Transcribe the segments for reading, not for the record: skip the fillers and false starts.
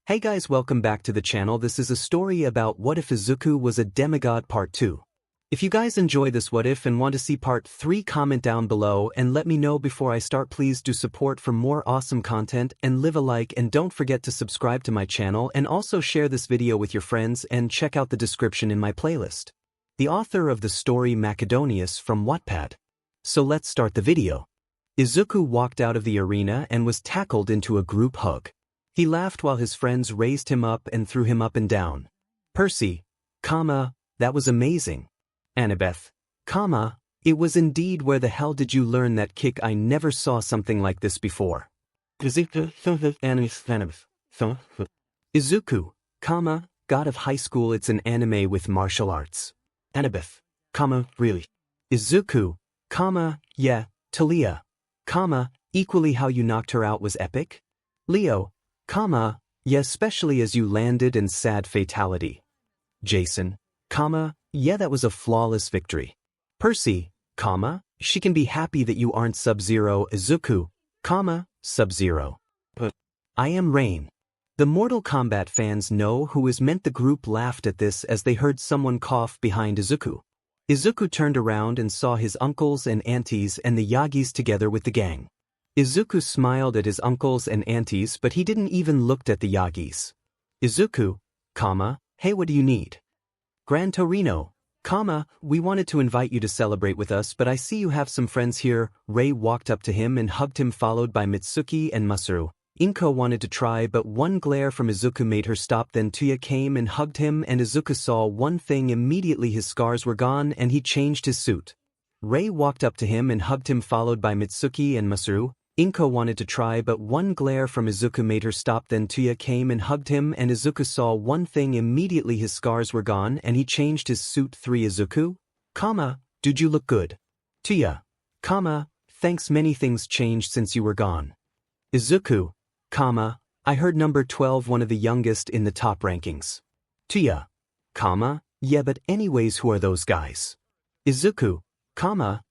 Hey guys, welcome back to the channel. This is a story about what if Izuku was a demigod part 2. If you guys enjoy this what if and want to see part 3, comment down below and let me know before I start. Please do support for more awesome content and leave a like, and don't forget to subscribe to my channel and also share this video with your friends and check out the description in my playlist. The author of the story Makedonius from Wattpad. So let's start the video. Izuku walked out of the arena and was tackled into a group hug. He laughed while his friends raised him up and threw him up and down. Percy, that was amazing. 𝗵𝘃𝗲, it was indeed. Where the hell did you learn that kick? I never saw something like this before. Izuku, God of High School. It's an anime with martial arts. 𝗵𝘃𝗲, really? Izuku, yeah, 𝗧𝗵𝗲, equally how you knocked her out was epic. Leo, yeah, especially as you landed and sad fatality. Jason, yeah, that was a flawless victory. Percy, she can be happy that you aren't Sub-Zero. Izuku, Sub-Zero. But I am Rain. The Mortal Kombat fans know who is meant. The group laughed at this as they heard someone cough behind Izuku. Izuku turned around and saw his uncles and aunties and the Yagis together with the gang. Izuku smiled at his uncles and aunties, but he didn't even look at the Yagis. Izuku, hey, what do you need? Gran Torino, we wanted to invite you to celebrate with us, but I see you have some friends here. Ray walked up to him and hugged him, followed by Mitsuki and Masaru. Inko wanted to try, but one glare from Izuku made her stop. Then Tuya came and hugged him, and Izuku saw one thing. Immediately his scars were gone and he changed his suit. Ray walked up to him and hugged him, followed by Mitsuki and Masaru. Inko wanted to try, but one glare from Izuku made her stop. Then Tuya came and hugged him, and Izuku saw one thing. Immediately his scars were gone and he changed his suit. 3 Izuku, dude, you look good. Tuya, thanks, many things changed since you were gone. Izuku, I heard number 12, one of the youngest in the top rankings. Tuya, yeah, but anyways, who are those guys? Izuku,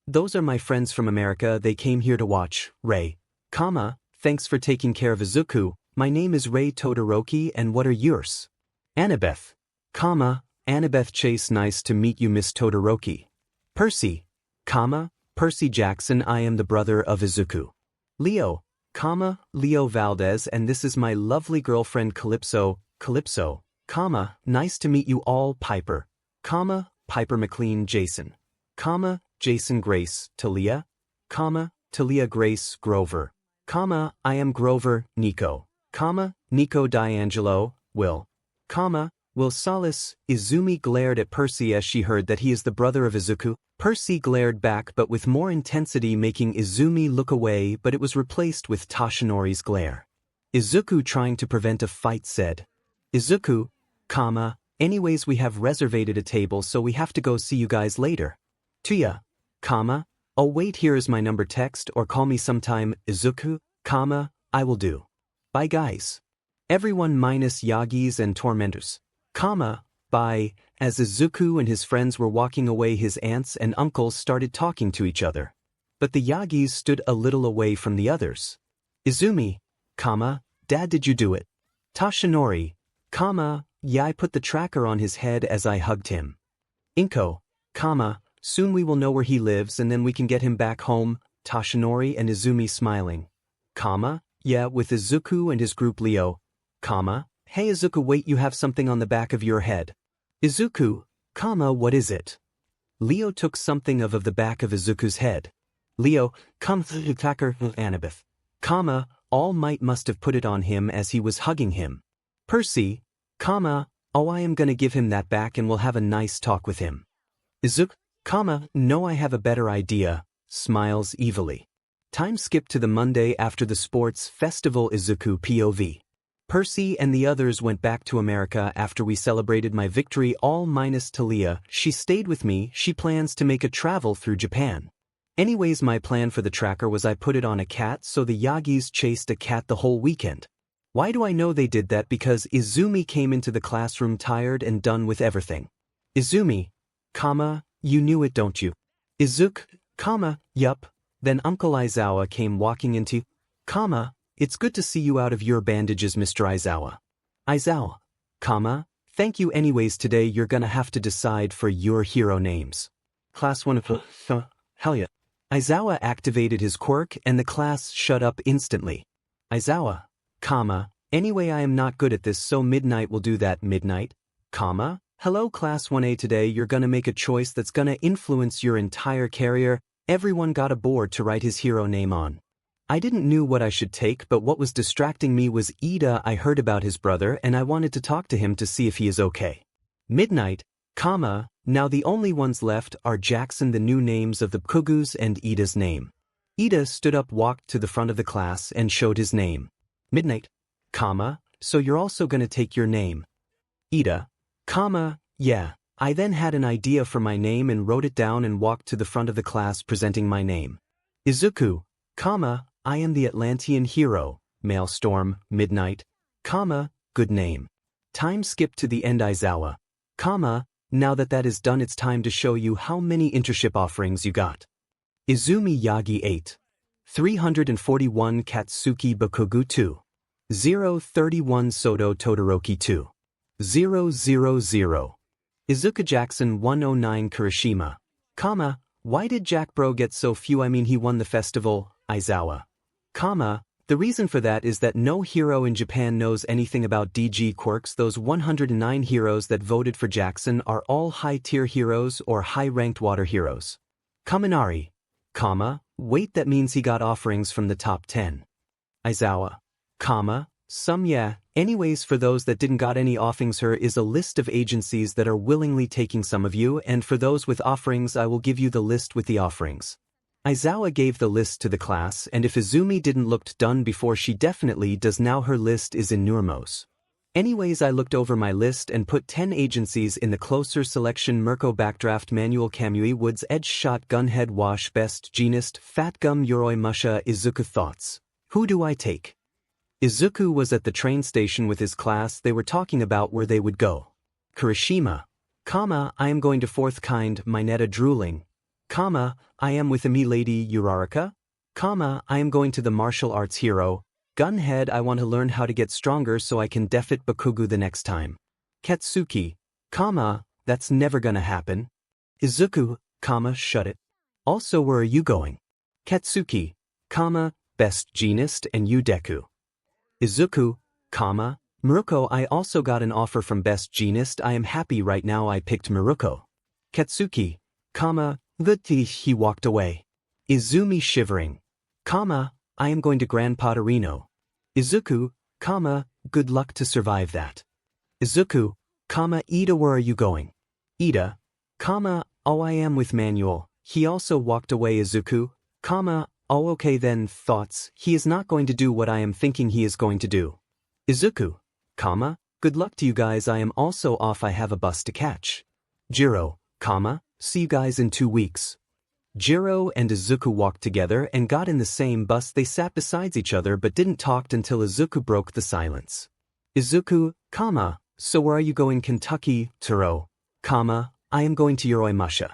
those are my friends from America. They came here to watch. Ray, thanks for taking care of Izuku. My name is Ray Todoroki, and what are yours? 𝗵𝘃𝗲, Chase, nice to meet you, Miss Todoroki. Percy, Percy Jackson, I am the brother of Izuku. Leo, Leo Valdez, and this is my lovely girlfriend Calypso, nice to meet you all. Piper, Piper McLean. Jason, Jason Grace. Talia, Talia Grace. Grover, I am Grover. Nico, Nico D'Angelo. Will, Will Solace. Izumi glared at Percy as she heard that he is the brother of Izuku. Percy glared back, but with more intensity, making Izumi look away, but it was replaced with Toshinori's glare. Izuku, trying to prevent a fight, said, Izuku, anyways, we have reserved a table, so we have to go. See you guys later. Tuya, oh wait, here is my number, text or call me sometime. Izuku, I will do. Bye guys. Everyone minus Yagis and tormentors. Bye. As Izuku and his friends were walking away, his aunts and uncles started talking to each other. But the Yagis stood a little away from the others. Izumi, Dad, did you do it? Toshinori, yeah, I put the tracker on his head as I hugged him. Inko, soon we will know where he lives and then we can get him back home. Toshinori and Izumi smiling. Yeah, with Izuku and his group. Leo, hey Izuku, wait, you have something on the back of your head. Izuku, what is it? Leo took something of the back of Izuku's head. Leo, 𝗵𝘃𝗲, All Might must have put it on him as he was hugging him. Percy, oh, I am gonna give him that back and we'll have a nice talk with him. Izuku, no, I have a better idea, smiles evilly. Time skipped to the Monday after the sports festival. Izuku POV. Percy and the others went back to America after we celebrated my victory, all minus Talia. She stayed with me. She plans to make a travel through Japan. Anyways, my plan for the tracker was I put it on a cat, so the Yagis chased a cat the whole weekend. Why do I know they did that? Because Izumi came into the classroom tired and done with everything. Izumi, you knew it, don't you? Izuku, yup. Then Uncle Aizawa came walking into, It's good to see you out of your bandages, Mr. Aizawa. 𝗧𝗏𝗧𝗏, thank you anyways. Today you're gonna have to decide for your hero names. Class 1 hell yeah. 𝗧𝗏 activated his quirk and the class shut up instantly. 𝗧𝗏, anyway I am not good at this so Midnight will do that. Midnight, hello class 1A, today you're gonna make a choice that's gonna influence your entire career. Everyone got a board to write his hero name on. I didn't know what I should take, but what was distracting me was Ida. I heard about his brother and I wanted to talk to him to see if he is okay. Midnight, now the only ones left are Jackson, the new names of the 𝗏𝗏𝗧𝗏 and Ida's name. Ida stood up, walked to the front of the class and showed his name. Midnight, so you're also gonna take your name. Ida, yeah. I then had an idea for my name and wrote it down and walked to the front of the class presenting my name. Izuku, I am the Atlantean hero, Maelstrom, Midnight, good name. Time skip to the end. 𝗧𝗏, now that is done it's time to show you how many internship offerings you got. Izumi Yagi 8. 341 Katsuki Bakugu 2. 031 Soto Todoroki 2. 000. Izuku Jackson 109 Kirishima, why did Jack Bro get so few? I mean he won the festival. 𝗧𝗏, the reason for that is that no hero in Japan knows anything about DG quirks. Those 109 heroes that voted for Jackson are all high-tier heroes or high-ranked water heroes. Kaminari, wait, that means he got offerings from the top 10. 𝗧𝗏, some yeah. Anyways, for those that didn't got any offerings, here is a list of agencies that are willingly taking some of you, and for those with offerings I will give you the list with the offerings. 𝗧𝗏 gave the list to the class, and if Izumi didn't looked done before, she definitely does now. Her list is enormous. Anyways, I looked over my list and put 10 agencies in the closer selection: Miruko, Backdraft, Manual, 𝗵𝗵𝗃, Woods, Edge, Shot, Gunhead, Wash, Best, Genist, Fat Gum, 𝗎𝗏𝗍, Izuku. Thoughts? Who do I take? Izuku was at the train station with his class. They were talking about where they would go. Kirishima, I am going to fourth kind, Mineta drooling, I am with me lady Uraraka, I am going to the martial arts hero. Gunhead, I want to learn how to get stronger so I can defeat Bakugu the next time. Katsuki, that's never gonna happen. Izuku, shut it. Also, where are you going? Katsuki, Best Genist and you Deku. Izuku, Miruko, I also got an offer from Best Genist. I am happy right now I picked Miruko. Katsuki, he walked away. Izumi shivering, I am going to Grand Potterino. Izuku, good luck to survive that. Izuku, Ida, where are you going? Ida, oh I am with Manual. He also walked away. Izuku, oh okay then. Thoughts? He is not going to do what I am thinking he is going to do. Izuku, good luck to you guys. I am also off. I have a bus to catch. Jiro, see you guys in 2 weeks. Jiro and Izuku walked together and got in the same bus. They sat beside each other but didn't talk until Izuku broke the silence. Izuku, so where are you going? Kentucky. Taro, I am going to 𝗎𝗏𝗍.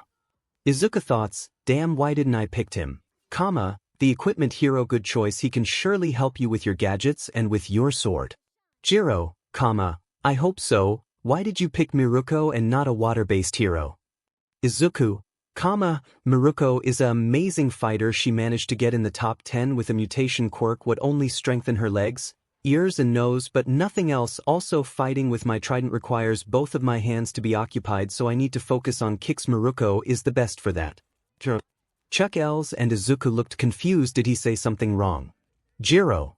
Izuku. Thoughts? Damn, why didn't I pick him? The equipment hero, good choice. He can surely help you with your gadgets and with your sword. Jiro, I hope so. Why did you pick Miruko and not a water-based hero? Izuku, Miruko is an amazing fighter. She managed to get in the top 10 with a mutation quirk would only strengthen her legs, ears and nose but nothing else. Also, fighting with my trident requires both of my hands to be occupied, so I need to focus on kicks. Miruko is the best for that. Chuck Els and Izuku looked confused. Did he say something wrong? Jiro,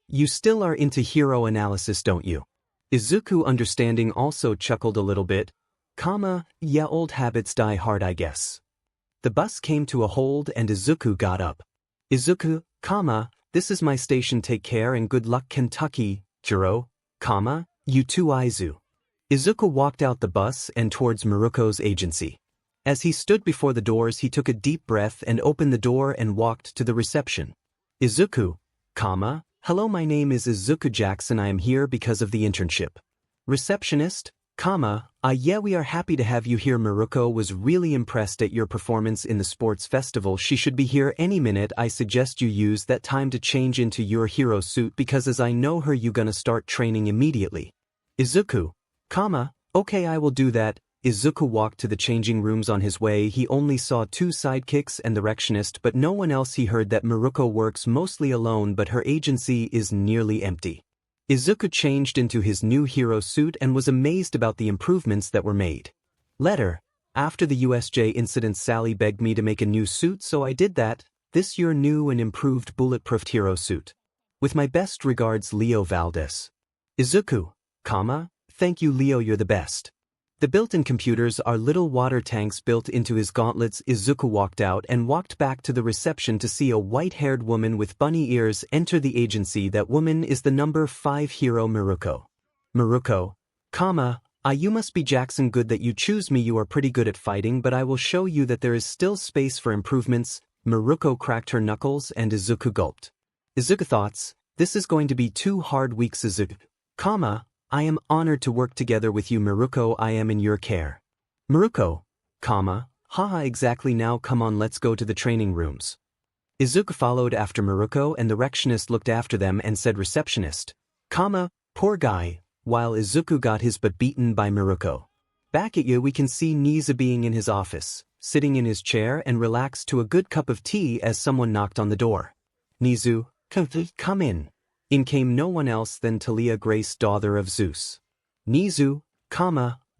you still are into hero analysis, don't you? Izuku, understanding, also chuckled a little bit. Yeah, old habits die hard, I guess. The bus came to a hold and Izuku got up. Izuku, this is my station. Take care and good luck. Kentucky. Jiro, you too. Aizu. Izuku walked out the bus and towards Miruko's agency. As he stood before the doors, he took a deep breath and opened the door and walked to the reception. Izuku, hello, my name is Izuku Jackson. I am here because of the internship. Receptionist, Yeah, we are happy to have you here. Miruko was really impressed at your performance in the sports festival. She should be here any minute. I suggest you use that time to change into your hero suit because as I know her you gonna start training immediately. Izuku, okay, I will do that. Izuku walked to the changing rooms. On his way he only saw two sidekicks and the receptionist but no one else. He heard that Miruko works mostly alone but her agency is nearly empty. Izuku changed into his new hero suit and was amazed about the improvements that were made. Letter. After the USJ incident Sally begged me to make a new suit so I did that. This your new and improved bulletproof hero suit. With my best regards Leo Valdez. Izuku, thank you Leo, you're the best. The built-in computers are little water tanks built into his gauntlets. Izuku walked out and walked back to the reception to see a white-haired woman with bunny ears enter the agency. That woman is the number 5 hero Miruko. Miruko, you must be Jackson. Good that you choose me. You are pretty good at fighting but I will show you that there is still space for improvements. Miruko cracked her knuckles and Izuku gulped. Izuku thoughts, this is going to be 2 hard weeks. Izuku, I am honored to work together with you Miruko. I am in your care. Miruko, haha exactly. Now come on, let's go to the training rooms. Izuku followed after Miruko and the receptionist looked after them and said receptionist, poor guy, while Izuku got his butt beaten by Miruko. Back at you we can see 𝗍𝗓 being in his office, sitting in his chair and relaxed to a good cup of tea as someone knocked on the door. 𝗍𝗓, come in. In came no one else than Talia Grace, daughter of Zeus. 𝗍𝗓,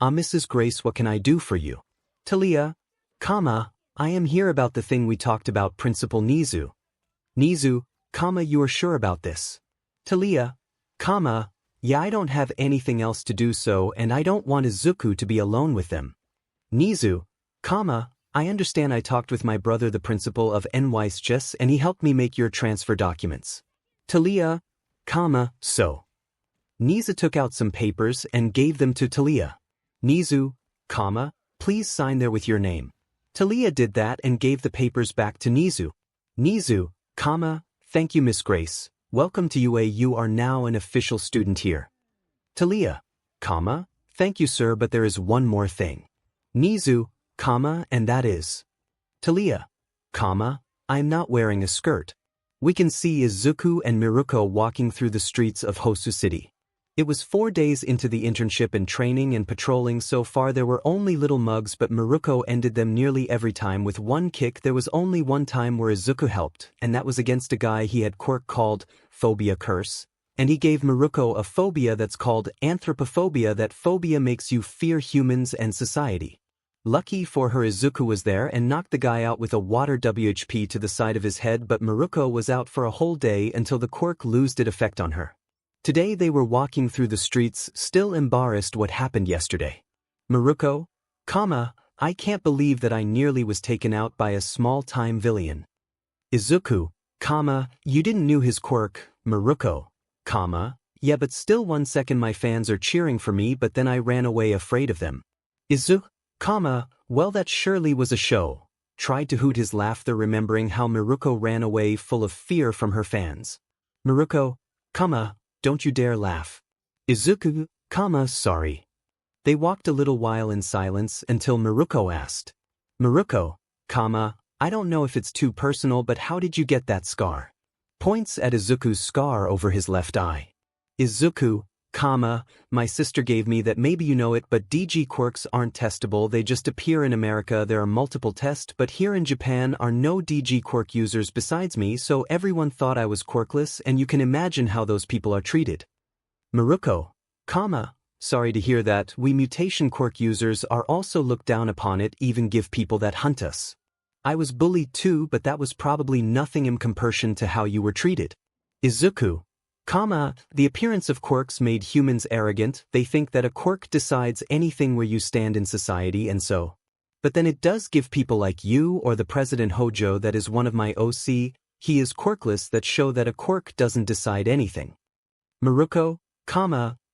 Mrs. Grace, what can I do for you? Talia, I am here about the thing we talked about. Principal 𝗍𝗓. 𝗍𝗓, you are sure about this? Talia, yeah, I don't have anything else to do so and I don't want Izuku to be alone with them. 𝗍𝗓, I understand. I talked with my brother the principal of 𝗬𝗏𝗧𝗏 and he helped me make your transfer documents. Talia, so. 𝗍𝗓 took out some papers and gave them to Talia. 𝗍𝗓, please sign there with your name. Talia did that and gave the papers back to 𝗍𝗓. 𝗍𝗓, thank you Miss Grace, welcome to UA. You are now an official student here. Talia, thank you sir, but there is one more thing. 𝗍𝗓, and that is. Talia, I am not wearing a skirt. We can see Izuku and Miruko walking through the streets of Hosu City. It was 4 days into the internship and training and patrolling. So far there were only little mugs but Miruko ended them nearly every time with one kick. There was only one time where Izuku helped, and that was against a guy he had quirk called phobia curse, and he gave Miruko a phobia that's called anthropophobia. That phobia makes you fear humans and society. Lucky for her Izuku was there and knocked the guy out with a water 𝗬𝗏𝗶 to the side of his head, but Miruko was out for a whole day until the quirk loosed its effect on her. Today they were walking through the streets, still embarrassed what happened yesterday. Miruko, I can't believe that I nearly was taken out by a small-time villain. Izuku, you didn't knew his quirk. Miruko, yeah but still 1 second my fans are cheering for me but then I ran away afraid of them. Izuku, well that surely was a show. Tried to hoot his laughter remembering how Miruko ran away full of fear from her fans. Miruko, don't you dare laugh. Izuku, sorry. They walked a little while in silence until Miruko asked. Miruko, I don't know if it's too personal but how did you get that scar? Points at Izuku's scar over his left eye. Izuku, my sister gave me that. Maybe you know it but DG quirks aren't testable, they just appear. In America there are multiple tests but here in Japan are no DG quirk users besides me, so everyone thought I was quirkless and you can imagine how those people are treated. Miruko, sorry to hear that. We mutation quirk users are also looked down upon, it even give people that hunt us. I was bullied too but that was probably nothing in comparison to how you were treated. Izuku, the appearance of quirks made humans arrogant. They think that a quirk decides anything where you stand in society and so. But then it does give people like you or the President Hojo that is one of my OC, he is quirkless, that show that a quirk doesn't decide anything. Miruko,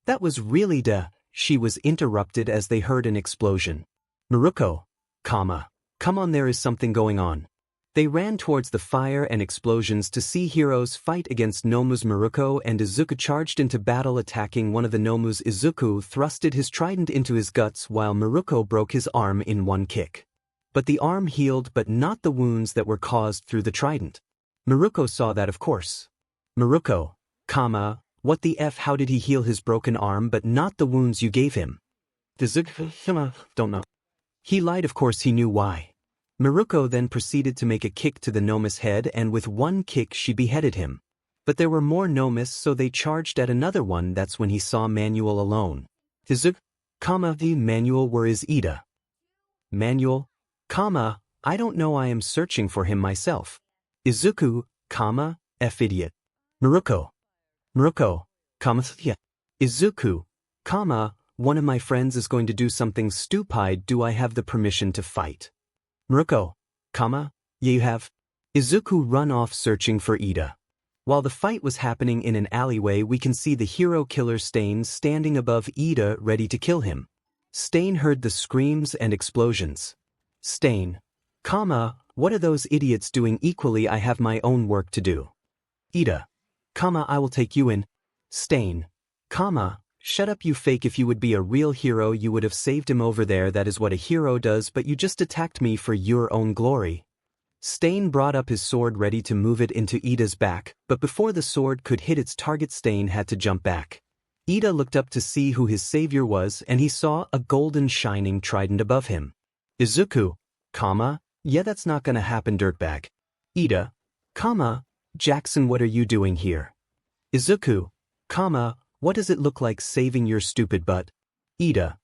that was really she was interrupted as they heard an explosion. Miruko, come on, there is something going on. They ran towards the fire and explosions to see heroes fight against Nomu's Miruko, and Izuku charged into battle, attacking one of the Nomus. Izuku thrusted his trident into his guts while Miruko broke his arm in one kick. But the arm healed, but not the wounds that were caused through the trident. Miruko saw that, of course. Miruko, what the F? How did he heal his broken arm but not the wounds you gave him? Izuku, don't know. He lied, of course he knew why. Miruko then proceeded to make a kick to the Nomus head, and with one kick she beheaded him. But there were more Nomus, so they charged at another one. That's when he saw Manuel alone. Izuku, the Manuel, where is Ida? Manuel, I don't know, I am searching for him myself. Izuku, F idiot. Miruko, yeah. Izuku, one of my friends is going to do something stupid. Do I have the permission to fight? Miruko, yeah, you have. Izuku run off searching for Ida. While the fight was happening in an alleyway, we can see the hero killer Stain standing above Ida ready to kill him. Stain heard the screams and explosions. Stain, what are those idiots doing? Equally, I have my own work to do. Ida, I will take you in. Stain, shut up, you fake. If you would be a real hero, you would have saved him over there. That is what a hero does, but you just attacked me for your own glory. Stain brought up his sword ready to move it into Ida's back, but before the sword could hit its target, Stain had to jump back. Ida looked up to see who his savior was, and he saw a golden shining trident above him. Izuku, yeah, that's not gonna happen, dirtbag. Ida, Jackson, what are you doing here? Izuku, what does it look like saving your stupid butt? Ida,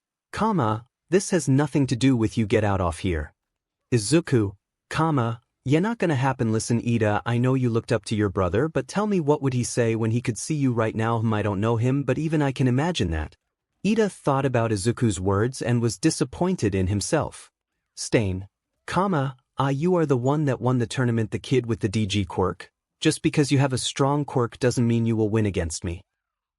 this has nothing to do with you, get out off here. Izuku, yeah, not gonna happen. Listen, Ida, I know you looked up to your brother, but tell me, what would he say when he could see you right now? I don't know him, but even I can imagine that. Ida thought about Izuku's words and was disappointed in himself. Stain, you are the one that won the tournament, the kid with the DG quirk. Just because you have a strong quirk doesn't mean you will win against me.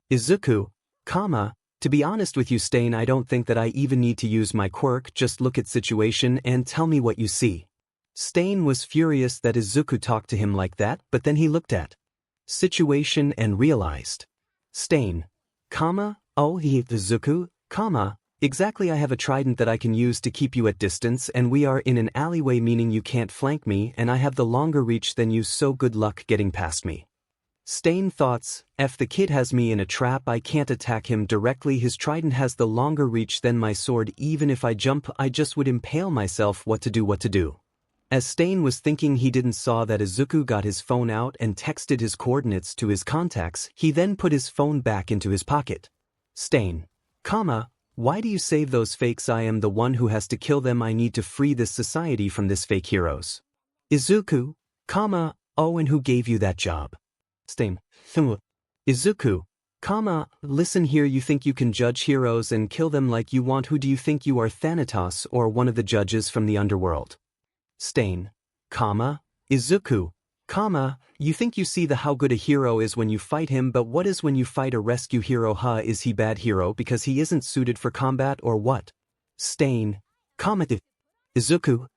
Izuku, to be honest with you, Stain, I don't think that I even need to use my quirk. Just look at situation and tell me what you see. Stain was furious that Izuku talked to him like that, but then he looked at situation and realized. Stain, Izuku, exactly, I have a trident that I can use to keep you at distance, and we are in an alleyway, meaning you can't flank me, and I have the longer reach than you, so good luck getting past me. Stain thoughts, the kid has me in a trap, I can't attack him directly, his trident has the longer reach than my sword, even if I jump I just would impale myself. What to do? As Stain was thinking, he didn't saw that Izuku got his phone out and texted his coordinates to his contacts. He then put his phone back into his pocket. Stain, why do you save those fakes? I am the one who has to kill them. I need to free this society from this fake heroes. Izuku, and who gave you that job? Stain, Izuku, listen here, you think you can judge heroes and kill them like you want? Who do you think you are, Thanatos, or one of the judges from the underworld? Stain, Izuku, you think you see how good a hero is when you fight him, but what is when you fight a rescue hero? Is he bad hero because he isn't suited for combat, or what? Stain, Izuku,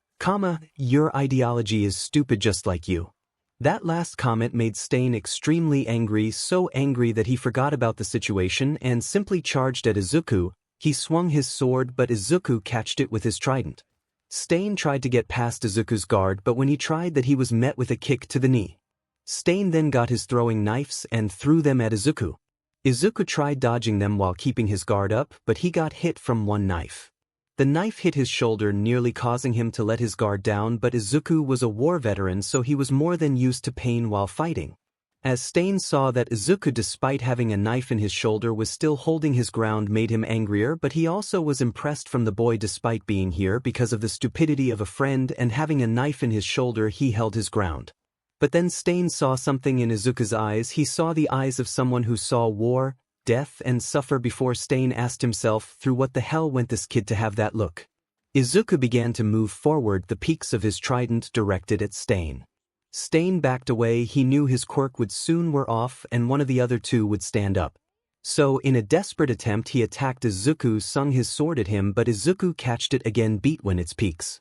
your ideology is stupid just like you. That last comment made Stain extremely angry, so angry that he forgot about the situation and simply charged at Izuku. He swung his sword, but Izuku catched it with his trident. Stain tried to get past Izuku's guard, but when he tried that, he was met with a kick to the knee. Stain then got his throwing knives and threw them at Izuku. Izuku tried dodging them while keeping his guard up, but he got hit from one knife. The knife hit his shoulder, nearly causing him to let his guard down, but Izuku was a war veteran, so he was more than used to pain while fighting. As Stain saw that Izuku, despite having a knife in his shoulder, was still holding his ground, made him angrier, but he also was impressed from the boy. Despite being here because of the stupidity of a friend and having a knife in his shoulder, he held his ground. But then Stain saw something in Izuku's eyes. He saw the eyes of someone who saw war, death, and suffer before. Stain asked himself, through what the hell went this kid to have that look? Izuku began to move forward, the peaks of his trident directed at Stain. Stain backed away. He knew his quirk would soon wear off and one of the other two would stand up. So in a desperate attempt he attacked Izuku, swung his sword at him, but Izuku catched it again, beat when its peaks.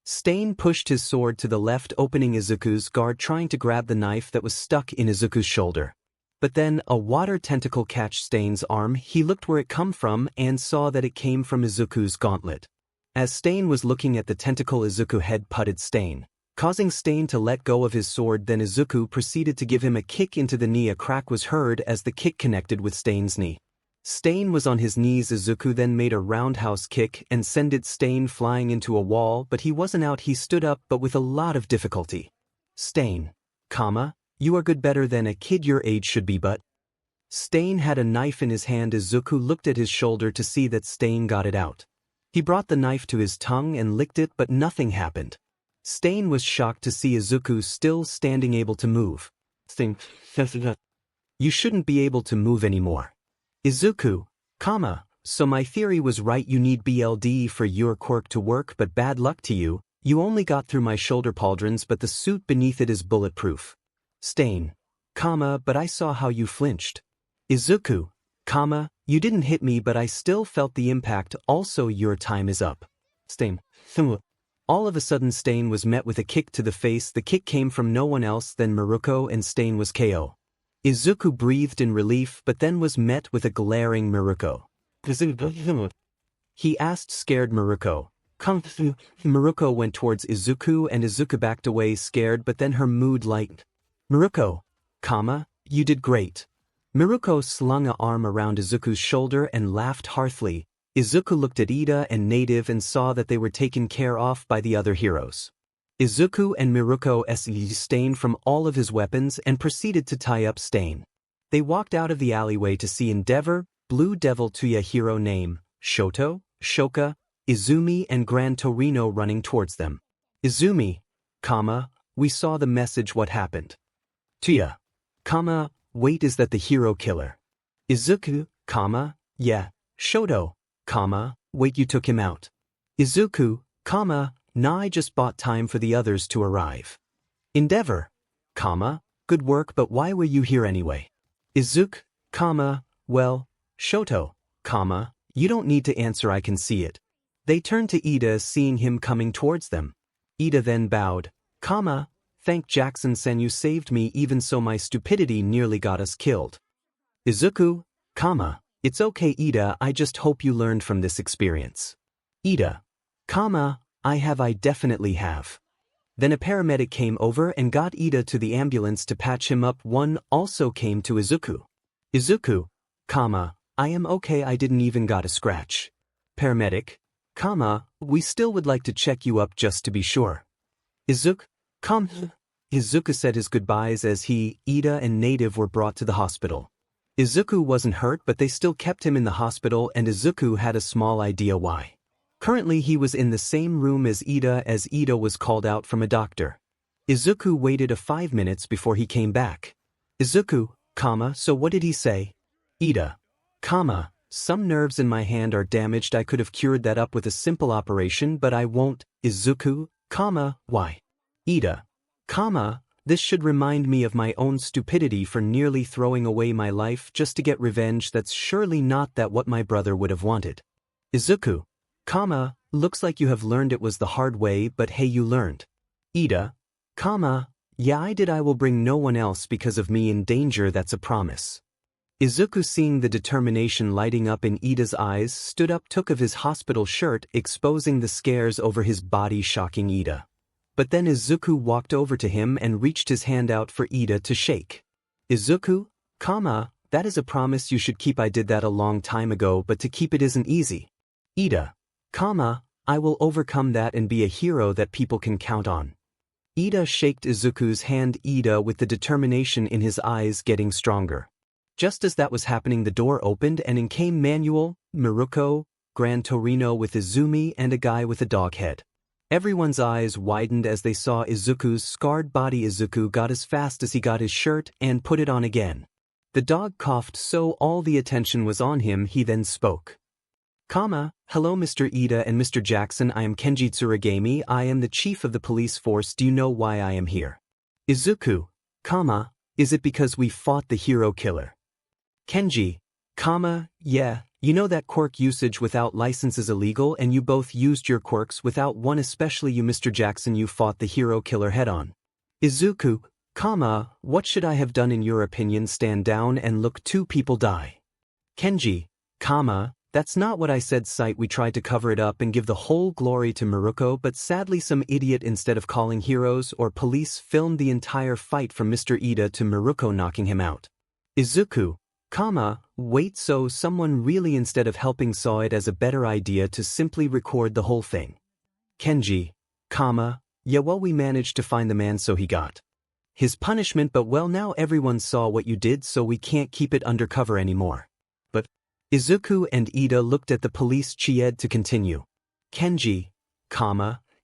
Stain pushed his sword to the left, opening Izuku's guard, trying to grab the knife that was stuck in Izuku's shoulder. But then, a water tentacle catched Stain's arm. He looked where it come from and saw that it came from Izuku's gauntlet. As Stain was looking at the tentacle, Izuku head putted Stain, causing Stain to let go of his sword. Then Izuku proceeded to give him a kick into the knee. A crack was heard as the kick connected with Stain's knee. Stain was on his knees. Izuku then made a roundhouse kick and sended Stain flying into a wall, but he wasn't out. He stood up, but with a lot of difficulty. Stain, you are good, better than a kid your age should be, but... Stain had a knife in his hand. Izuku looked at his shoulder to see that Stain got it out. He brought the knife to his tongue and licked it, but nothing happened. Stain was shocked to see Izuku still standing, able to move. You shouldn't be able to move anymore. Izuku, so my theory was right. You need BLD for your quirk to work, but bad luck to you. You only got through my shoulder pauldrons, but the suit beneath it is bulletproof. Stain, but I saw how you flinched. Izuku, you didn't hit me, but I still felt the impact. Also, your time is up. Stain, all of a sudden Stain was met with a kick to the face. The kick came from no one else than Miruko, and Stain was KO. Izuku breathed in relief, but then was met with a glaring Miruko. He asked scared Miruko. Miruko went towards Izuku and Izuku backed away scared, but then her mood lightened. Miruko, you did great. Miruko slung an arm around Izuku's shoulder and laughed heartily. Izuku looked at Ida and Native and saw that they were taken care of by the other heroes. Izuku and Miruko seized Stain from all of his weapons and proceeded to tie up Stain. They walked out of the alleyway to see Endeavor, Blue Devil Tuya hero name, Shoto, Shoka, Izumi and Gran Torino running towards them. Izumi, we saw the message. What happened? Tuya, wait, is that the hero killer? Izuku, yeah. Shoto, wait, you took him out. Izuku, nah, I just bought time for the others to arrive. Endeavor, good work, but why were you here anyway? Izuku, well, Shoto, you don't need to answer, I can see it. They turned to Ida, seeing him coming towards them. Ida then bowed, thank Jackson-sen, you saved me, even so my stupidity nearly got us killed. Izuku, it's okay Ida, I just hope you learned from this experience. Ida, I definitely have. Then a paramedic came over and got Ida to the ambulance to patch him up. One also came to Izuku. Izuku, I am okay, I didn't even got a scratch. Paramedic, we still would like to check you up just to be sure. Izuku, Izuku said his goodbyes as he, Ida and Native were brought to the hospital. Izuku wasn't hurt, but they still kept him in the hospital, and Izuku had a small idea why. Currently he was in the same room as Ida was called out from a doctor. Izuku waited 5 minutes before he came back. Izuku, so what did he say? Ida, some nerves in my hand are damaged, I could have cured that up with a simple operation, but I won't. Izuku, why? Ida, this should remind me of my own stupidity for nearly throwing away my life just to get revenge. That's surely not what my brother would have wanted. Izuku, looks like you have learned it was the hard way, but hey, you learned. Ida, yeah I did, I will bring no one else because of me in danger, that's a promise. Izuku, seeing the determination lighting up in Ida's eyes, stood up, took off his hospital shirt, exposing the scars over his body, shocking Ida. But then Izuku walked over to him and reached his hand out for Ida to shake. Izuku, that is a promise you should keep. I did that a long time ago, but to keep it isn't easy. Ida, I will overcome that and be a hero that people can count on. Ida shaked Izuku's hand, Ida with the determination in his eyes getting stronger. Just as that was happening, the door opened and in came Manuel, Miruko, Gran Torino with Izumi and a guy with a dog head. Everyone's eyes widened as they saw Izuku's scarred body. Izuku got as fast as he got his shirt and put it on again. The dog coughed, so all the attention was on him. He then spoke. Hello Mr. Ida and Mr. Jackson, I am Kenji Tsuragami, I am the chief of the police force. Do you know why I am here? Izuku, is it because we fought the hero killer? Kenji, yeah, You know that quirk usage without license is illegal and you both used your quirks without one, especially you Mr. Jackson. You fought the hero killer head-on. Izuku, what should I have done in your opinion? Stand down and look, 2 people die. Kenji, that's not what I said. Sight, we tried to cover it up and give the whole glory to Miruko, but sadly some idiot, instead of calling heroes or police, filmed the entire fight from Mr. Ida to Miruko knocking him out. Izuku, wait, so someone really, instead of helping, saw it as a better idea to simply record the whole thing. Kenji, yeah, well, we managed to find the man, so he got his punishment, but well, now everyone saw what you did, so we can't keep it undercover anymore. But Izuku and Ida looked at the police. 𝐒𝐻𝐃 to continue. Kenji,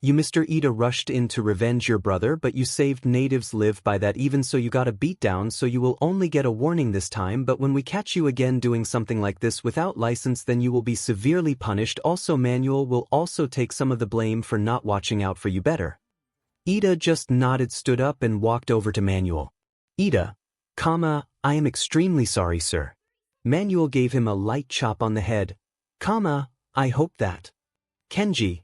you Mr. Ida rushed in to revenge your brother, but you saved natives live by that. Even so, you got a beatdown, so you will only get a warning this time, but when we catch you again doing something like this without license, then you will be severely punished. Also, Manuel will also take some of the blame for not watching out for you better. Ida just nodded, stood up and walked over to Manuel. Ida, I am extremely sorry, sir. Manuel gave him a light chop on the head. I hope that. Kenji,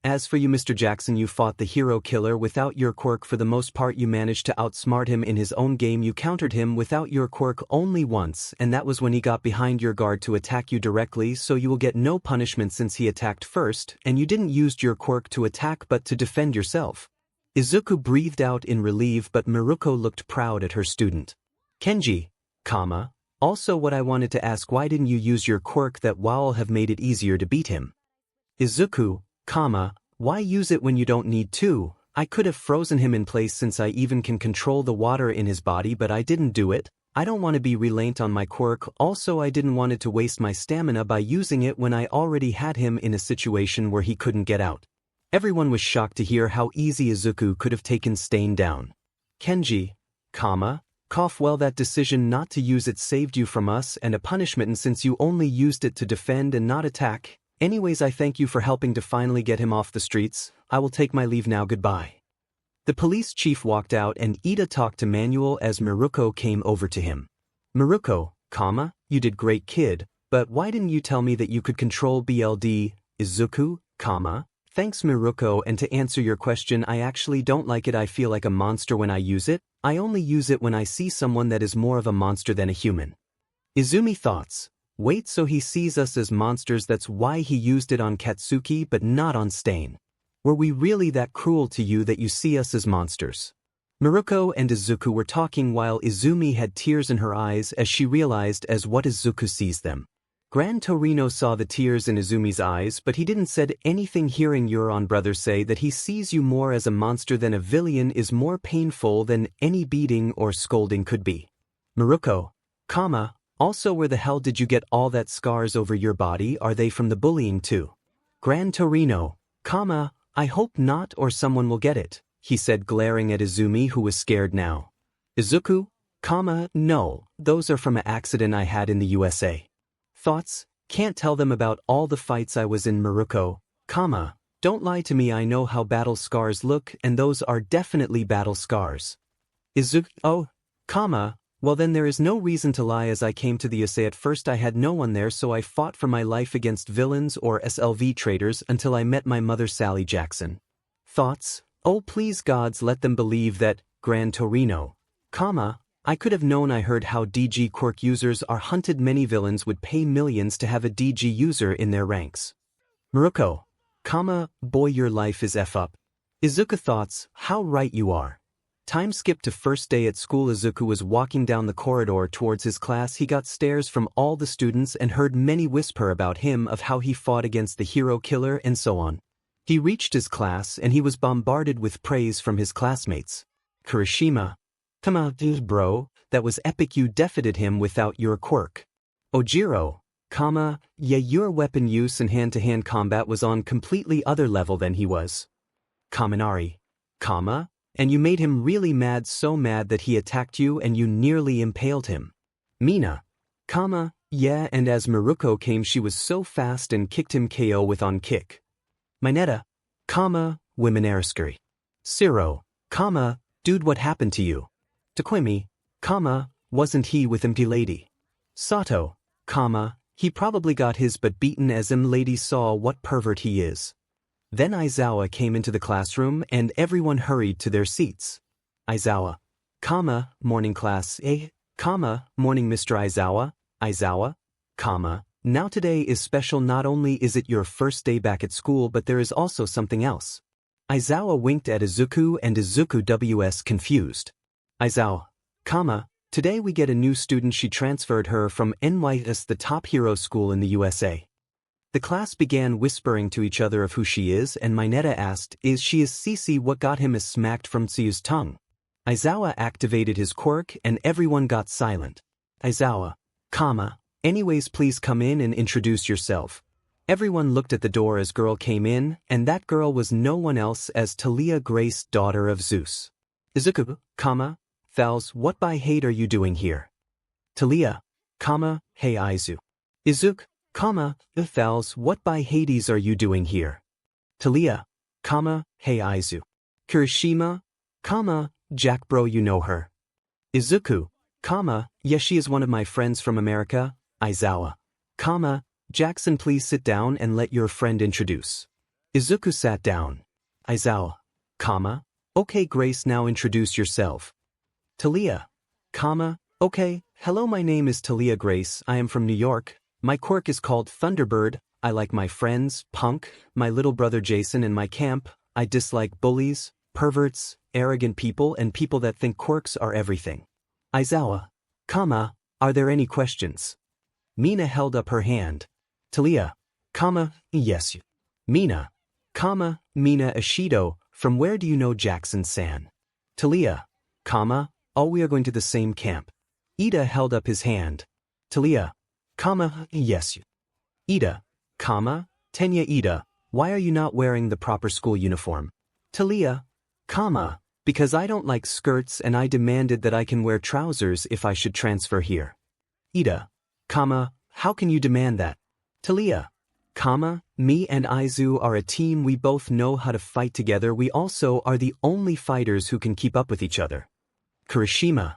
as for you Mr. Jackson, you fought the hero killer without your quirk. For the most part you managed to outsmart him in his own game. You countered him without your quirk only once, and that was when he got behind your guard to attack you directly, so you will get no punishment since he attacked first, and you didn't use your quirk to attack but to defend yourself. Izuku breathed out in relief, but Miruko looked proud at her student. Kenji, also what I wanted to ask, why didn't you use your quirk? That will have made it easier to beat him. Izuku, why use it when you don't need to? I could have frozen him in place since I even can control the water in his body, but I didn't do it. I don't want to be reliant on my quirk. Also, I didn't want it to waste my stamina by using it when I already had him in a situation where he couldn't get out. Everyone was shocked to hear how easy Izuku could have taken Stain down. Kenji, well, that decision not to use it saved you from us and a punishment, and since you only used it to defend and not attack. Anyways, I thank you for helping to finally get him off the streets. I will take my leave now, goodbye. The police chief walked out and Ida talked to Manuel as Miruko came over to him. Miruko, you did great, kid, but why didn't you tell me that you could control BLD? Izuku, thanks Miruko, and to answer your question, I actually don't like it. I feel like a monster when I use it. I only use it when I see someone that is more of a monster than a human. Izumi thoughts. Wait, so he sees us as monsters? That's why he used it on Katsuki but not on Stain. Were we really that cruel to you that you see us as monsters? Miruko and Izuku were talking while Izumi had tears in her eyes as she realized as what Izuku sees them. Gran Torino saw the tears in Izumi's eyes, but he didn't said anything. Hearing your own brother say that he sees you more as a monster than a villain is more painful than any beating or scolding could be. Miruko, also, where the hell did you get all that scars over your body? Are they from the bullying too? Gran Torino, I hope not, or someone will get it, he said, glaring at Izumi, who was scared now. Izuku, no, those are from an accident I had in the USA. Thoughts? Can't tell them about all the fights I was in. Miruko, don't lie to me. I know how battle scars look, and those are definitely battle scars. Izuku, well then there is no reason to lie. As I came to the USA at first I had no one there, so I fought for my life against villains or SLV traitors until I met my mother Sally Jackson. Thoughts? Oh please gods, let them believe that. Gran Torino, I could have known. I heard how DG quirk users are hunted. Many villains would pay millions to have a DG user in their ranks. Miruko, boy your life is F up. Izuku thoughts, how right you are. Time skipped to first day at school. Izuku was walking down the corridor towards his class. He got stares from all the students and heard many whisper about him, of how he fought against the hero killer and so on. He reached his class and he was bombarded with praise from his classmates. Kirishima, bro, that was epic. You defeated him without your quirk. Ojiro, yeah, your weapon use and hand-to-hand combat was on completely other level than he was. Kaminari, and you made him really mad, so mad that he attacked you and you nearly impaled him. Mina, yeah, and as Miruko came she was so fast and kicked him KO with on kick. Mineta, 𝗵𝗃𝗃𝗧𝗏. Siro, dude, what happened to you? Takumi, wasn't he with empty lady? Sato, He probably got his butt beaten as lady saw what pervert he is. Then 𝐈𝐧𝐿 came into the classroom and everyone hurried to their seats. 𝐈𝐧𝐿, morning class, morning Mr. 𝐈𝐧𝐿, now today is special. Not only is it your first day back at school, but there is also something else. 𝐈𝐧𝐿 winked at Izuku and Izuku was confused. 𝐈𝐧𝐿, today we get a new student. She transferred her from NYS, the top hero school in the USA. The class began whispering to each other of who she is, and Mineta asked, is she 𝗧𝗵𝗃 what got him is smacked from 𝗧𝗏's tongue. 𝐈𝐧𝐿 activated his quirk and everyone got silent. 𝐈𝐧𝐿, anyways please come in and introduce yourself. Everyone looked at the door as girl came in, and that girl was no one else as 𝗧𝗏 Grace, daughter of Zeus. Izuku, 𝗧𝗏𝗃, what by hate are you doing here? 𝗧𝗏, hey Izu. Izuku, 𝗧𝗏, what by Hades are you doing here? 𝗧𝗏, hey Izu. Kirishima, Jack bro, you know her. Izuku, yeah, she is one of my friends from America. 𝗧𝗏, Jackson, please sit down and let your friend introduce. Izuku sat down. 𝗧𝗏, okay Grace, now introduce yourself. 𝗧𝗏, okay, hello, my name is 𝗧𝗏 Grace, I am from New York, my quirk is called Thunderbird, I like my friends, punk, my little brother Jason and my camp, I dislike bullies, perverts, arrogant people and people that think quirks are everything. 𝗧𝗏, are there any questions? Mina held up her hand. 𝗧𝗏, yes. Mina, Mina Ishido, from where do you know Jackson-san? 𝗧𝗏, oh, we are going to the same camp. Ida held up his hand. 𝗧𝗏, yes. Ida, Tenya Ida, why are you not wearing the proper school uniform? 𝗧𝗏, because I don't like skirts and I demanded that I can wear trousers if I should transfer here. Ida, how can you demand that? 𝗧𝗏, me and Izu are a team, we both know how to fight together, we also are the only fighters who can keep up with each other. Kirishima,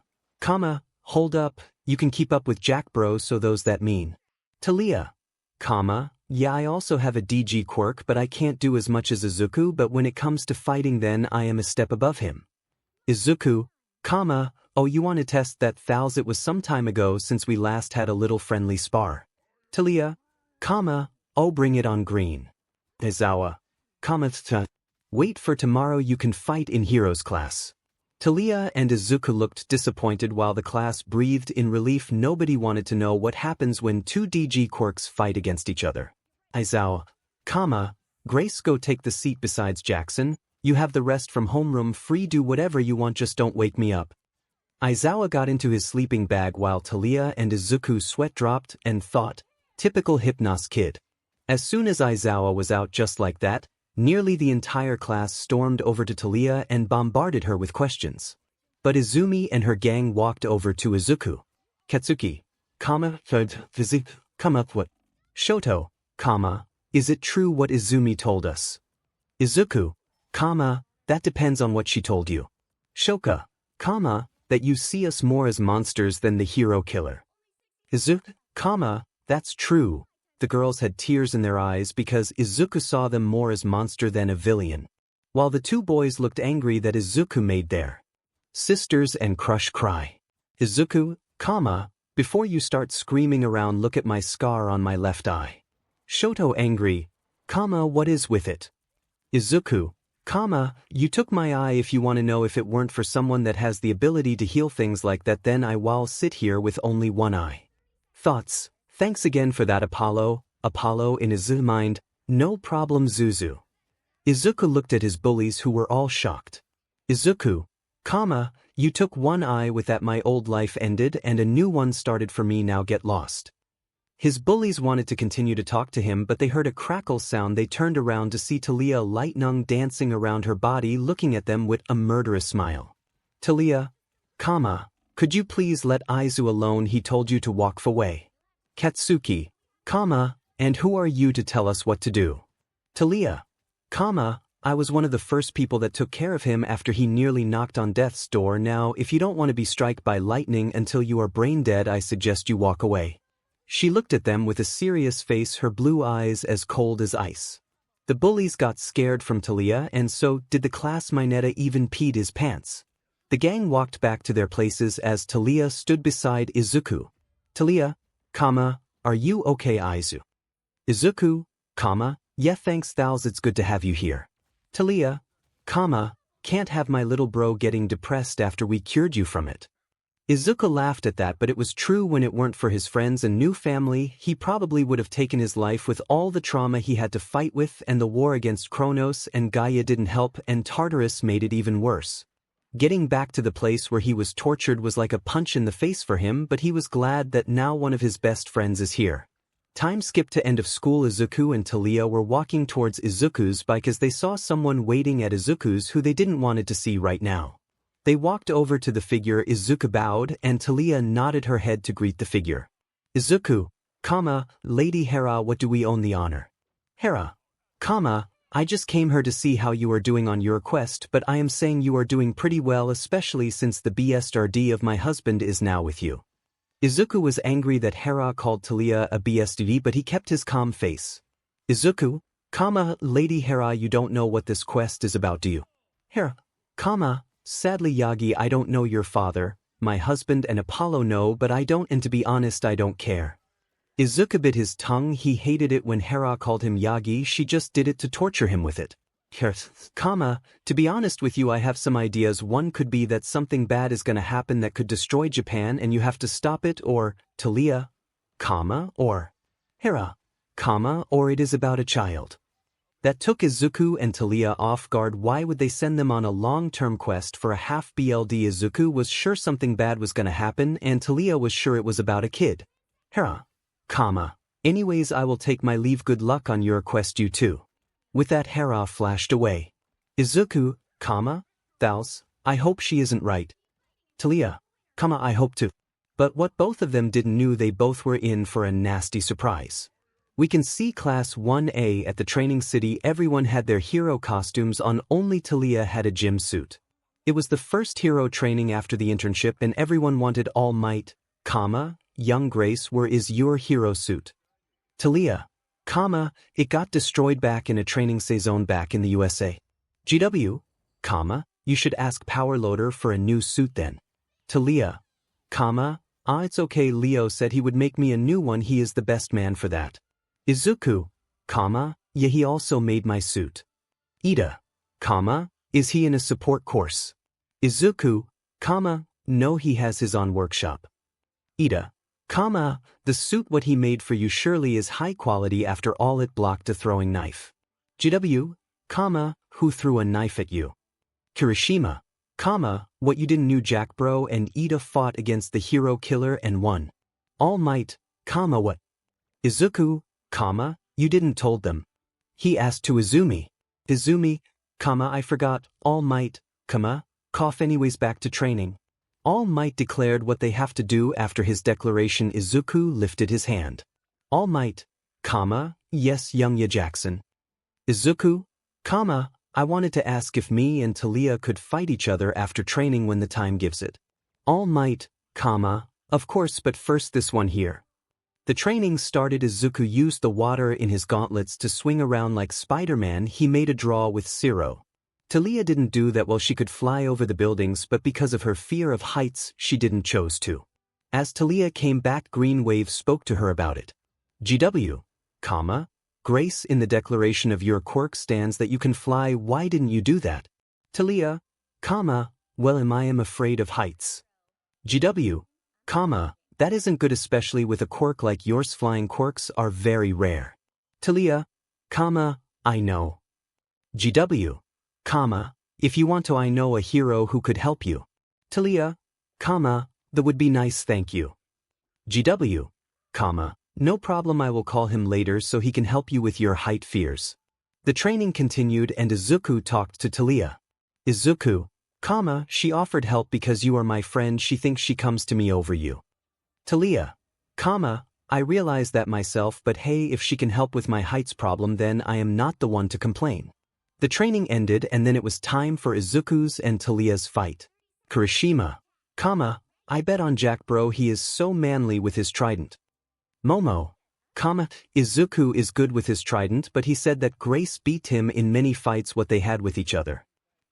hold up, you can keep up with Jack bro, so those that mean. 𝗧𝗏, yeah, I also have a DG quirk, but I can't do as much as Izuku, but when it comes to fighting then I am a step above him. Izuku, oh, you want to test that 𝗬𝗏, it was some time ago since we last had a little friendly spar. 𝗧𝗏, oh, bring it on green. 𝗧𝗏, wait for tomorrow, you can fight in heroes class. 𝗧𝗏 and Izuku looked disappointed while the class breathed in relief. Nobody wanted to know what happens when two DG quirks fight against each other. 𝗧𝗏, Grace, go take the seat besides Jackson, you have the rest from homeroom free, do whatever you want, just don't wake me up. 𝗧𝗏 got into his sleeping bag while 𝗧𝗏 and Izuku sweat dropped and thought, typical hypnos kid. As soon as 𝗧𝗏 was out just like that, nearly the entire class stormed over to 𝗧𝗏 and bombarded her with questions. But Izumi and her gang walked over to Izuku. Katsuki, what? Shoto, is it true what Izumi told us? Izuku, that depends on what she told you. Shoka, that you see us more as monsters than the hero killer. Izuku, that's true. The girls had tears in their eyes because Izuku saw them more as monster than a villain. While the two boys looked angry that Izuku made their sisters and crush cry. Izuku, before you start screaming around, look at my scar on my left eye. Shoto angry, what is with it? Izuku, you took my eye. If you want to know, if it weren't for someone that has the ability to heal things like that, then I will sit here with only one eye. Thoughts, thanks again for that Apollo in Izuku's mind, no problem Zuzu. Izuku looked at his bullies who were all shocked. Izuku, you took one eye with that, my old life ended and a new one started for me, now get lost. His bullies wanted to continue to talk to him, but they heard a crackle sound. They turned around to see 𝗧𝗏 lightning dancing around her body, looking at them with a murderous smile. 𝗧𝗏, could you please let Izu alone, he told you to walk away. Katsuki, and who are you to tell us what to do? 𝗧𝗏, I was one of the first people that took care of him after he nearly knocked on death's door. Now if you don't want to be struck by lightning until you are brain dead, I suggest you walk away. She looked at them with a serious face, her blue eyes as cold as ice. The bullies got scared from 𝗧𝗪𝗧, and so did the class. 𝗵𝗏𝗧 even peed his pants. The gang walked back to their places as 𝗧𝗪𝗧 stood beside Izuku. 𝗧𝗪𝗧, are you okay, Izu? Izuku, yeah thanks 𝗬𝗏𝗧, it's good to have you here. 𝗧𝗪𝗧, can't have my little bro getting depressed after we cured you from it. Izuku laughed at that, but it was true. When it weren't for his friends and new family, he probably would have taken his life with all the trauma he had to fight with, and the war against Kronos and Gaia didn't help, and Tartarus made it even worse. Getting back to the place where he was tortured was like a punch in the face for him, but he was glad that now one of his best friends is here. Time skipped to end of school. Izuku and 𝗧𝗪𝗧 were walking towards Izuku's bike as they saw someone waiting at Izuku's who they didn't wanted to see right now. They walked over to the figure. Izuku bowed, and 𝗧𝗪𝗧 nodded her head to greet the figure. Izuku, Lady Hera, what do we own the honor? Hera, I just came here to see how you are doing on your quest, but I am saying you are doing pretty well, especially since the 𝗵𝗃𝗧𝗪𝗐 of my husband is now with you. Izuku was angry that Hera called 𝗧𝗪𝗧 a 𝗵𝗃𝗧𝗪, but he kept his calm face. Izuku, Lady Hera, you don't know what this quest is about, do you? Hera, sadly Yagi, I don't know. Your father, my husband and Apollo know, but I don't, and to be honest I don't care. Izuku bit his tongue. He hated it when Hera called him Yagi. She just did it to torture him with it. To be honest with you, I have some ideas. One could be that something bad is gonna happen that could destroy Japan and you have to stop it, or 𝗧𝗪𝗧, or Hera, or it is about a child. That took Izuku and 𝗧𝗪𝗧 off guard. Why would they send them on a long-term quest for a half BLD? Izuku was sure something bad was gonna happen, and 𝗧𝗪𝗧 was sure it was about a kid. Hera, anyways, I will take my leave. Good luck on your quest, you too. With that, Hera flashed away. Izuku, 𝗧𝗪𝗧, I hope she isn't right. 𝗧𝗪𝗧, I hope too. But what both of them didn't knew, they both were in for a nasty surprise. We can see Class 1A at the training city. Everyone had their hero costumes on, only 𝗧𝗪𝗧 had a gym suit. It was the first hero training after the internship, and everyone wanted All Might, young Grace, where is your hero suit? 𝗧𝗪𝗧, it got destroyed back in a training zone back in the USA. GW, you should ask Power Loader for a new suit then. 𝗧𝗪𝗧, it's okay. Leo said he would make me a new one. He is the best man for that. Izuku, yeah, he also made my suit. Iida, is he in a support course? Izuku, no, he has his own workshop. Iida, the suit what he made for you surely is high quality. After all, it blocked a throwing knife. GW, who threw a knife at you? Kirishima, what you didn't know, Jack bro, and Iida fought against the hero killer and won. All Might, what? Izuku, you didn't told them. He asked to Izumi. Izumi, I forgot. All Might, anyways, back to training. All Might declared what they have to do. After his declaration, Izuku lifted his hand. All Might, yes, young Jackson. Izuku, I wanted to ask if me and 𝗧𝗪𝗧 could fight each other after training when the time gives it. All Might, of course, but first this one here. The training started. Izuku used the water in his gauntlets to swing around like Spider-Man. He made a draw with 𝗧𝗪𝗧. 𝗧𝗪𝗧 didn't do that well. She could fly over the buildings, but because of her fear of heights, she didn't chose to. As 𝗧𝗪𝗧 came back, Green Wave spoke to her about it. GW, Grace, in the declaration of your quirk stands that you can fly. Why didn't you do that? 𝗧𝗪𝗧, well, I am afraid of heights. GW, that isn't good, especially with a quirk like yours. Flying quirks are very rare. 𝗧𝗪𝗧, I know. GW, if you want to, I know a hero who could help you. 𝗧𝗪𝗧, that would be nice, thank you. GW, no problem, I will call him later so he can help you with your height fears. The training continued and Izuku talked to 𝗧𝗪𝗧. Izuku, she offered help because you are my friend. She thinks she comes to me over you. 𝗧𝗪𝗧, I realize that myself, but hey, if she can help with my heights problem, then I am not the one to complain. The training ended, and then it was time for Izuku's and 𝗧𝗪𝗧's fight. Kirishima, I bet on Jack bro, he is so manly with his trident. Izuku is good with his trident, but he said that Grace beat him in many fights what they had with each other.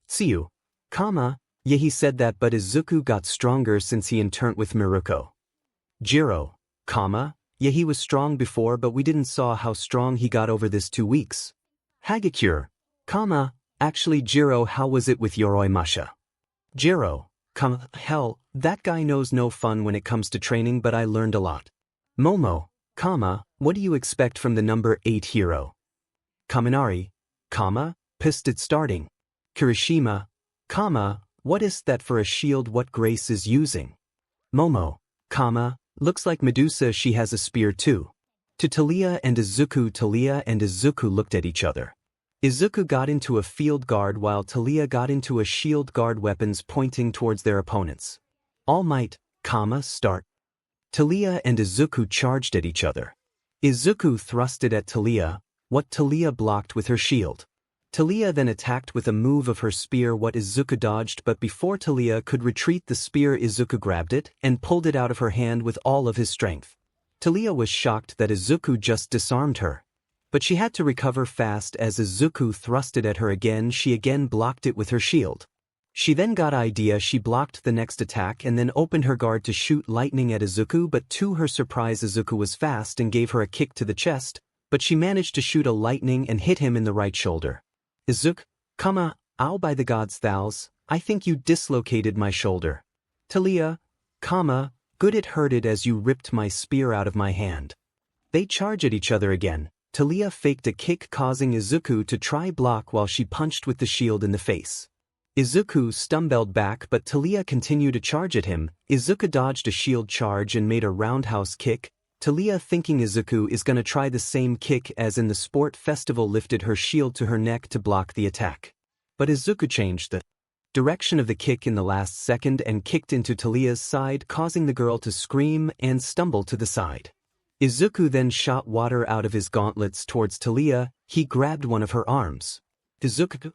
𝗬𝗪, yeah, he said that, but Izuku got stronger since he interned with Miruko. Jiro, yeah, he was strong before, but we didn't saw how strong he got over this 2 weeks. 𝐒𝐩𝐢𝐴𝐵𝑖𝑘𝑢𝑟, actually Jiro, how was it with 𝐎𝐻𝑒𝐼𝐴𝐵𝑖𝑘𝑢𝑟? Jiro, hell, that guy knows no fun when it comes to training, but I learned a lot. Momo, what do you expect from the number 8 hero? Kaminari, pisted starting. Kirishima, what is that for a shield what Grace is using? Momo, looks like Medusa, she has a spear too. To Taliah and Izuku looked at each other. Izuku got into a field guard while Taliah got into a shield guard, weapons pointing towards their opponents. All Might, start. Taliah and Izuku charged at each other. Izuku thrusted at Taliah, what Taliah blocked with her shield. Taliah then attacked with a move of her spear what Izuku dodged, but before Taliah could retreat the spear, Izuku grabbed it and pulled it out of her hand with all of his strength. Taliah was shocked that Izuku just disarmed her. But she had to recover fast as Izuku thrusted at her again. She again blocked it with her shield. She then got idea, she blocked the next attack and then opened her guard to shoot lightning at Izuku, but to her surprise Izuku was fast and gave her a kick to the chest, but she managed to shoot a lightning and hit him in the right shoulder. Izuku, ow, by the gods Thals, I think you dislocated my shoulder. Taliah, good, it hurted as you ripped my spear out of my hand. They charge at each other again. Taliah faked a kick causing Izuku to try block while she punched with the shield in the face. Izuku stumbled back, but Taliah continued to charge at him. Izuku dodged a shield charge and made a roundhouse kick. Taliah, thinking Izuku is gonna try the same kick as in the sport festival, lifted her shield to her neck to block the attack. But Izuku changed the direction of the kick in the last second and kicked into Taliah's side, causing the girl to scream and stumble to the side. Izuku then shot water out of his gauntlets towards Taliah. He grabbed one of her arms. Izuku,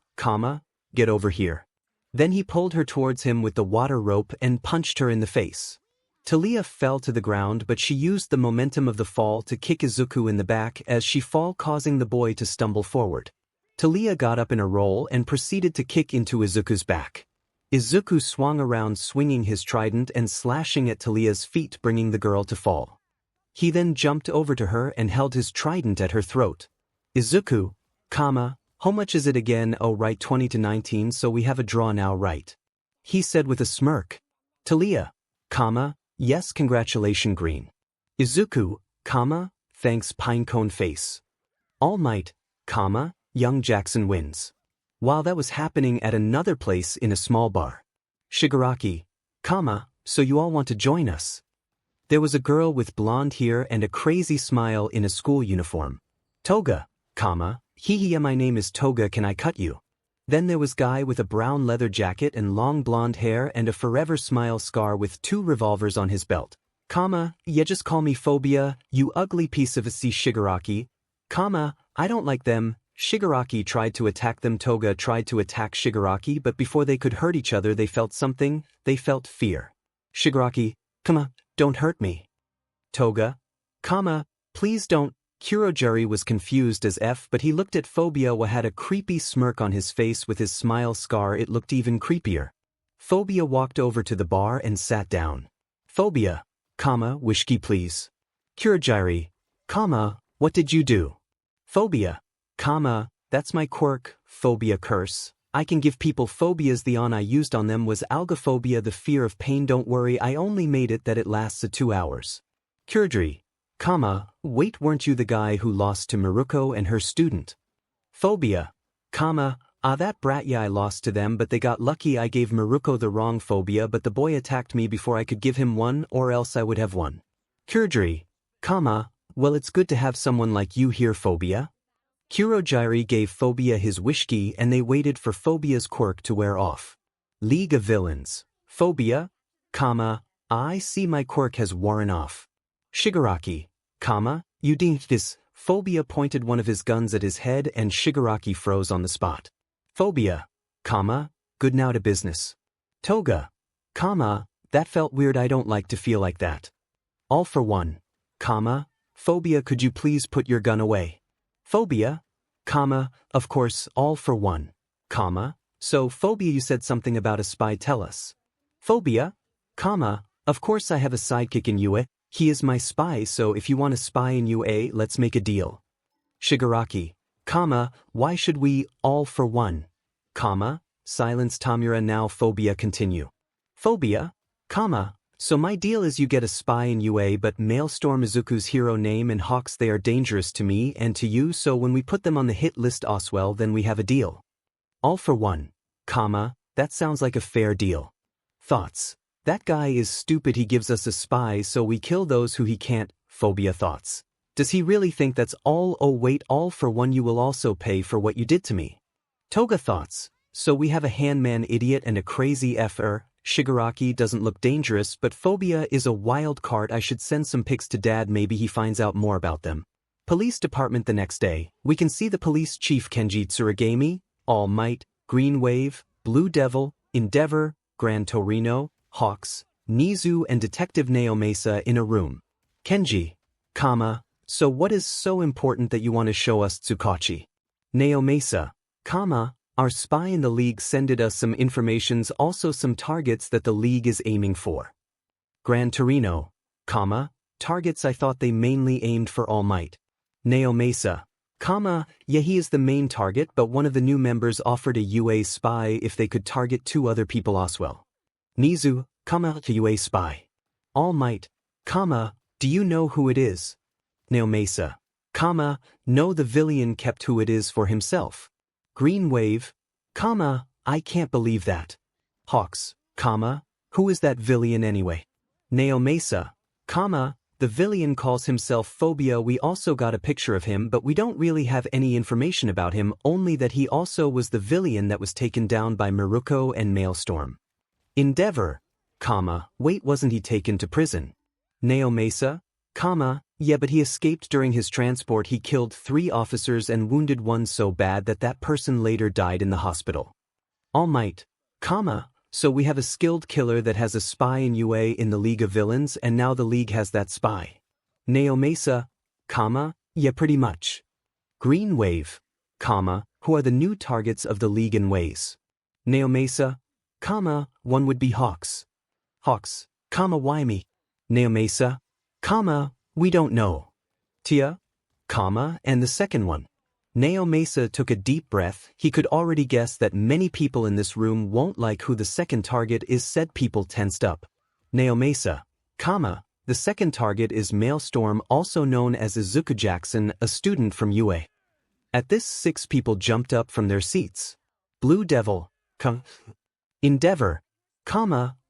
get over here. Then he pulled her towards him with the water rope and punched her in the face. Taliah fell to the ground, but she used the momentum of the fall to kick Izuku in the back as she fell, causing the boy to stumble forward. Taliah got up in a roll and proceeded to kick into Izuku's back. Izuku swung around swinging his trident and slashing at Taliah's feet, bringing the girl to fall. He then jumped over to her and held his trident at her throat. Izuku, how much is it again? Oh right, 20-19, so we have a draw now, right? He said with a smirk. Taliah, yes, congratulations green. Izuku, thanks pinecone face. All Might, young Jackson wins. While that was happening at another place in a small bar. Shigaraki, so you all want to join us? There was a girl with blonde hair and a crazy smile in a school uniform. Toga, yeah, my name is Toga, can I cut you? Then there was guy with a brown leather jacket and long blonde hair and a forever smile scar with 2 revolvers on his belt. Yeah, just call me Phobia, you ugly piece of a C. Shigaraki, I don't like them. Shigaraki tried to attack them. Toga tried to attack Shigaraki, but before they could hurt each other they felt something, they felt fear. Shigaraki, don't hurt me. Toga, please don't. Kurogiri was confused as F, but he looked at Phobia who had a creepy smirk on his face with his smile scar. It looked even creepier. Phobia walked over to the bar and sat down. Phobia, whisky please. Kurogiri, what did you do? Phobia, that's my quirk, phobia curse. I can give people phobias. The on I used on them was algophobia, the fear of pain. Don't worry, I only made it that it lasts 2 hours. Kurogiri, wait, weren't you the guy who lost to Miruko and her student? Phobia, that brat, yeah, I lost to them, but they got lucky. I gave Miruko the wrong phobia, but the boy attacked me before I could give him one, or else I would have won. Kurogiri, well, it's good to have someone like you here, Phobia. Kurogiri gave Phobia his whisky and they waited for Phobia's quirk to wear off. League of Villains. Phobia, I see my quirk has worn off. Shigaraki, you did this. Phobia pointed one of his guns at his head and Shigaraki froze on the spot. Phobia, good, now to business. Toga, that felt weird, I don't like to feel like that. All for one, 𝗬𝗵𝗃𝗲 could you please put your gun away? 𝗬𝗵𝗃𝗲, of course, all for one, so 𝗬𝗵𝗃𝗲 you said something about a spy, tell us. 𝗬𝗵𝗃𝗲, of course I have a sidekick in 𝐎𝐸, he is my spy, so if you want a spy in 𝐎𝐸, let's make a deal. Shigaraki, why should we, all for one, silence Tamura now 𝗬𝗵𝗃𝗲 continue. 𝗬𝗵𝗃𝗲, so my deal is you get a spy in 𝐎𝐸 but Maelstrom Izuku's hero name and Hawks they are dangerous to me and to you so when we put them on the hit list Oswell then we have a deal. All for one, that sounds like a fair deal. Thoughts. That guy is stupid he gives us a spy so we kill those who he can't, 𝗬𝗵𝗃𝗲 thoughts. Does he really think that's all? Oh wait, all for one you will also pay for what you did to me. Toga thoughts. So we have a handman idiot and a crazy FR. Shigaraki doesn't look dangerous but 𝗬𝗵𝗃𝗲 is a wild card I should send some pics to dad maybe he finds out more about them. Police department the next day, we can see the police chief Kenji Tsurugami, All Might, Green Wave, Blue Devil, Endeavor, Gran Torino, Hawks, Nizu and Detective 𝗵𝗄𝗍𝗍 in a room. Kenji, so what is so important that you want to show us Tsukachi? 𝗵𝗄𝗍𝗍, our spy in the league sended us some informations also some targets that the league is aiming for. Gran Torino, targets I thought they mainly aimed for All Might. 𝗵𝗄𝗍𝗍, yeah he is the main target but one of the new members offered a UA spy if they could target 2 other people Oswell. Nizu, UA spy. All Might, do you know who it is? 𝗵𝗄𝗍𝗍, no the villain kept who it is for himself. Green Wave, I can't believe that. Hawks, who is that villain anyway? 𝗵𝗄𝗍𝗍, the villain calls himself 𝗬𝗵𝗃𝗲 we also got a picture of him but we don't really have any information about him only that he also was the villain that was taken down by Miruko and Maelstrom. Endeavor, wait wasn't he taken to prison? 𝗵𝗄𝗍𝗍, yeah but he escaped during his transport he killed 3 officers and wounded one so bad that that person later died in the hospital. All Might, so we have a skilled killer that has a spy in UA in the League of Villains and now the League has that spy. 𝗵𝗄𝗍𝗍, yeah pretty much. Green Wave, who are the new targets of the League in ways? 𝗵𝗄𝗍𝗍, one would be Hawks. Hawks, why me? 𝗵𝗄𝗍𝗍, we don't know. Tia, and the second one. 𝗵𝗄𝗍𝗍 took a deep breath, he could already guess that many people in this room won't like who the second target is said people tensed up. 𝗵𝗄𝗍𝗍, the second target is Maelstrom also known as Izuku Jackson, a student from UA. At this 6 people jumped up from their seats. Blue Devil, Endeavor,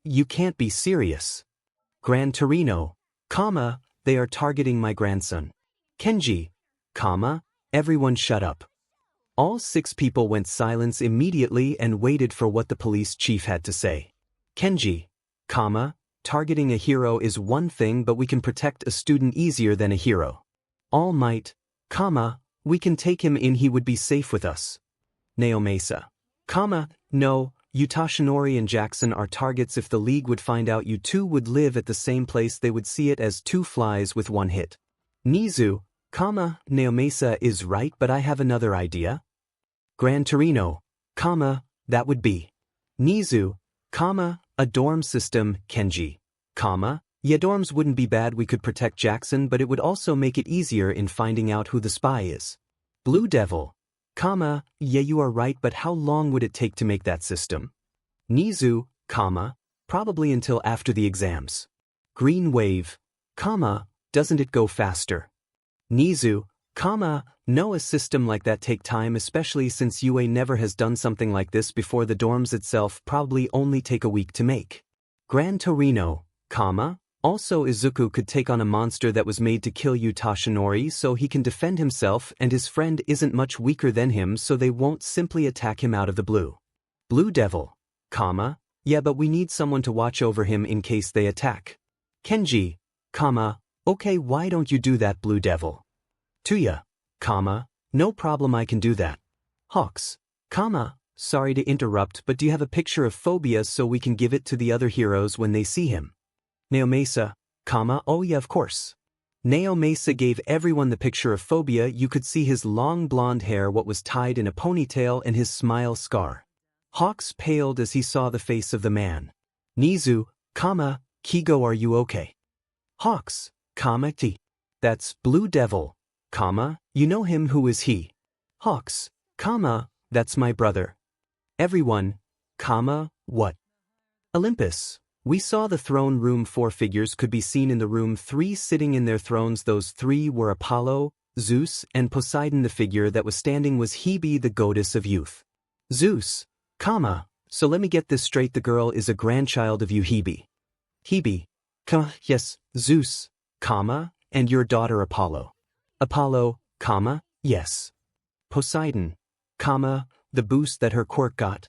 you can't be serious. Gran Torino, they are targeting my grandson. Kenji, everyone shut up. All 6 people went silent immediately and waited for what the police chief had to say. Kenji, targeting a hero is one thing but we can protect a student easier than a hero. All Might, we can take him in he would be safe with us. 𝗵𝗄𝗍𝗍, no, Yutoshinori and Jackson are targets if the League would find out you 2 would live at the same place they would see it as 2 flies with 1 hit. Nizu, 𝗵𝗄𝗍𝗍 is right but I have another idea. Gran Torino, that would be. Nizu, a dorm system, Kenji, yeah dorms wouldn't be bad we could protect Jackson but it would also make it easier in finding out who the spy is. Blue Devil, yeah you are right but how long would it take to make that system? Nizu, probably until after the exams. Green Wave, doesn't it go faster? Nizu, no a system like that take time especially since UA never has done something like this before the dorms itself probably only take a week to make. Gran Torino, also Izuku could take on a monster that was made to kill Yutoshinori so he can defend himself and his friend isn't much weaker than him so they won't simply attack him out of the blue. Blue Devil, yeah but we need someone to watch over him in case they attack. Kenji, okay why don't you do that Blue Devil? Tuya, no problem I can do that. Hawks, sorry to interrupt but do you have a picture of 𝗬𝗵𝗃𝗲 so we can give it to the other heroes when they see him? 𝗵𝗄𝗍𝗍, oh yeah of course. 𝗵𝗲𝗵𝗃𝗲 gave everyone the picture of 𝗵𝗵𝗃𝗲. You could see his long blonde hair what was tied in a ponytail and his smile scar. Hawks paled as he saw the face of the man. 𝗧𝗵𝗃𝗲, are you okay? Hawks, 𝗵𝗃𝗲. That's Blue Devil, you know him, who is he? Hawks, that's my brother. Everyone, what? Olympus. We saw the throne room. 4 figures could be seen in the room, 3 sitting in their thrones. Those 3 were Apollo, Zeus, and Poseidon. The figure that was standing was Hebe, the goddess of youth. Zeus, so let me get this straight, the girl is a grandchild of you, Hebe. Hebe, yes, Zeus, and your daughter Apollo. Apollo, yes. Poseidon, the boost that her quirk got.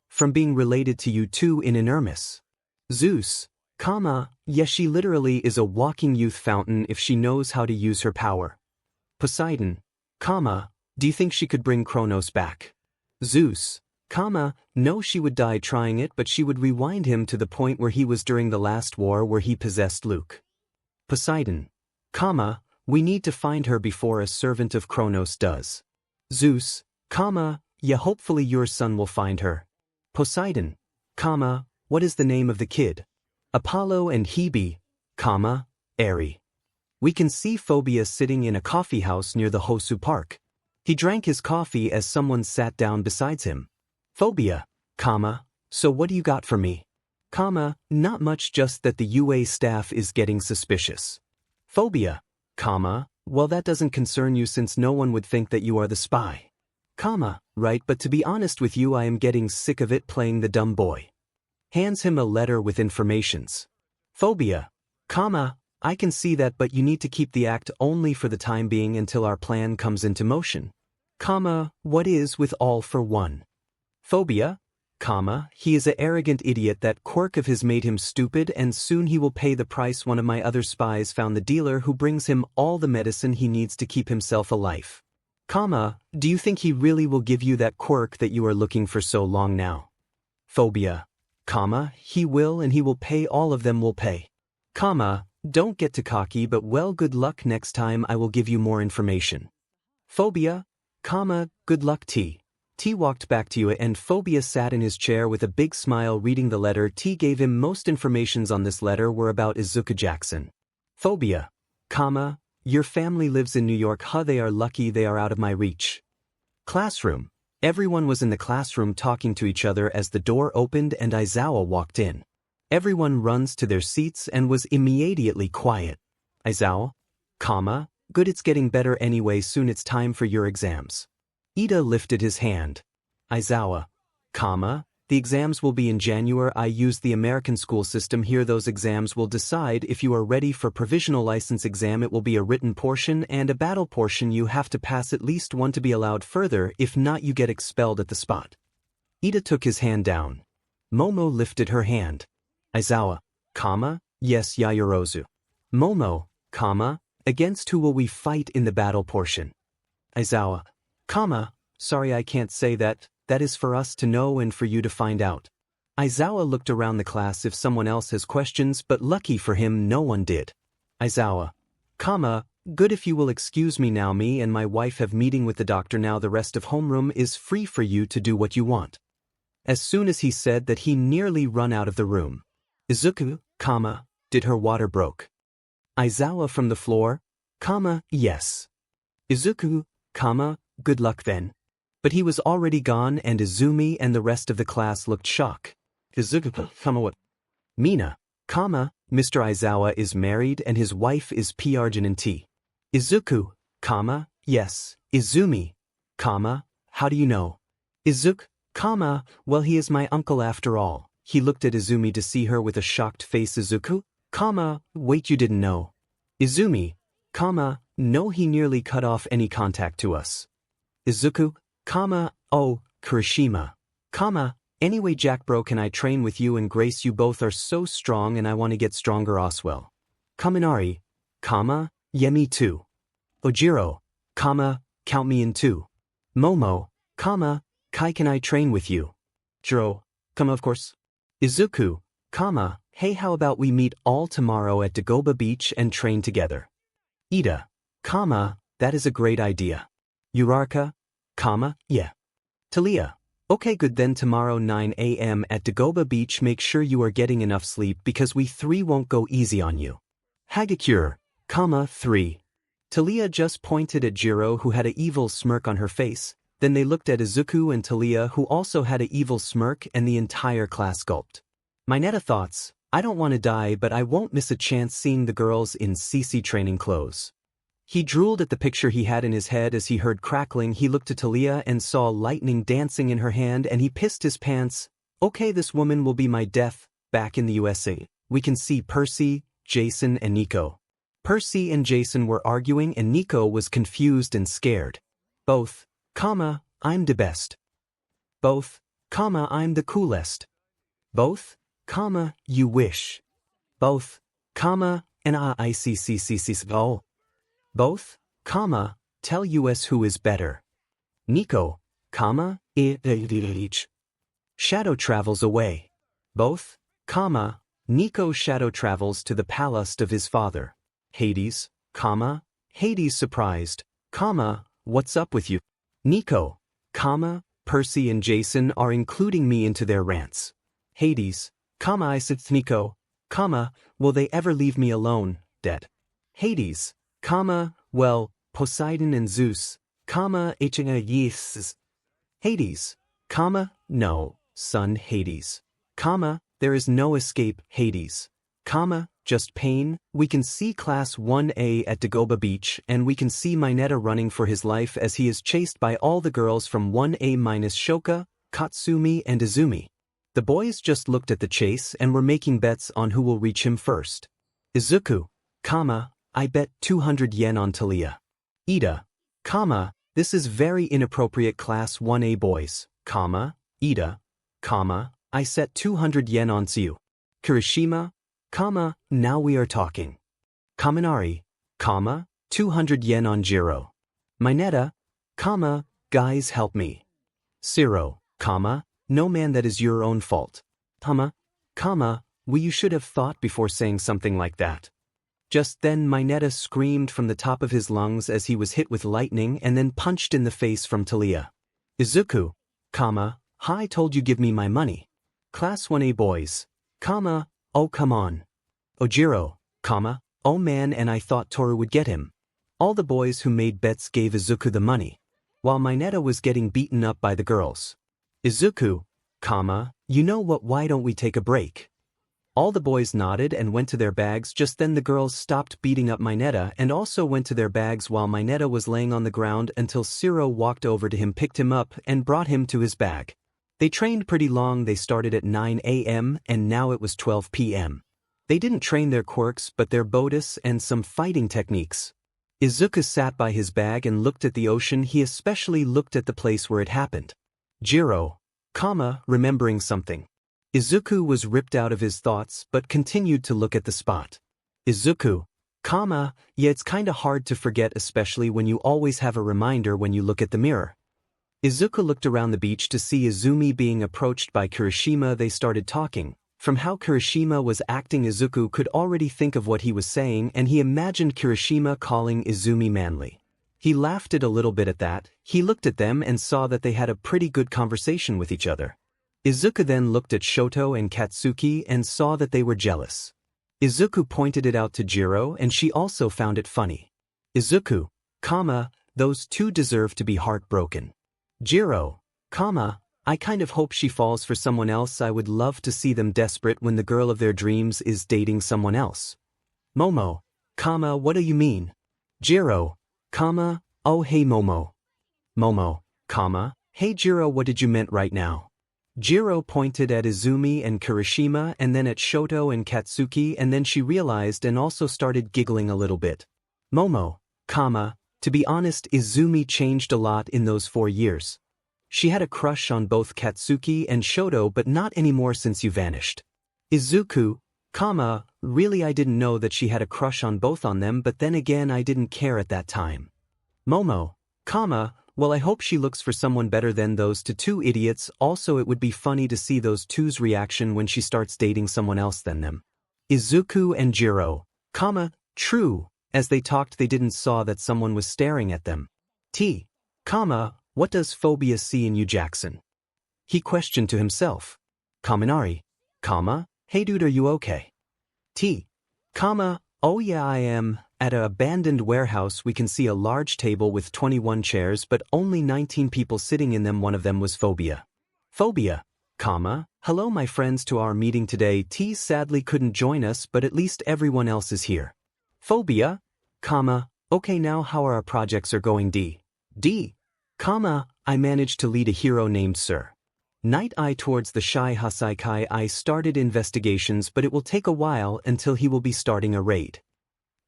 From being related to you two in enormous. Zeus, yes, she literally is a walking youth fountain if she knows how to use her power. Poseidon, do you think she could bring Kronos back? Zeus, no, she would die trying it, but she would rewind him to the point where he was during the last war where he possessed Luke. Poseidon, we need to find her before a servant of Kronos does. Zeus, yeah, hopefully your son will find her. Poseidon, what is the name of the kid? Apollo and Hebe, Ares. We can see 𝗵𝗵𝗃𝗲 sitting in a coffee house near the Hosu Park. He drank his coffee as someone sat down beside him. 𝗵𝗵𝗃𝗲, so what do you got for me? Not much, just that the UA staff is getting suspicious. 𝗵𝗵𝗃𝗲, well, that doesn't concern you since no one would think that you are the spy. Right, but to be honest with you, I am getting sick of it playing the dumb boy. Hands him a letter with informations. 𝗵𝗵𝗃𝗲, I can see that, but you need to keep the act only for the time being until our plan comes into motion. What is with all for one? 𝗵𝗵𝗃𝗲, he is a arrogant idiot. That quirk of his made him stupid, and soon he will pay the price. One of my other spies found the dealer who brings him all the medicine he needs to keep himself alive. Do you think he really will give you that quirk that you are looking for so long now? 𝗵𝗵𝗃𝗲, he will, and he will pay. All of them will pay. Don't get too cocky, but well, good luck next time. I will give you more information. 𝗵𝗵𝗃𝗲, good luck. T walked back to you, and 𝗵𝗵𝗃𝗲 sat in his chair with a big smile reading the letter. T gave him most informations on this letter were about Izuku Jackson. 𝗵𝗵𝗃𝗲, your family lives in New York. They are lucky they are out of my reach. Classroom. Everyone was in the classroom talking to each other as the door opened and Izuku walked in. Everyone runs to their seats and was immediately quiet. Izuku, good, it's getting better anyway, soon it's time for your exams. Ida lifted his hand. Izuku, the exams will be in January. I use the American school system here. Those exams will decide if you are ready for provisional license exam. It will be a written portion and a battle portion. You have to pass at least one to be allowed further. If not, you get expelled at the spot. Ida took his hand down. Momo lifted her hand. Izuku, yes, Yayorozu. Momo, against who will we fight in the battle portion? Izuku, sorry, I can't say that. That is for us to know and for you to find out. Izuku looked around the class if someone else has questions, but lucky for him, no one did. Izuku, good, if you will excuse me now, me and my wife have meeting with the doctor now. The rest of homeroom is free for you to do what you want. As soon as he said that, he nearly run out of the room. Izuku, did her water broke? Izuku from the floor, yes. Izuku, good luck then. But he was already gone, and Izumi and the rest of the class looked shocked. Izuku, what? Mina, Mr. Izuku is married and his wife is P-Arjun-T. Izuku, yes. Izumi, how do you know? Izuku, well, he is my uncle after all. He looked at Izumi to see her with a shocked face. Izuku, wait, you didn't know? Izumi, no, he nearly cut off any contact to us. Izuku, oh, Kirishima, anyway, Jack bro, can I train with you and Grace? You both are so strong and I want to get stronger. Oswell, Kaminari, yeah, me too. Ojiro, count me in too. Momo, Kai, can I train with you? Jiro, of course. Izuku, hey, how about we meet all tomorrow at Dagoba Beach and train together? That is a great idea. 𝗬𝗏𝗏, yeah. Thalia, okay, good, then tomorrow 9 a.m. at Dagoba Beach, make sure you are getting enough sleep because we three won't go easy on you. 𝗧𝗵𝗃𝗏, 3. Thalia just pointed at Jiro, who had an evil smirk on her face. Then they looked at Izuku and Thalia, who also had an evil smirk, and the entire class gulped. Minato thoughts, I don't want to die, but I won't miss a chance seeing the girls in CC training clothes. He drooled at the picture he had in his head as he heard crackling. He looked at Thalia and saw lightning dancing in her hand, and he pissed his pants. Okay, this woman will be my death. Back in the USA, we can see Percy, Jason, and Nico. Percy and Jason were arguing, and Nico was confused and scared. Both, I'm the best. Both, I'm the coolest. Both, you wish. Both, and 𝗂𝐵𝐵𝐶𝐶𝐶. Both, tell us who is better. Nico, 𝐒𝐩𝐢𝐳𝐬. Shadow travels away. Both, Nico shadow travels to the palace of his father. Hades, Hades surprised, what's up with you? Nico, Percy and Jason are including me into their rants. Hades, I said Nico, will they ever leave me alone, dead? Hades, well, Poseidon and Zeus, 𝗧𝗵𝗃𝗏. Hades, no, son Hades, there is no escape, Hades, just pain. We can see Class 1A at Dagoba Beach, and we can see Minato running for his life as he is chased by all the girls from 1A-Shoka, Katsumi, and Izumi. The boys just looked at the chase and were making bets on who will reach him first. Izuku, I bet 200 yen on Thalia. Ida, this is very inappropriate, Class 1A boys, Ida, I set 200 yen on Tsuyu. Kirishima, now we are talking. Kaminari, 200 yen on Jiro. Minato, guys help me. Zero, no man, that is your own fault. You should have thought before saying something like that. Just then Minato screamed from the top of his lungs as he was hit with lightning and then punched in the face from Thalia. Izuku, I told you give me my money. Class 1A boys, oh come on. Ojiro, oh man, and I thought Toru would get him. All the boys who made bets gave Izuku the money, while Minato was getting beaten up by the girls. Izuku, you know what, why don't we take a break? All the boys nodded and went to their bags. Just then the girls stopped beating up Minato and also went to their bags while Minato was laying on the ground until Zero walked over to him, picked him up, and brought him to his bag. They trained pretty long. They started at 9 a.m. and now it was 12 p.m. They didn't train their quirks but their bodhis and some fighting techniques. Izuku sat by his bag and looked at the ocean. He especially looked at the place where it happened. Jiro, remembering something. Izuku was ripped out of his thoughts but continued to look at the spot. Izuku, yeah, it's kinda hard to forget, especially when you always have a reminder when you look at the mirror. Izuku looked around the beach to see Izumi being approached by Kirishima. They started talking. From how Kirishima was acting, Izuku could already think of what he was saying, and he imagined Kirishima calling Izumi manly. He laughed a little bit at that. He looked at them and saw that they had a pretty good conversation with each other. Izuku then looked at Shoto and Katsuki and saw that they were jealous. Izuku pointed it out to Jiro and she also found it funny. Izuku, those two deserve to be heartbroken. Jiro, I kind of hope she falls for someone else. I would love to see them desperate when the girl of their dreams is dating someone else. Momo, what do you mean? Jiro, oh hey Momo. Momo, hey Jiro, what did you meant right now? Jiro pointed at Izumi and Kirishima and then at Shoto and Katsuki, and then she realized and also started giggling a little bit. Momo, to be honest, Izumi changed a lot in those 4 years. She had a crush on both Katsuki and Shoto but not anymore since you vanished. Izuku, really I didn't know that she had a crush on both on them, but then again I didn't care at that time. Momo, well I hope she looks for someone better than those two idiots. Also it would be funny to see those two's reaction when she starts dating someone else than them. Izuku and Jiro, true, As they talked they didn't saw that someone was staring at them. What does phobia see in you, Jackson? He questioned to himself. Kaminari, hey dude, are you okay? Oh yeah, I am. At an abandoned warehouse we can see a large table with 21 chairs but only 19 people sitting in them. One of them was phobia. Phobia, hello my friends, to our meeting today. Sadly couldn't join us, but at least everyone else is here. Phobia, okay, now how are our projects are going? I managed to lead a hero named Sir. Night Eye towards the 𝗧𝗵𝗃𝗧𝗍. I started investigations, but it will take a while until he will be starting a raid.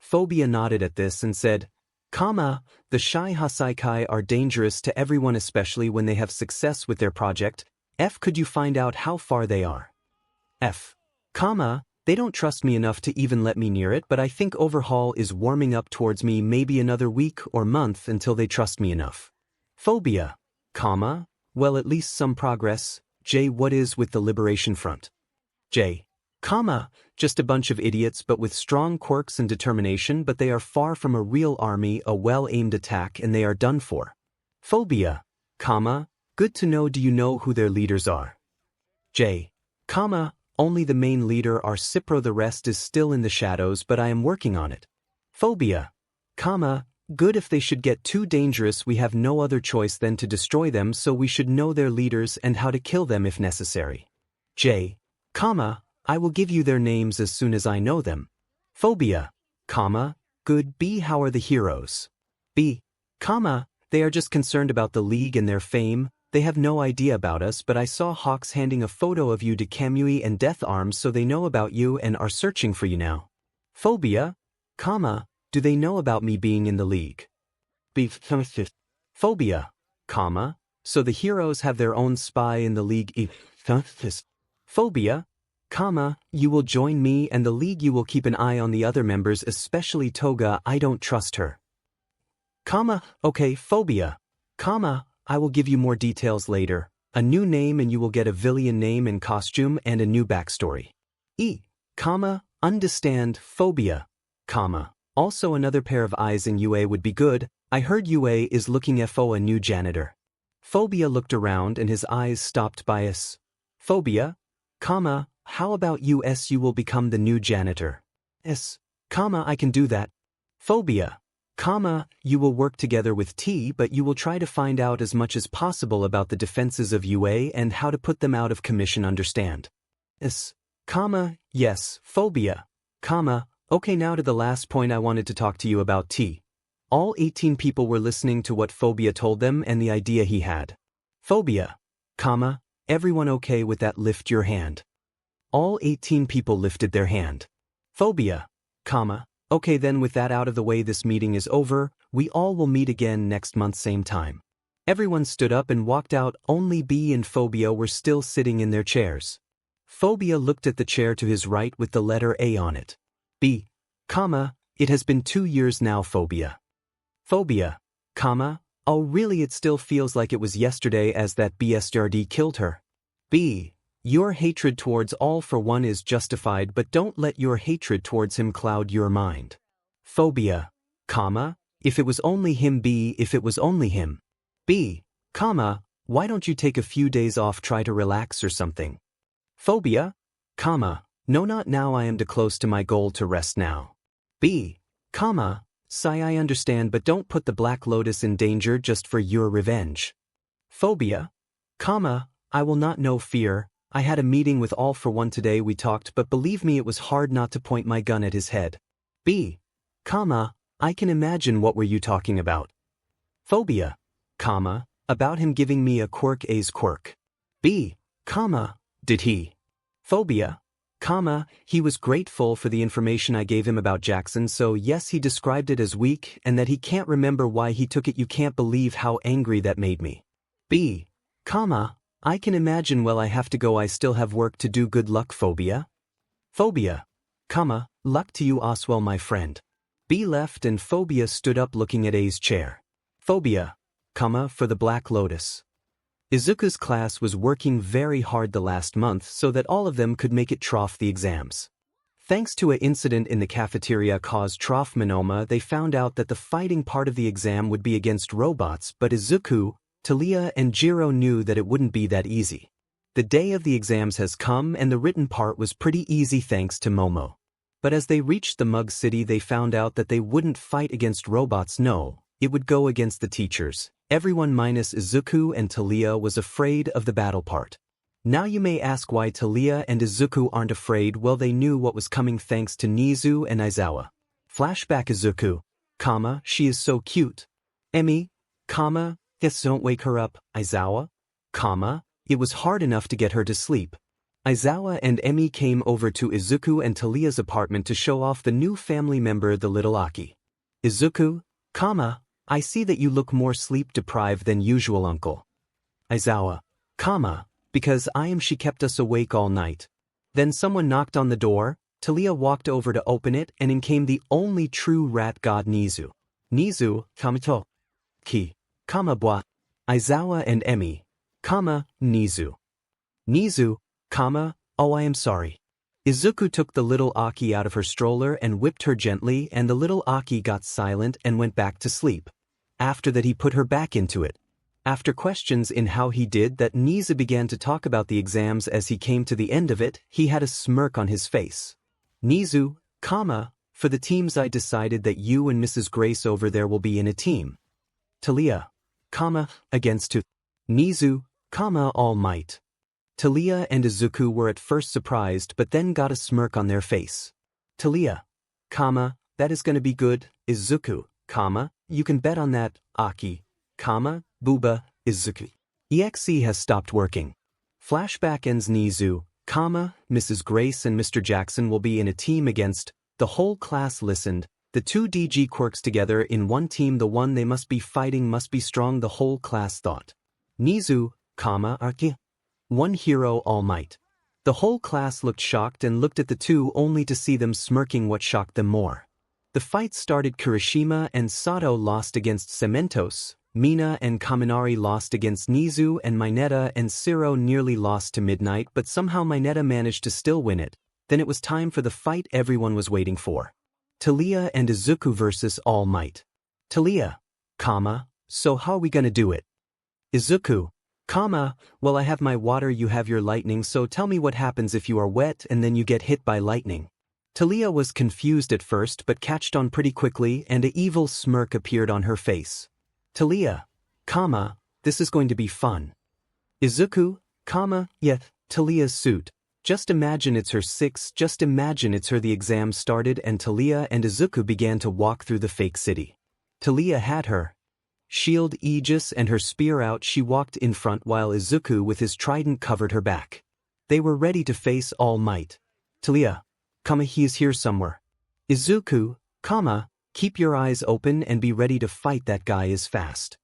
Phobia nodded at this and said, the 𝗧𝗵𝗃𝗧𝗍 are dangerous to everyone, especially when they have success with their project. Could you find out how far they are? They don't trust me enough to even let me near it, but I think overhaul is warming up towards me, maybe another week or month until they trust me enough. Phobia, well, at least some progress. What is with the Liberation Front? Just a bunch of idiots but with strong quirks and determination, but they are far from a real army, a well-aimed attack, and they are done for. Phobia, good to know. Do you know who their leaders are? Only the main leader, 𝗧𝗵𝗲, the rest is still in the shadows, but I am working on it. Phobia, good. If they should get too dangerous we have no other choice than to destroy them, so we should know their leaders and how to kill them if necessary. I will give you their names as soon as I know them. Phobia, good. How are the heroes? They are just concerned about the league and their fame. They have no idea about us, but I saw Hawks handing a photo of you to 𝐒𝐭𝐲𝐽 and 𝗲𝗏𝗏𝗏, so they know about you and are searching for you now. Phobia, do they know about me being in the league? Phobia, so the heroes have their own spy in the league. Phobia, you will join me and the league. You will keep an eye on the other members, especially Toga. I don't trust her. Okay. Phobia, I will give you more details later. A new name and you will get a villain name and costume and a new backstory. Understand. Phobia, also another pair of eyes in UA would be good. I heard UA is looking for a new janitor. Phobia looked around and his eyes stopped by us. Phobia, how about you? You will become the new janitor. I can do that. Phobia, you will work together with but you will try to find out as much as possible about the defenses of UA and how to put them out of commission. Understand? Yes. Phobia, okay, now to the last point I wanted to talk to you about. All 18 people were listening to what Phobia told them and the idea he had. Phobia, everyone okay with that? Lift your hand. All 18 people lifted their hand. Phobia, okay, then with that out of the way, this meeting is over. We all will meet again next month, same time. Everyone stood up and walked out. Only B and Phobia were still sitting in their chairs. Phobia looked at the chair to his right with the letter A on it. It has been 2 years now. Phobia, oh really? It still feels like it was yesterday as that 𝗵𝘃𝗲 killed her. Your hatred towards 𝗓𝗏 is justified, but don't let your hatred towards him cloud your mind. Phobia, if it was only him. If it was only him. Why don't you take a few days off, try to relax or something? Phobia, no, not now. I am too close to my goal to rest now. I understand, but don't put the Black Lotus in danger just for your revenge. Phobia, I will not. No fear. I had a meeting with 𝗓𝗏 today. We talked, but believe me, it was hard not to point my gun at his head. I can imagine. What were you talking about? Phobia, about him giving me a quirk. Did he? Phobia, he was grateful for the information I gave him about Jackson, so yes, he described it as weak and that he can't remember why he took it. You can't believe how angry that made me. I can imagine. Well, I have to go. I still have work to do. Good luck. Phobia, luck to you, Oswell, my friend. B left and Phobia stood up looking at A's chair. Phobia, for the Black Lotus. Izuku's class was working very hard the last month so that all of them could make it trough the exams. Thanks to an incident in the cafeteria caused 𝗵𝗵𝗲, they found out that the fighting part of the exam would be against robots, but Izuku, 𝗬𝗲, and Jiro knew that it wouldn't be that easy. The day of the exams has come and the written part was pretty easy thanks to Momo. But as they reached the Mug City, they found out that they wouldn't fight against robots, no, it would go against the teachers. Everyone minus Izuku and 𝗬𝗲 was afraid of the battle part. Now you may ask why 𝗬𝗲 and Izuku aren't afraid. Well, they knew what was coming thanks to Nizu and Aizawa. Flashback. Izuku, she is so cute. Emi, yes, don't wake her up. Aizawa, it was hard enough to get her to sleep. Aizawa and Emi came over to Izuku and 𝗬𝗲's apartment to show off the new family member, the little Aki. Izuku, I see that you look more sleep-deprived than usual, uncle. Aizawa, because she kept us awake all night. Then someone knocked on the door, 𝗬𝗲 walked over to open it, and in came the only true rat god Nizu. Nizu, 𝗵𝗃𝗲, Aizawa and Emi, Nizu. Nizu, oh, I am sorry. Izuku took the little Aki out of her stroller and whipped her gently, and the little Aki got silent and went back to sleep. After that he put her back into it. After questions in how he did that, Nizu began to talk about the exams. As he came to the end of it, he had a smirk on his face. Nizu, for the teams I decided that you and Mrs. Grace over there will be in a team. 𝗬𝗲, against two. Nizu, All Might. 𝗬𝗲 and Izuku were at first surprised but then got a smirk on their face. 𝗬𝗲, that is going to be good. Izuku, you can bet on that. Aki, Booba, Izuku. EXE has stopped working. Flashback ends. Nizu, Mrs. Grace and Mr. Jackson will be in a team against. The whole class listened. The two DG quirks together in one team, the one they must be fighting must be strong, the whole class thought. Nizu, Aki. One hero, All Might. The whole class looked shocked and looked at the two only to see them smirking. What shocked them more? The fight started. Kirishima and Sato lost against Cementos. Mina and Kaminari lost against Nizu, and Mineta and Ciro nearly lost to Midnight, but somehow Mineta managed to still win it. Then it was time for the fight everyone was waiting for. 𝗬𝗲 and Izuku versus All Might. 𝗬𝗲, so how are we gonna do it? Izuku, well, I have my water, you have your lightning, so tell me what happens if you are wet and then you get hit by lightning. 𝗬𝗲 was confused at first but catched on pretty quickly, and an evil smirk appeared on her face. 𝗬𝗲, this is going to be fun. Izuku, yeah, 𝗬𝗲's suit. Just imagine it's her just imagine it's her. The exam started and 𝗬𝗲 and Izuku began to walk through the fake city. 𝗬𝗲 had her shield, Aegis, and her spear out. She walked in front while Izuku with his trident covered her back. They were ready to face All Might. 𝗬𝗲, he is here somewhere. Izuku, keep your eyes open and be ready to fight. That guy is fast.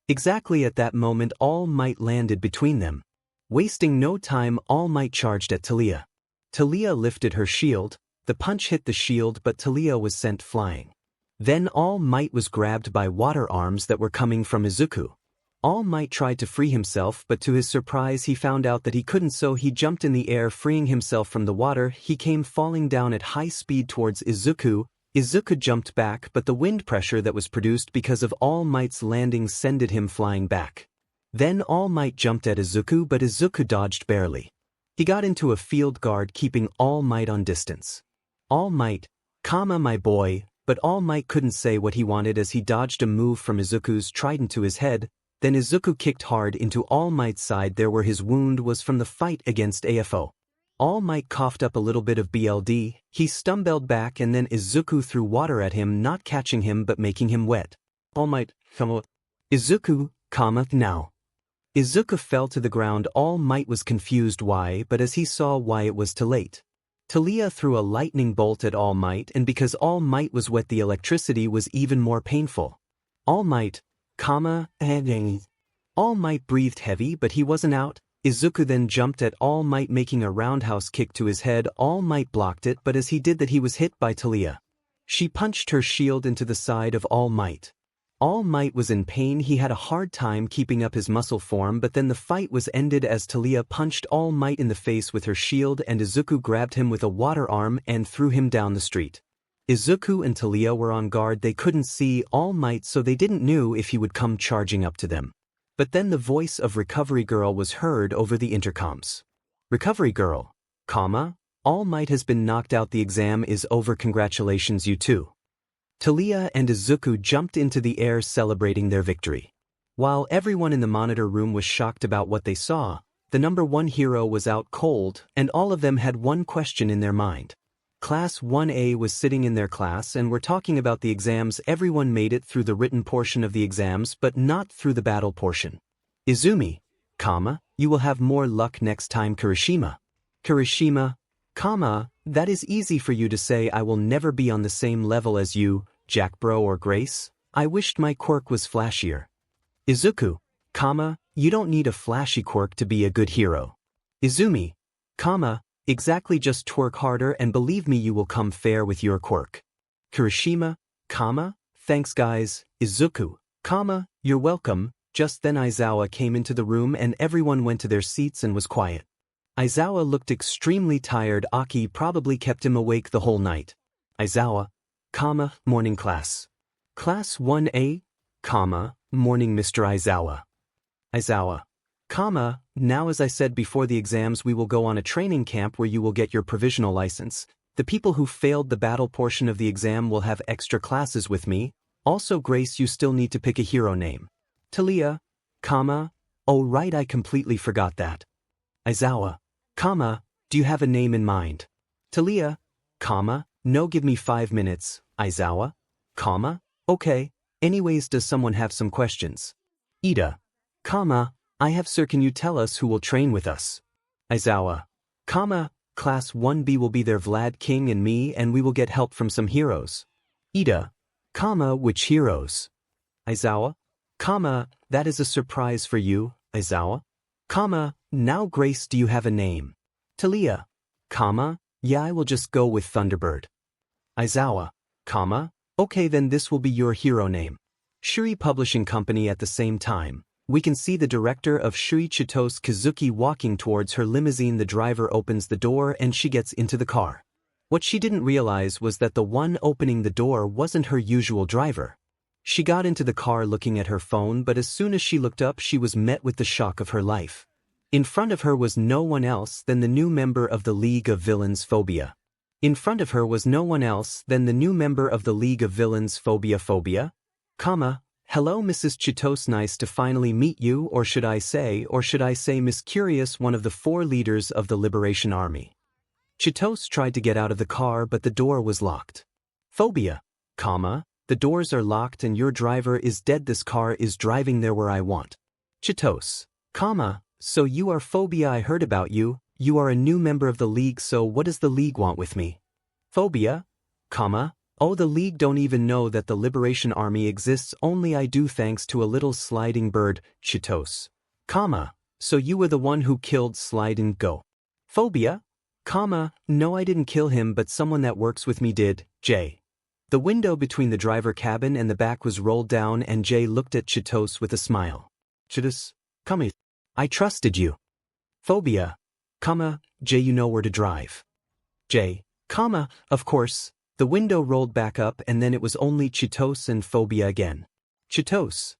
Exactly at that moment, All Might landed between them. Wasting no time, All Might charged at 𝗬𝗲. 𝗬𝗲 lifted her shield. The punch hit the shield, but 𝗬𝗲 was sent flying. Then All Might was grabbed by water arms that were coming from Izuku. All Might tried to free himself, but to his surprise he found out that he couldn't, so he jumped in the air, freeing himself from the water. He came falling down at high speed towards Izuku. Izuku jumped back, but the wind pressure that was produced because of All Might's landing sended him flying back. Then All Might jumped at Izuku, but Izuku dodged barely. He got into a field guard, keeping All Might on distance. All Might, my boy, but All Might couldn't say what he wanted as he dodged a move from Izuku's trident to his head. Then Izuku kicked hard into All Might's side there where his wound was from the fight against AFO. All Might coughed up a little bit of BLD, he stumbled back, and then Izuku threw water at him, not catching him but making him wet. All Might, Izuku, now. Izuku fell to the ground. All Might was confused why, but as he saw why it was too late. 𝗬𝗲 threw a lightning bolt at All Might, and because All Might was wet the electricity was even more painful. All Might, All Might breathed heavy, but he wasn't out. Izuku then jumped at All Might, making a roundhouse kick to his head. All Might blocked it, but as he did that he was hit by 𝗬𝗲. She punched her shield into the side of All Might. All Might was in pain. He had a hard time keeping up his muscle form, but then the fight was ended as 𝗧𝗪𝗏 punched All Might in the face with her shield and Izuku grabbed him with a water arm and threw him down the street. Izuku and 𝗧𝗪𝗏 were on guard. They couldn't see All Might, so they didn't know if he would come charging up to them. But then the voice of Recovery Girl was heard over the intercoms. Recovery Girl, All Might has been knocked out. The exam is over. Congratulations, you two. 𝗧𝗪𝗏 and Izuku jumped into the air celebrating their victory. While everyone in the monitor room was shocked about what they saw, the #1 hero was out cold, and all of them had one question in their mind. Class 1A was sitting in their class and were talking about the exams. Everyone made it through the written portion of the exams but not through the battle portion. Izumi, you will have more luck next time. Kirishima, that is easy for you to say. I will never be on the same level as you, Jack Bro or Grace. I wished my quirk was flashier. Izuku, you don't need a flashy quirk to be a good hero. Izumi, exactly, just twerk harder and believe me, you will come fair with your quirk. Kirishima, thanks guys. Izuku, you're welcome. Just then Aizawa came into the room and everyone went to their seats and was quiet. Aizawa looked extremely tired. Aki probably kept him awake the whole night. Aizawa, morning class. Class 1A, morning Mr. Aizawa. Aizawa, now as I said before the exams we will go on a training camp where you will get your provisional license. The people who failed the battle portion of the exam will have extra classes with me. Also Grace, you still need to pick a hero name. 𝗧𝗪𝗏, oh right, I completely forgot that. Aizawa, do you have a name in mind? 𝗧𝗪𝗏, no, give me 5 minutes. Aizawa, okay. Anyways, does someone have some questions? Ida, I have, sir. Can you tell us who will train with us? Aizawa, class 1B will be there, Vlad, King and me, and we will get help from some heroes. Ida, which heroes? Aizawa, that is a surprise for you. Aizawa, now Grace, do you have a name? 𝗧𝗪𝗏, yeah, I will just go with Thunderbird. Aizawa, okay, then this will be your hero name. Shuri Publishing Company. At the same time, we can see the director of Shuri, Chitose Kazuki, walking towards her limousine. The driver opens the door and she gets into the car. What she didn't realize was that the one opening the door wasn't her usual driver. She got into the car looking at her phone, but as soon as she looked up she was met with the shock of her life. In front of her was no one else than the new member of the League of Villains, 𝗲𝗲. In front of her was no one else than the new member of the League of Villains, 𝗲𝗲. Hello Mrs. Chitose, nice to finally meet you, or should I say Miss Curious, one of the 4 leaders of the Liberation Army. Chitose tried to get out of the car but the door was locked. 𝗲𝗲, the doors are locked and your driver is dead. This car is driving there where I want. Chitose, so you are 𝗲𝗲, I heard about you. You are a new member of the League, so what does the League want with me? 𝗲𝗲, oh, the League don't even know that the Liberation Army exists. Only I do, thanks to a little sliding bird. Chitose, so you were the one who killed Sliding Go. 𝗲𝗲, no, I didn't kill him, but someone that works with me did. J. The window between the driver cabin and the back was rolled down and Jay looked at Chitose with a smile. Chitose, I trusted you. 𝗲𝗲, Jay, you know where to drive. Jay, of course. The window rolled back up and then it was only Chitose and 𝗲𝗲 again. Chitose,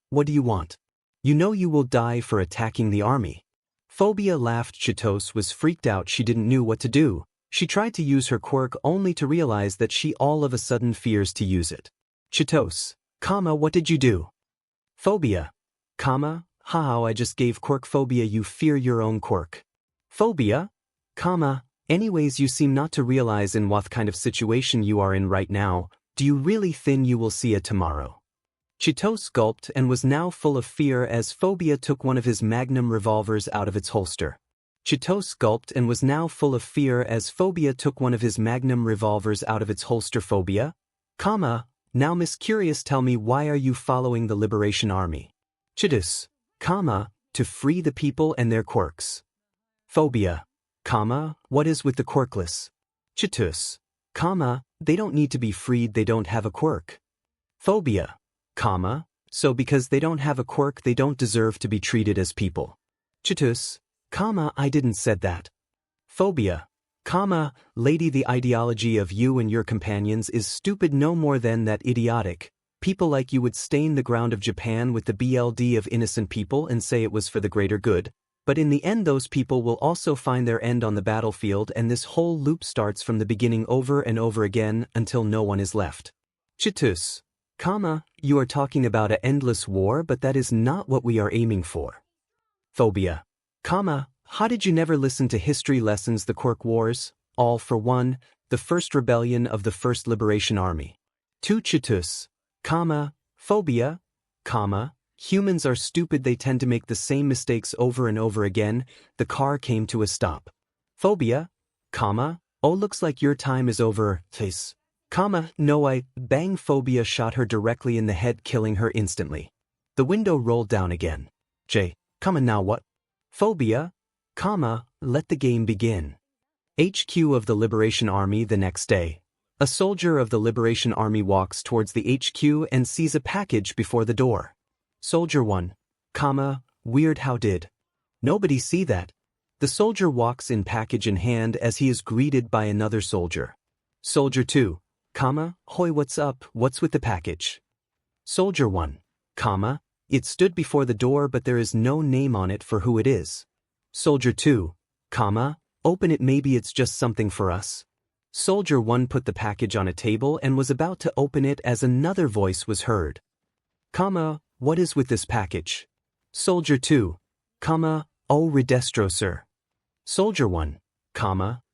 what do you want? You know you will die for attacking the army. 𝗲𝗲 laughed. Chitose was freaked out. She didn't know what to do. She tried to use her quirk only to realize that she all of a sudden fears to use it. Chitose, what did you do? 𝗲𝗲, how I just gave quirk. 𝗲𝗲, you fear your own quirk. 𝗲𝗲, anyways, you seem not to realize in what kind of situation you are in right now. Do you really think you will see it tomorrow? Chitose gulped and was now full of fear as 𝗲𝗲 took one of his magnum revolvers out of its holster. Chitose gulped and was now full of fear as 𝗲𝗲 took one of his magnum revolvers out of its holster. 𝗲𝗲, now Miss Curious, tell me, why are you following the Liberation Army? Chitose, to free the people and their quirks. 𝗲𝗲, what is with the quirkless? Chitose, they don't need to be freed, they don't have a quirk. 𝗲𝗲, So because they don't have a quirk they don't deserve to be treated as people. 𝗧𝗵𝗲, I didn't said that. Phobia, lady, the ideology of you and your companions is stupid no more than that idiotic. People like you would stain the ground of Japan with the blood of innocent people and say it was for the greater good, but in the end those people will also find their end on the battlefield and this whole loop starts from the beginning over and over again until no one is left. 𝗧𝗵𝗲, you are talking about an endless war, but that is not what we are aiming for. Phobia, how did you never listen to history lessons? The Quirk Wars, all for one, the first rebellion of the First Liberation Army. 2. Phobia, humans are stupid, they tend to make the same mistakes over and over again. The car came to a stop. Phobia, oh, looks like your time is over. No, I bang. Phobia shot her directly in the head, killing her instantly. The window rolled down again. Now what? Phobia, let the game begin. HQ of the Liberation Army. The next day, a soldier of the Liberation Army walks towards the HQ and sees a package before the door. Soldier 1, weird, how did nobody see that? The soldier walks in, package in hand, as he is greeted by another soldier. Soldier 2, hoy, what's up, what's with the package? Soldier 1, it stood before the door but there is no name on it for who it is. Soldier 2, open it, maybe it's just something for us. Soldier 1 put the package on a table and was about to open it as another voice was heard. What is with this package? Soldier 2, oh, 𝗳𝗪𝙢𝙮, sir. Soldier 1,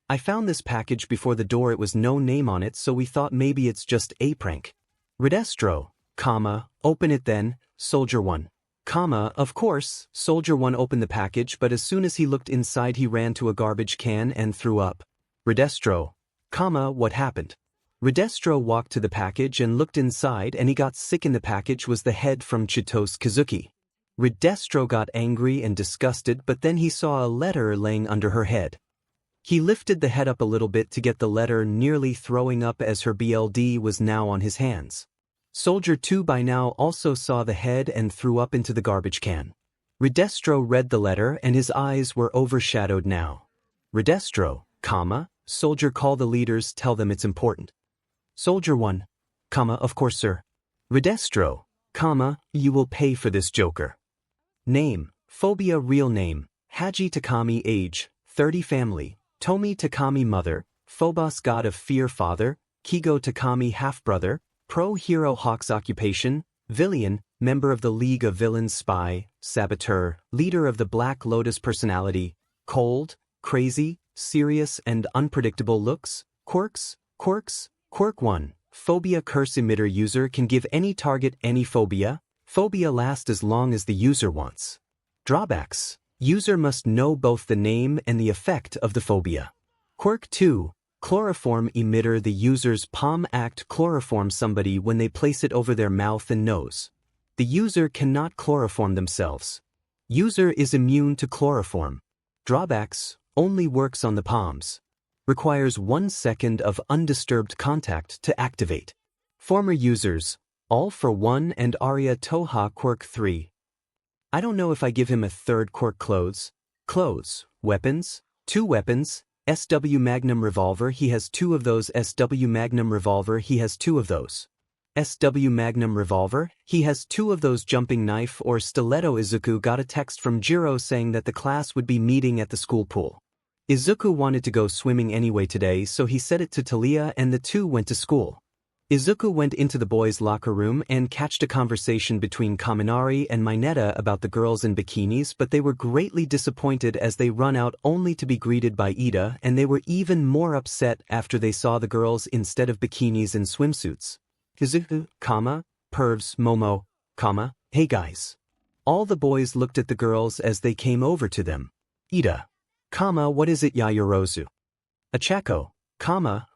I found this package before the door, it was no name on it, so we thought maybe it's just a prank. 𝗳𝗪𝙢𝙮, open it then. Soldier 1, of course. Soldier 1 opened the package, but as soon as he looked inside he ran to a garbage can and threw up. 𝗳𝗪𝙢𝙮, what happened? 𝗳𝗪𝙢𝙮 walked to the package and looked inside, and he got sick. In the package was the head from Chitose Kazuki. 𝗳𝗪𝙢𝙮 got angry and disgusted, but then he saw a letter laying under her head. He lifted the head up a little bit to get the letter, nearly throwing up as her blood was now on his hands. Soldier 2 by now also saw the head and threw up into the garbage can. 𝗳𝗪𝙢𝙮 read the letter and his eyes were overshadowed now. 𝗳𝗪𝙢𝙮, soldier, call the leaders, tell them it's important. Soldier 1, of course, sir. 𝗳𝗪𝙢𝙮, you will pay for this, joker. Name, Phobia. Real name, Haji Takami. Age, 30. Family, Tomi Takami. Mother, Phobos, god of fear. Father, Kigo Takami. Half-brother, pro-hero. Hawk's occupation, villain, member of the League of Villains. Spy, saboteur, leader of the Black Lotus. Personality, cold, crazy, serious and unpredictable. Looks, quirks. Quirk 1, phobia. Curse emitter. User can give any target any phobia. Phobia lasts as long as the user wants. Drawbacks, user must know both the name and the effect of the phobia. Quirk 2, chloroform emitter. The user's palm act chloroform somebody when they place it over their mouth and nose. The user cannot chloroform themselves. User is immune to chloroform. Drawbacks, only works on the palms. Requires 1 second of undisturbed contact to activate. Former users, All for One and Arya Toha. Quirk 3. I don't know if I give him a third quirk. Clothes, weapons, 2 weapons, SW Magnum revolver. He has 2 of those. SW Magnum revolver. He has 2 of those. SW Magnum revolver. He has 2 of those. Jumping knife or stiletto. Izuku got a text from Jiro saying that the class would be meeting at the school pool. Izuku wanted to go swimming anyway today, so he said it to Talia and the two went to school. Izuku went into the boys' locker room and catched a conversation between Kaminari and Mineta about the girls in bikinis, but they were greatly disappointed as they run out only to be greeted by Ida, and they were even more upset after they saw the girls instead of bikinis and swimsuits. Izuku, pervs, Momo, hey guys. All the boys looked at the girls as they came over to them. Ida, what is it, Yayorozu? Achako,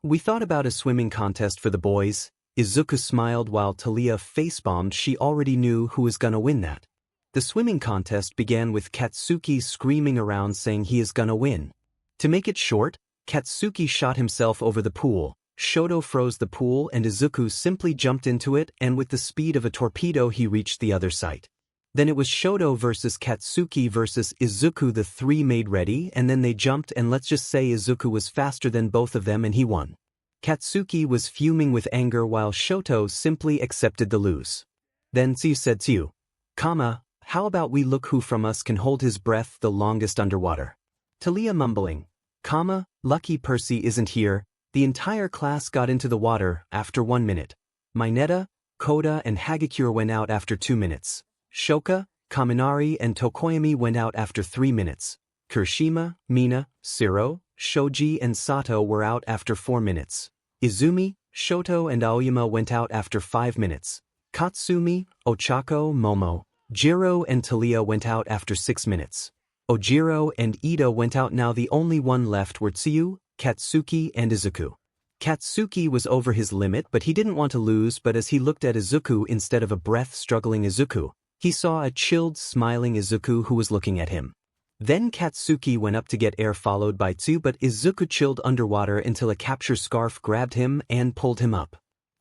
we thought about a swimming contest for the boys. Izuku smiled while Talia face-bombed. She already knew who was gonna win that. The swimming contest began with Katsuki screaming around saying he is gonna win. To make it short, Katsuki shot himself over the pool, Shoto froze the pool and Izuku simply jumped into it, and with the speed of a torpedo he reached the other site. Then it was Shoto versus Katsuki versus Izuku. The three made ready and then they jumped, and let's just say Izuku was faster than both of them and he won. Katsuki was fuming with anger while Shoto simply accepted the lose. Then Tsiu said, 𝗬𝗵𝗲, how about we look who from us can hold his breath the longest underwater? Thalia mumbling, 𝗵𝗲, lucky Percy isn't here. The entire class got into the water after 1 minute. Mineta, Koda and Hagakure went out after 2 minutes. Shoka, Kaminari and Tokoyami went out after 3 minutes. Kirishima, Mina, Siro, Shoji and Sato were out after 4 minutes. Izumi, Shoto and Aoyama went out after 5 minutes. Katsumi, Ochako, Momo, Jiro and Thalia went out after 6 minutes. Ojiro and Ito went out. Now the only one left were Tsiu, Katsuki and Izuku. Katsuki was over his limit, but he didn't want to lose, but as he looked at Izuku instead of a breath-struggling Izuku, he saw a chilled, smiling Izuku who was looking at him. Then Katsuki went up to get air followed by Tsiu, but Izuku chilled underwater until a capture scarf grabbed him and pulled him up.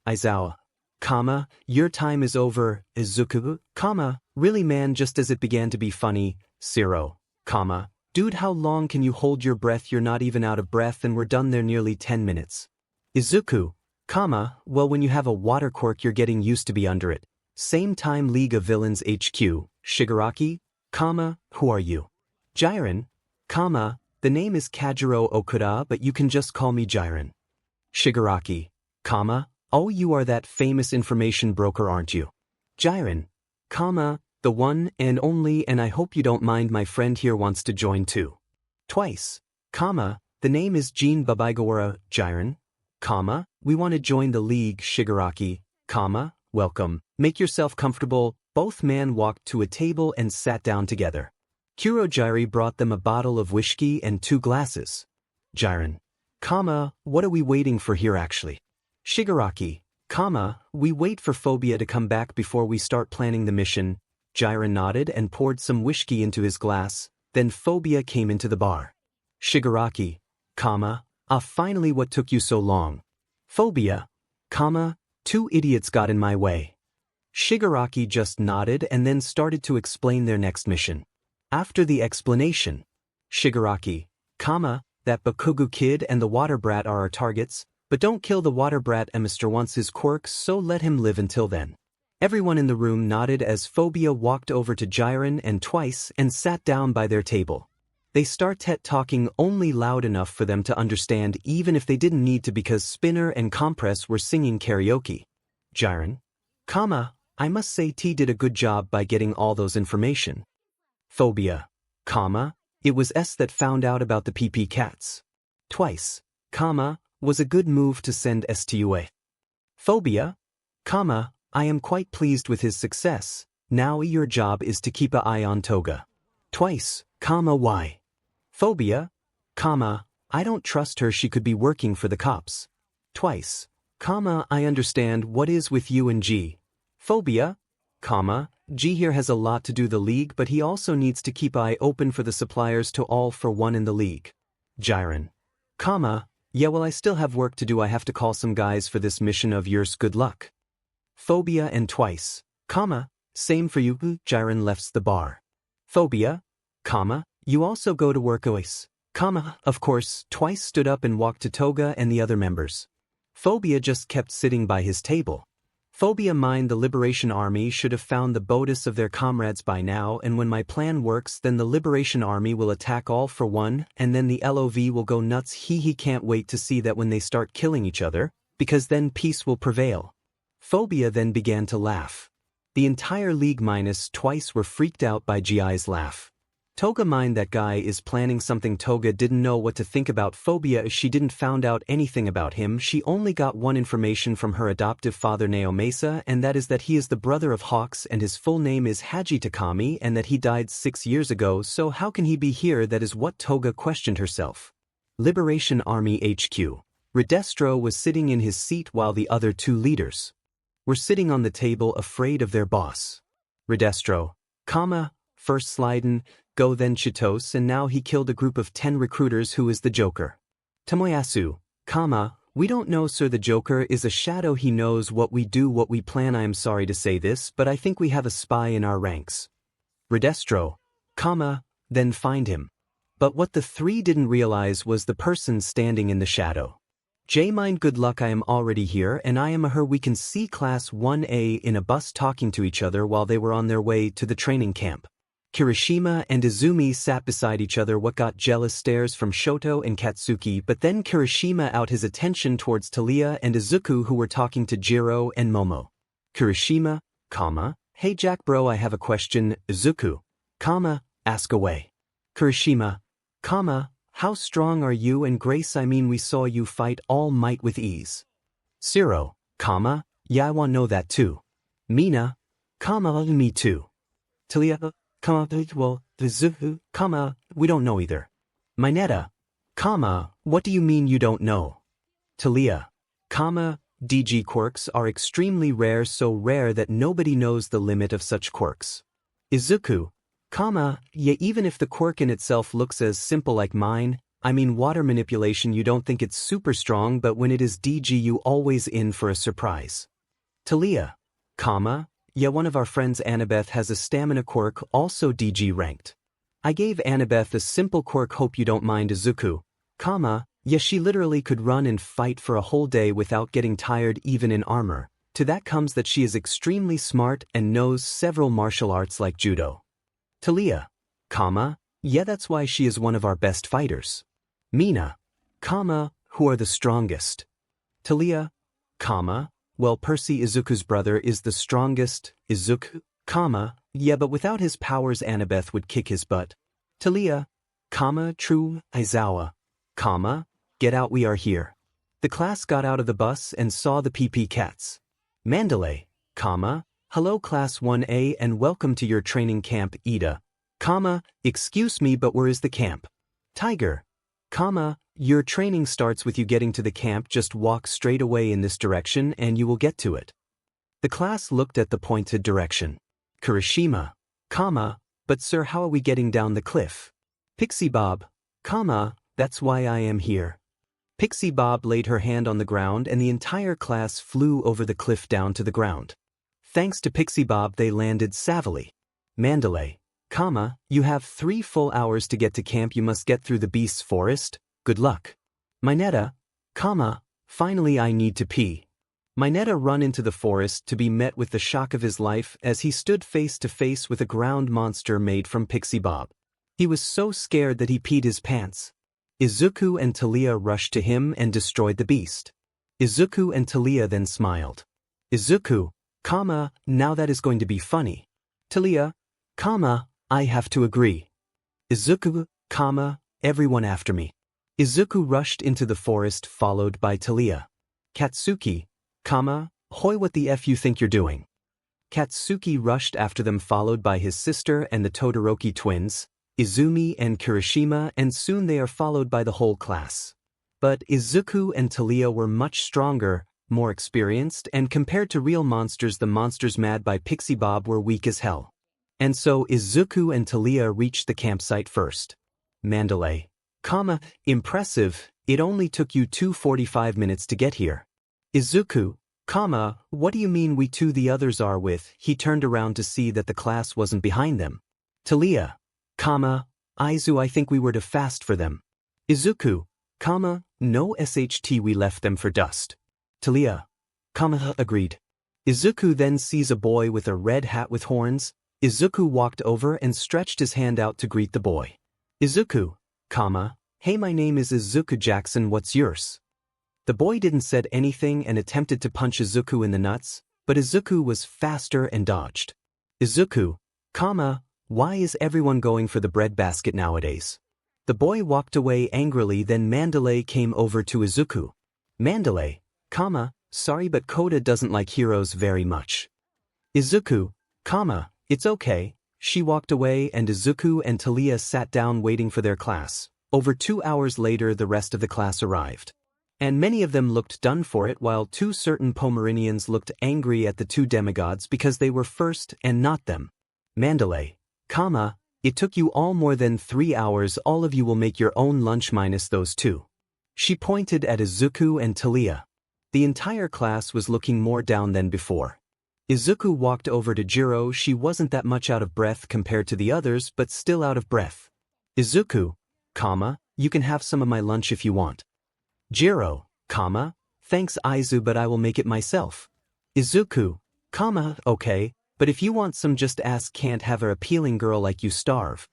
𝗧𝗵𝗲, your time is over. Izuku, really man, just as it began to be funny. Siro, dude, how long can you hold your breath? You're not even out of breath and we're done there nearly 10 minutes. Izuku, well, when you have a water quirk you're getting used to be under it. Same time League of Villains HQ, Shigaraki, who are you? Jiren, the name is Kajiro Okuda, but you can just call me Jiren. Shigaraki, oh, you are that famous information broker, aren't you? Jiren, the one and only, and I hope you don't mind, my friend here wants to join too. Twice, the name is Jean Babigawara. Jiren, we want to join the league. Shigaraki, welcome, make yourself comfortable. Both men walked to a table and sat down together. Kurogiri brought them a bottle of whiskey and 2 glasses. Jiren, what are we waiting for here actually? Shigaraki, we wait for 𝗵𝗲𝗺 to come back before we start planning the mission. Jiren nodded and poured some whiskey into his glass, then 𝗵𝗵𝗺 came into the bar. Shigaraki, finally, what took you so long? 𝗵𝗵𝗺, 2 idiots got in my way. Shigaraki just nodded and then started to explain their next mission. After the explanation, Shigaraki, that Bakugu kid and the water brat are our targets, but don't kill the water brat. Mr. wants his quirks, so let him live until then. Everyone in the room nodded as 𝗵𝗵𝗺 walked over to Jiren and Twice and sat down by their table. They started talking only loud enough for them to understand, even if they didn't need to, because Spinner and Compress were singing karaoke. Jiren, I must say T did a good job by getting all those information. 𝗵𝗵𝗺, it was S that found out about the PP cats. Twice, was a good move to send S to UA. 𝗵𝗵𝗺, I am quite pleased with his success. Now your job is to keep an eye on Toga. Twice, why? 𝗵𝗵𝗺, I don't trust her. She could be working for the cops. Twice, I understand. What is with you and G? 𝗵𝗵𝗺, G here has a lot to do the league, but he also needs to keep eye open for the suppliers to all for one in the league. Jiren, yeah, well, I still have work to do. I have to call some guys for this mission of yours. Good luck. 𝗵𝗵𝗺 and Twice, same for you. Jiren left the bar. 𝗵𝗵𝗺, you also go to work. Of course. Twice stood up and walked to Toga and the other members. 𝗵𝗵𝗺 just kept sitting by his table. 𝗵𝗵𝗺 mind the Liberation Army should have found the Bodis of their comrades by now, and when my plan works, then the Liberation Army will attack all for one, and then the LOV will go nuts. He can't wait to see that when they start killing each other, because then peace will prevail. 𝗵𝗵𝗺 then began to laugh. The entire league minus Twice were freaked out by GI's laugh. Toga mind that guy is planning something. Toga didn't know what to think about 𝗵𝗵𝗺 as she didn't found out anything about him. She only got one information from her adoptive father Naomasa, and that is that he is the brother of Hawks and his full name is Haji Takami, and that he died 6 years ago. So how can he be here? That is what Toga questioned herself. Liberation Army HQ. Redestro was sitting in his seat while the other 2 leaders were sitting on the table afraid of their boss. Redestro, first Sliden, go then Chitos, and now he killed a group of 10 recruiters. Who is the Joker? Tomoyasu, We don't know, sir. The Joker is a shadow. He knows what we do, what we plan. I am sorry to say this, but I think we have a spy in our ranks. 𝗧𝗪𝗏, then find him. But what the three didn't realize was the person standing in the shadow. 𝗓𝗵𝗲, good luck. I am already here, and I am a her. We can see Class 1A in a bus talking to each other while they were on their way to the training camp. Kirishima and Izumi sat beside each other. What got jealous stares from Shoto and Katsuki, but then Kirishima out his attention towards Taliya and Izuku, who were talking to Jiro and Momo. Kirishima, hey Jack bro, I have a question. Izuku, ask away. Kirishima, how strong are you and Grace? I mean, we saw you fight All Might with ease. Zero, yeah, I want to know that too. Mina, me too. Taliya, well, Izuku, we don't know either. Mineta, what do you mean you don't know? Taliya, DG quirks are extremely rare, so rare that nobody knows the limit of such quirks. Izuku, yeah, even if the quirk in itself looks as simple like mine, I mean water manipulation, you don't think it's super strong, but when it is DG you always in for a surprise. Taliya, yeah, one of our friends Annabeth has a stamina quirk, also DG ranked. I gave Annabeth a simple quirk, hope you don't mind. Izuku, yeah, she literally could run and fight for a whole day without getting tired even in armor. To that comes that she is extremely smart and knows several martial arts like judo. Taliya, yeah, that's why she is one of our best fighters. Mina, who are the strongest? Taliya, well, Percy, Izuku's brother, is the strongest. Izuku, yeah, but without his powers Annabeth would kick his butt. Taliya, true. Aizawa, get out, we are here. The class got out of the bus and saw the PP cats. Mandalay, hello Class 1A and welcome to your training camp. Ida, excuse me, but where is the camp? Tiger, your training starts with you getting to the camp. Just walk straight away in this direction and you will get to it. The class looked at the pointed direction. Kirishima, but sir, how are we getting down the cliff? 𝗵𝘃𝗲𝗏, that's why I am here. 𝗵𝘃𝗲𝗏 laid her hand on the ground and the entire class flew over the cliff down to the ground. Thanks to 𝗵𝘃𝗲𝗏 they landed savvily. Mandalay, you have 3 full hours to get to camp. You must get through the beast's forest. Good luck. Mineta, finally I need to pee. Mineta run into the forest to be met with the shock of his life as he stood face to face with a ground monster made from 𝗵𝘃𝗲𝗏. He was so scared that he peed his pants. Izuku and Taliya rushed to him and destroyed the beast. Izuku and Taliya then smiled. Izuku, now that is going to be funny. Taliya, I have to agree. Izuku, everyone after me. Izuku rushed into the forest followed by Taliya. Katsuki, hoy, what the F you think you're doing? Katsuki rushed after them followed by his sister and the Todoroki twins, Izumi and Kirishima, and soon they are followed by the whole class. But Izuku and Taliya were much stronger, more experienced, and compared to real monsters, the monsters mad by 𝗵𝘃𝗲𝗏 were weak as hell. And so Izuku and Taliya reached the campsite first. Mandalay, impressive, it only took you 2:45 minutes to get here. Izuku, what do you mean we two? The others are with? He turned around to see that the class wasn't behind them. Taliya, Aizu, I think we were too fast for them. Izuku, no SHT, we left them for dust. Taliya, agreed. Izuku then sees a boy with a red hat with horns. Izuku walked over and stretched his hand out to greet the boy. Izuku, hey, my name is Izuku Jackson, what's yours? The boy didn't said anything and attempted to punch Izuku in the nuts, but Izuku was faster and dodged. Izuku, why is everyone going for the breadbasket nowadays? The boy walked away angrily. Then Mandalay came over to Izuku. Mandalay, sorry, but Kota doesn't like heroes very much. Izuku, it's okay. She walked away and Izuku and Taliya sat down waiting for their class. Over 2 hours later the rest of the class arrived. And many of them looked done for it, while 2 certain Pomeranians looked angry at the 2 demigods because they were first and not them. Mandalay, it took you all more than 3 hours. All of you will make your own lunch minus those 2. She pointed at Izuku and 𝗧𝗏. The entire class was looking more down than before. Izuku walked over to Jiro. She wasn't that much out of breath compared to the others, but still out of breath. Izuku, you can have some of my lunch if you want. Jiro, thanks Aizu, but I will make it myself. Izuku, okay, but if you want some just ask, can't have an appealing girl like you starve.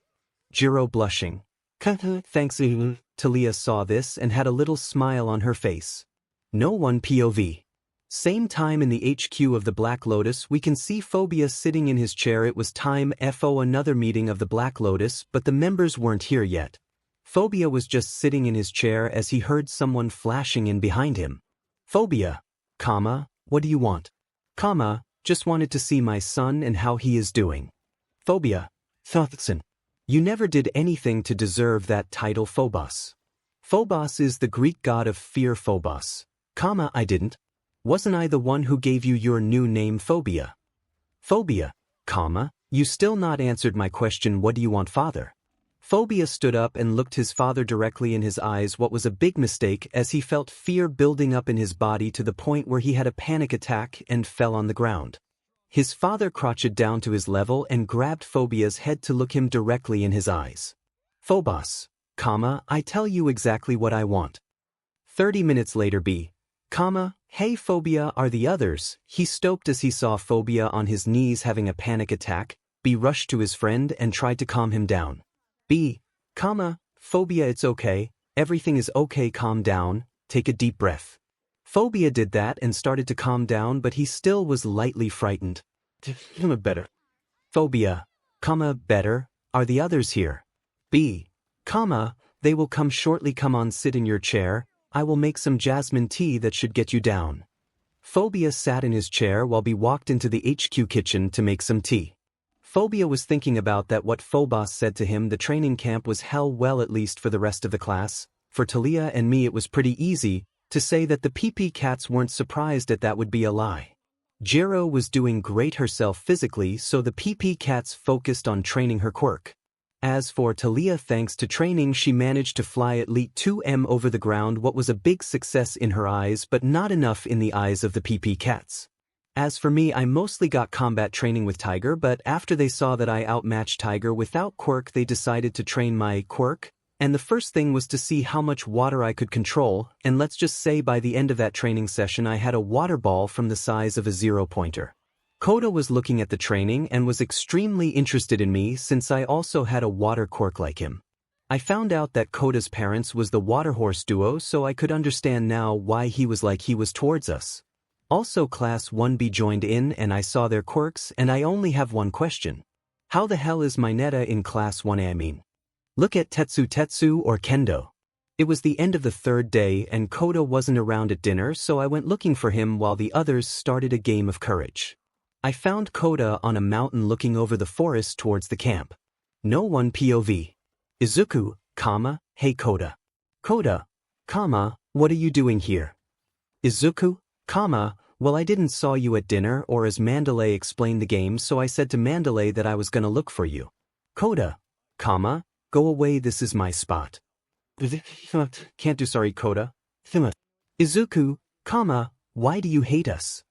Jiro blushing. Thanks. 𝗧𝗏 saw this and had a little smile on her face. No one POV. Same time in the HQ of the Black Lotus, we can see 𝗵𝗃𝗲 sitting in his chair. It was time for another meeting of the Black Lotus, but the members weren't here yet. 𝗵𝗃𝗲 was just sitting in his chair as he heard someone flashing in behind him. 𝗵𝗃𝗲, what do you want? Just wanted to see my son and how he is doing. 𝗵𝗃𝗲, you never did anything to deserve that title, Phobos. Phobos is the Greek god of fear. Phobos, I didn't. Wasn't I the one who gave you your new name, 𝗵𝗃𝗲? 𝗵𝗃𝗲, you still not answered my question. What do you want, father? 𝗵𝗃𝗲 stood up and looked his father directly in his eyes. What was a big mistake, as he felt fear building up in his body to the point where he had a panic attack and fell on the ground. His father crouched down to his level and grabbed 𝗵𝗃𝗲's head to look him directly in his eyes. Phobos, I tell you exactly what I want. 30 minutes later. Hey 𝗵𝗃𝗲, are the others? He stopped as he saw 𝗵𝗃𝗲 on his knees having a panic attack. Rushed to his friend and tried to calm him down. 𝗵𝗃𝗲, it's okay, everything is okay, calm down, take a deep breath. 𝗵𝗃𝗲 did that and started to calm down, but he still was lightly frightened. Better. 𝗵𝗃𝗲, better, are the others here? They will come shortly. Come on, sit in your chair. I will make some jasmine tea that should get you down. 𝗵𝗃𝗲 sat in his chair while walked into the HQ kitchen to make some tea. 𝗵𝗃𝗲 was thinking about that what Phobos said to him. The training camp was hell, well, at least for the rest of the class. For 𝗧𝗏 and me it was pretty easy. To say that the PP cats weren't surprised at that would be a lie. Jiro was doing great herself physically, so the PP cats focused on training her quirk. As for 𝗧𝗏, thanks to training she managed to fly at least 2m over the ground, what was a big success in her eyes but not enough in the eyes of the PP cats. As for me, I mostly got combat training with Tiger, but after they saw that I outmatched Tiger without quirk, they decided to train my quirk, and the first thing was to see how much water I could control, and let's just say by the end of that training session I had a water ball from the size of a 0-pointer. 𝗂𝐸𝗏 was looking at the training and was extremely interested in me since I also had a water quirk like him. I found out that 𝗂𝐸𝗏's parents was the water horse duo, so I could understand now why he was like he was towards us. Also Class 1B joined in and I saw their quirks, and I only have one question. How the hell is Mineta in Class 1A? I mean, look at 𝗧𝗏𝗧𝗏 or Kendo. It was the end of the third day and 𝗂𝐸𝗏 wasn't around at dinner, so I went looking for him while the others started a game of courage. I found 𝗂𝐸𝗏 on a mountain looking over the forest towards the camp. No one POV. Izuku, hey 𝗂𝐸𝗏. 𝗂𝐸𝗏, what are you doing here? Izuku, well, I didn't saw you at dinner, or as Mandalay explained the game, so I said to Mandalay that I was gonna look for you. 𝗂𝐸𝗏, go away, this is my spot. Can't do, sorry 𝗂𝐸𝗏. Izuku, why do you hate us?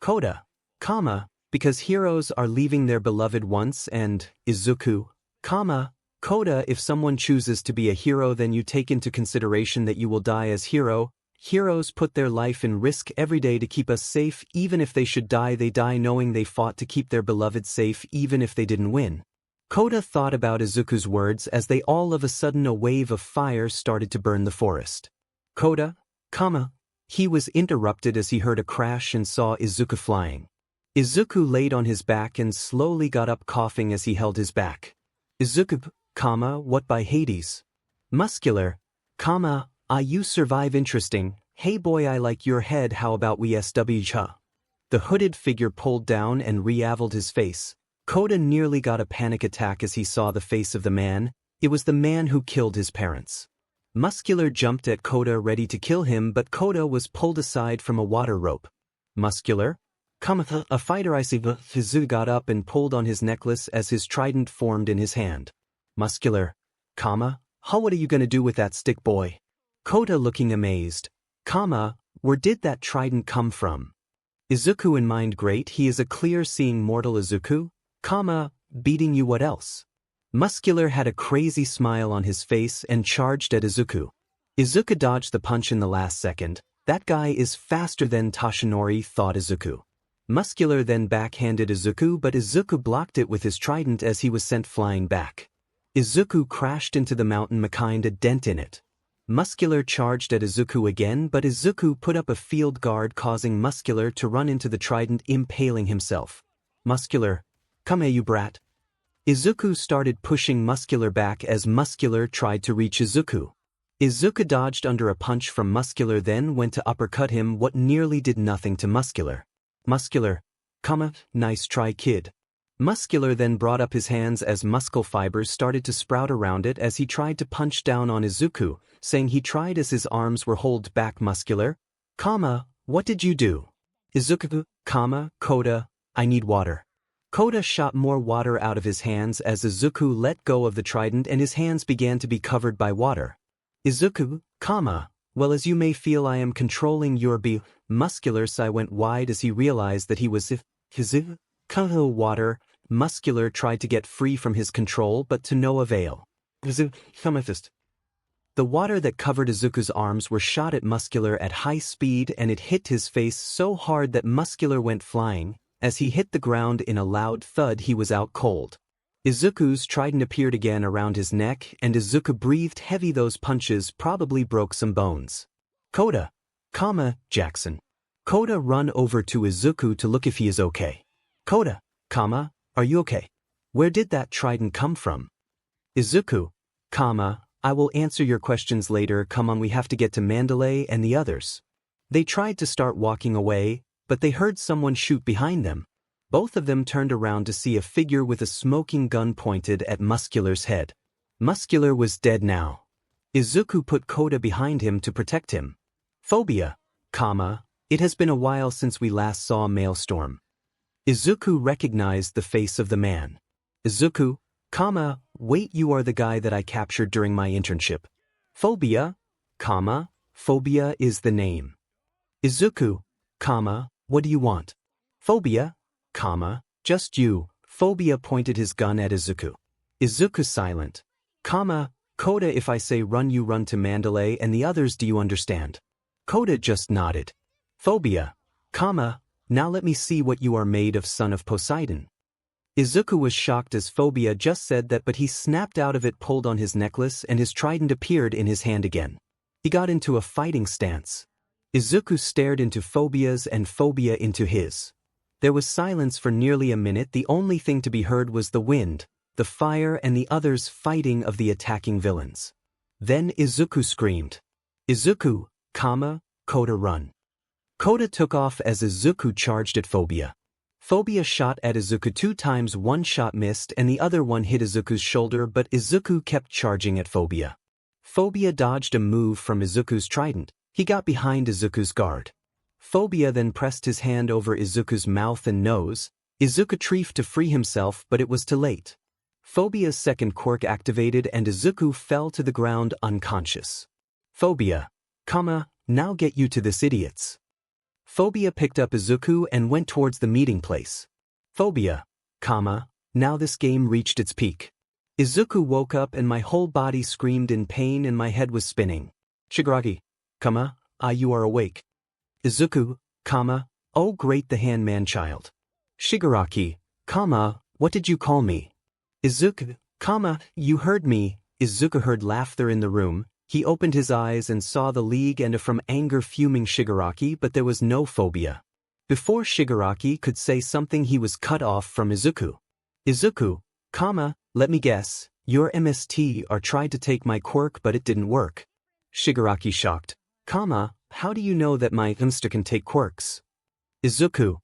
𝗂𝐸𝗏, because heroes are leaving their beloved once, and Izuku, 𝗂𝐸𝗏, if someone chooses to be a hero, then you take into consideration that you will die as hero. Heroes put their life in risk every day to keep us safe. Even if they should die, they die knowing they fought to keep their beloved safe even if they didn't win. 𝗂𝐸𝗏 thought about Izuku's words as they all of a sudden a wave of fire started to burn the forest. 𝗂𝐸𝗏, he was interrupted as he heard a crash and saw Izuku flying. Izuku laid on his back and slowly got up, coughing as he held his back. Izuku, what by Hades? Muscular, you survive, interesting, hey boy, I like your head, how about we SWH? The hooded figure pulled down and re-aveled his face. 𝗂𝐸𝗏 nearly got a panic attack as he saw the face of the man. It was the man who killed his parents. Muscular jumped at 𝗂𝐸𝗏 ready to kill him, but 𝗂𝐸𝗏 was pulled aside from a water rope. Muscular, a fighter, I see. Izuku got up and pulled on his necklace as his trident formed in his hand. Muscular, what are you gonna do with that stick, boy? Kota looking amazed. Where did that trident come from? Izuku in mind great, he is a clear-seeing mortal. Izuku, beating you, what else? Muscular had a crazy smile on his face and charged at Izuku. Izuku dodged the punch in the last second. That guy is faster than Toshinori, thought Izuku. Muscular then backhanded Izuku, but Izuku blocked it with his trident as he was sent flying back. Izuku crashed into the mountain, a dent in it. Muscular charged at Izuku again, but Izuku put up a field guard, causing Muscular to run into the trident, impaling himself. Muscular, come here, you brat. Izuku started pushing Muscular back as Muscular tried to reach Izuku. Izuku dodged under a punch from Muscular, then went to uppercut him, what nearly did nothing to Muscular. Muscular, nice try, kid. Muscular then brought up his hands as muscle fibers started to sprout around it as he tried to punch down on Izuku, saying he tried as his arms were held back. Muscular, what did you do? Izuku, Kota, I need water. Kota shot more water out of his hands as Izuku let go of the trident and his hands began to be covered by water. Izuku, well, as you may feel, I am controlling your Muscular sigh went wide as he realized that he was water. Muscular tried to get free from his control, but to no avail. The water that covered Izuku's arms were shot at Muscular at high speed, and it hit his face so hard that Muscular went flying. As he hit the ground in a loud thud, he was out cold. Izuku's trident appeared again around his neck, and Izuku breathed heavy. Those punches probably broke some bones. Kota, Jackson. Kota run over to Izuku to look if he is okay. Kota, are you okay? Where did that trident come from? Izuku, I will answer your questions later. Come on, we have to get to Mandalay and the others. They tried to start walking away, but they heard someone shoot behind them. Both of them turned around to see a figure with a smoking gun pointed at Muscular's head. Muscular was dead now. Izuku put Kota behind him to protect him. Phobia, it has been a while since we last saw Maelstrom. Izuku recognized the face of the man. Izuku, wait, you are the guy that I captured during my internship. Phobia, Phobia is the name. Izuku, what do you want? Phobia, just you. Phobia pointed his gun at Izuku. Izuku silent. Kota, if I say run, you run to Mandalay and the others, do you understand? Kota just nodded. Phobia, now let me see what you are made of, son of Poseidon. Izuku was shocked as Phobia just said that, but he snapped out of it, pulled on his necklace, and his trident appeared in his hand again. He got into a fighting stance. Izuku stared into Phobia's and Phobia into his. There was silence for nearly a minute. The only thing to be heard was the wind, the fire, and the others fighting of the attacking villains. Then Izuku screamed. Izuku, Kota, run. Kota took off as Izuku charged at Phobia. Phobia shot at Izuku 2 times, one shot missed and the other one hit Izuku's shoulder, but Izuku kept charging at Phobia. Phobia dodged a move from Izuku's trident. He got behind Izuku's guard. Phobia then pressed his hand over Izuku's mouth and nose. Izuku tried to free himself, but it was too late. Phobia's second quirk activated and Izuku fell to the ground unconscious. Phobia, now get you to this, idiots. Phobia picked up Izuku and went towards the meeting place. Phobia, now this game reached its peak. Izuku woke up and my whole body screamed in pain and my head was spinning. Shigaraki, you are awake. Izuku, oh great, the handman child. Shigaraki, what did you call me? Izuku, you heard me. Izuku heard laughter in the room. He opened his eyes and saw the league and from anger fuming Shigaraki, but there was no Phobia. Before Shigaraki could say something, he was cut off from Izuku. Izuku, let me guess, your 𝗵𝗃 tried to take my quirk but it didn't work. Shigaraki shocked. How do you know that my 𝗵𝗃 can take quirks? Izuku,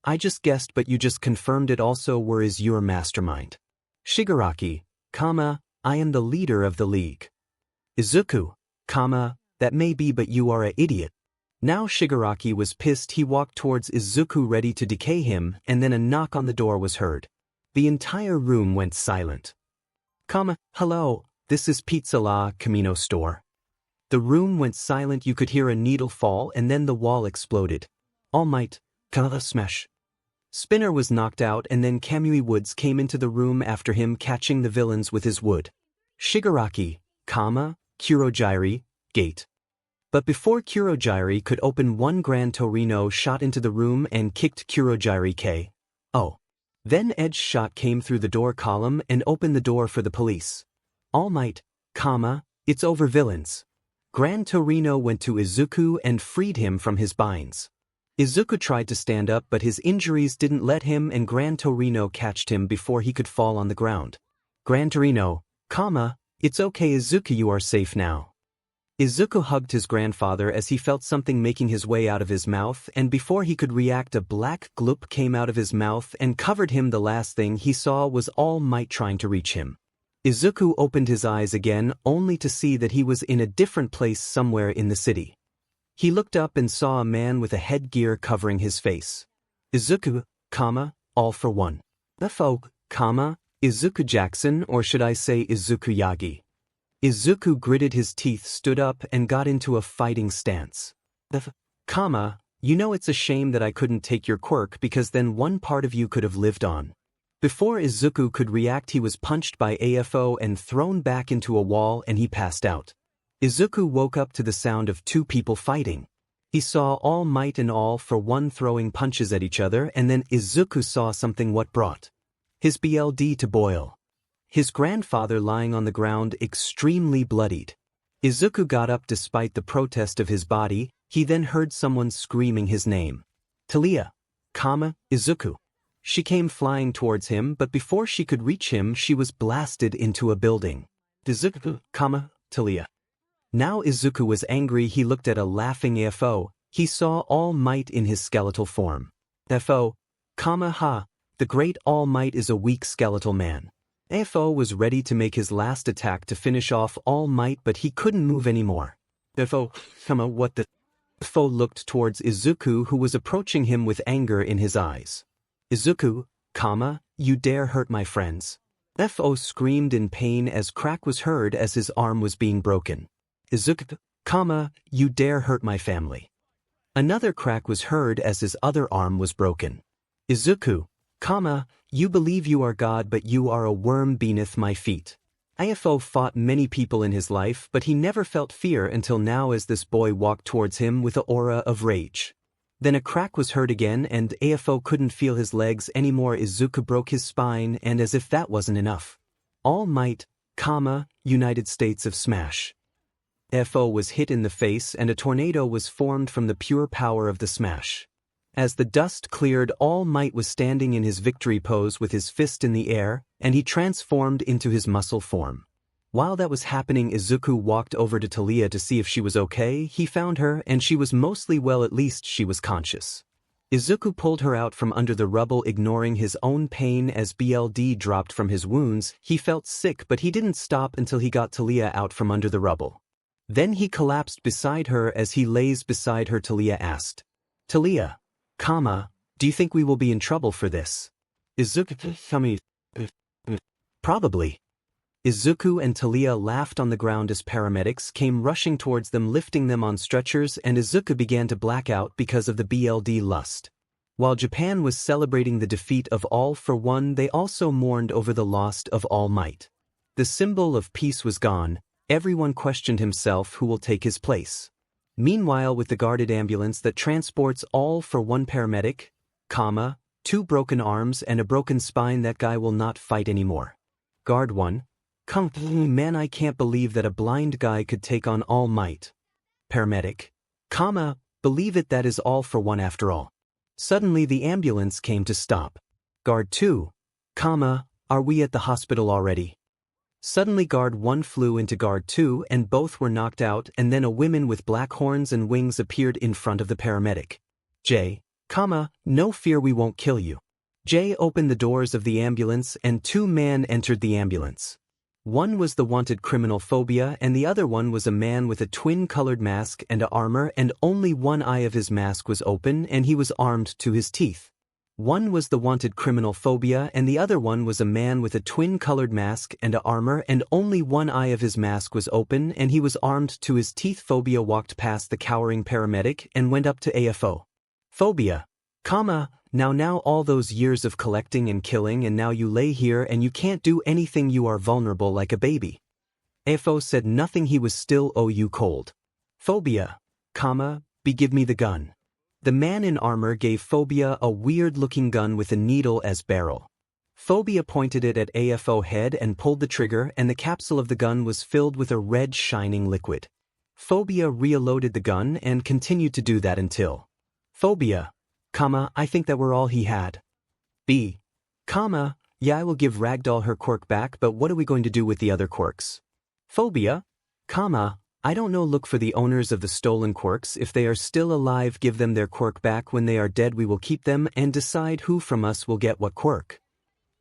I just guessed, but you just confirmed it also. Where is your mastermind? Shigaraki, I am the leader of the league. Izuku, that may be, but you are an idiot. Now Shigaraki was pissed. He walked towards Izuku ready to decay him, and then a knock on the door was heard. The entire room went silent. Hello, this is Pizza La Camino store. The room went silent. You could hear a needle fall and then the wall exploded. All Might, smash. Spinner was knocked out and then Kamui Woods came into the room after him, catching the villains with his wood. Shigaraki, 𝗵𝗃 gate. But before 𝗧𝗪𝗃 could open, one Gran Torino shot into the room and kicked 𝗧𝗪𝗃𝗁. Then Edge shot came through the door column and opened the door for the police. All Might, it's over villains. Gran Torino went to Izuku and freed him from his binds. Izuku tried to stand up but his injuries didn't let him and Gran Torino catched him before he could fall on the ground. Gran Torino, it's okay Izuku, you are safe now. Izuku hugged his grandfather as he felt something making his way out of his mouth, and before he could react a black gloop came out of his mouth and covered him. The last thing he saw was All Might trying to reach him. Izuku opened his eyes again only to see that he was in a different place somewhere in the city. He looked up and saw a man with a headgear covering his face. Izuku, all for one. Izuku Jackson, or should I say Izuku Yagi. Izuku gritted his teeth, stood up and got into a fighting stance. You know, it's a shame that I couldn't take your quirk because then one part of you could have lived on. Before Izuku could react, he was punched by AFO and thrown back into a wall and he passed out. Izuku woke up to the sound of two people fighting. He saw All Might and All for One throwing punches at each other, and then Izuku saw something what brought his blood to boil. His grandfather lying on the ground extremely bloodied. Izuku got up despite the protest of his body. He then heard someone screaming his name. Talia, Izuku. She came flying towards him, but before she could reach him she was blasted into a building. Izuku, Talia. Now Izuku was angry. He looked at a laughing AFO. He saw All Might in his skeletal form. AFO, the great All Might is a weak skeletal man. AFO was ready to make his last attack to finish off All Might, but he couldn't move anymore. AFO, what the? AFO looked towards Izuku, who was approaching him with anger in his eyes. Izuku, you dare hurt my friends. AFO screamed in pain as crack was heard as his arm was being broken. Izuku, you dare hurt my family. Another crack was heard as his other arm was broken. Izuku, you believe you are God, but you are a worm beneath my feet. AFO fought many people in his life, but he never felt fear until now as this boy walked towards him with an aura of rage. Then a crack was heard again and AFO couldn't feel his legs anymore. Izuku broke his spine, and as if that wasn't enough, All Might, United States of Smash. AFO was hit in the face and a tornado was formed from the pure power of the smash. As the dust cleared, All Might was standing in his victory pose with his fist in the air, and he transformed into his muscle form. While that was happening, Izuku walked over to Talia to see if she was okay. He found her, and she was mostly well, at least she was conscious. Izuku pulled her out from under the rubble, ignoring his own pain as blood dropped from his wounds. He felt sick, but he didn't stop until he got Talia out from under the rubble. Then he collapsed beside her. As he lays beside her, Talia asked, Talia, do you think we will be in trouble for this? Izuku, probably. Izuku and Talia laughed on the ground as paramedics came rushing towards them, lifting them on stretchers, and Izuku began to black out because of the blood lust. While Japan was celebrating the defeat of All for One, they also mourned over the loss of All Might. The symbol of peace was gone. Everyone questioned himself who will take his place. Meanwhile, with the guarded ambulance that transports All for One paramedic, two broken arms and a broken spine, that guy will not fight anymore. Guard 1. Man, I can't believe that a blind guy could take on All Might. Paramedic. Believe it, that is All for One after all. Suddenly the ambulance came to stop. Guard 2. Are we at the hospital already? Suddenly Guard 1 flew into Guard 2 and both were knocked out, and then a woman with black horns and wings appeared in front of the paramedic. Jay, no fear, we won't kill you. Jay opened the doors of the ambulance and two men entered the ambulance. One was the wanted criminal Phobia and the other one was a man with a twin-colored mask and armor, and only one eye of his mask was open and he was armed to his teeth. One was the wanted criminal 𝗬𝗵𝗃 and the other one was a man with a twin-colored mask and a armor and only one eye of his mask was open and he was armed to his teeth. 𝗬𝗵𝗃 walked past the cowering paramedic and went up to 𝗬𝗏. 𝗬𝗵𝗃, now all those years of collecting and killing and now you lay here and you can't do anything, you are vulnerable like a baby. 𝗬𝗏 said nothing, he was still you cold. 𝗬𝗵𝗃, give me the gun. The man in armor gave 𝗬𝗵𝗃 a weird-looking gun with a needle as barrel. 𝗬𝗵𝗃 pointed it at 𝗬𝗏's head and pulled the trigger and the capsule of the gun was filled with a red shining liquid. 𝗬𝗵𝗃 reloaded the gun and continued to do that until 𝗬𝗵𝗃, I think that were all he had. Yeah, I will give Ragdoll her quirk back, but what are we going to do with the other quirks? 𝗬𝗵𝗃, I don't know, look for the owners of the stolen quirks. If they are still alive, give them their quirk back. When they are dead, we will keep them and decide who from us will get what quirk.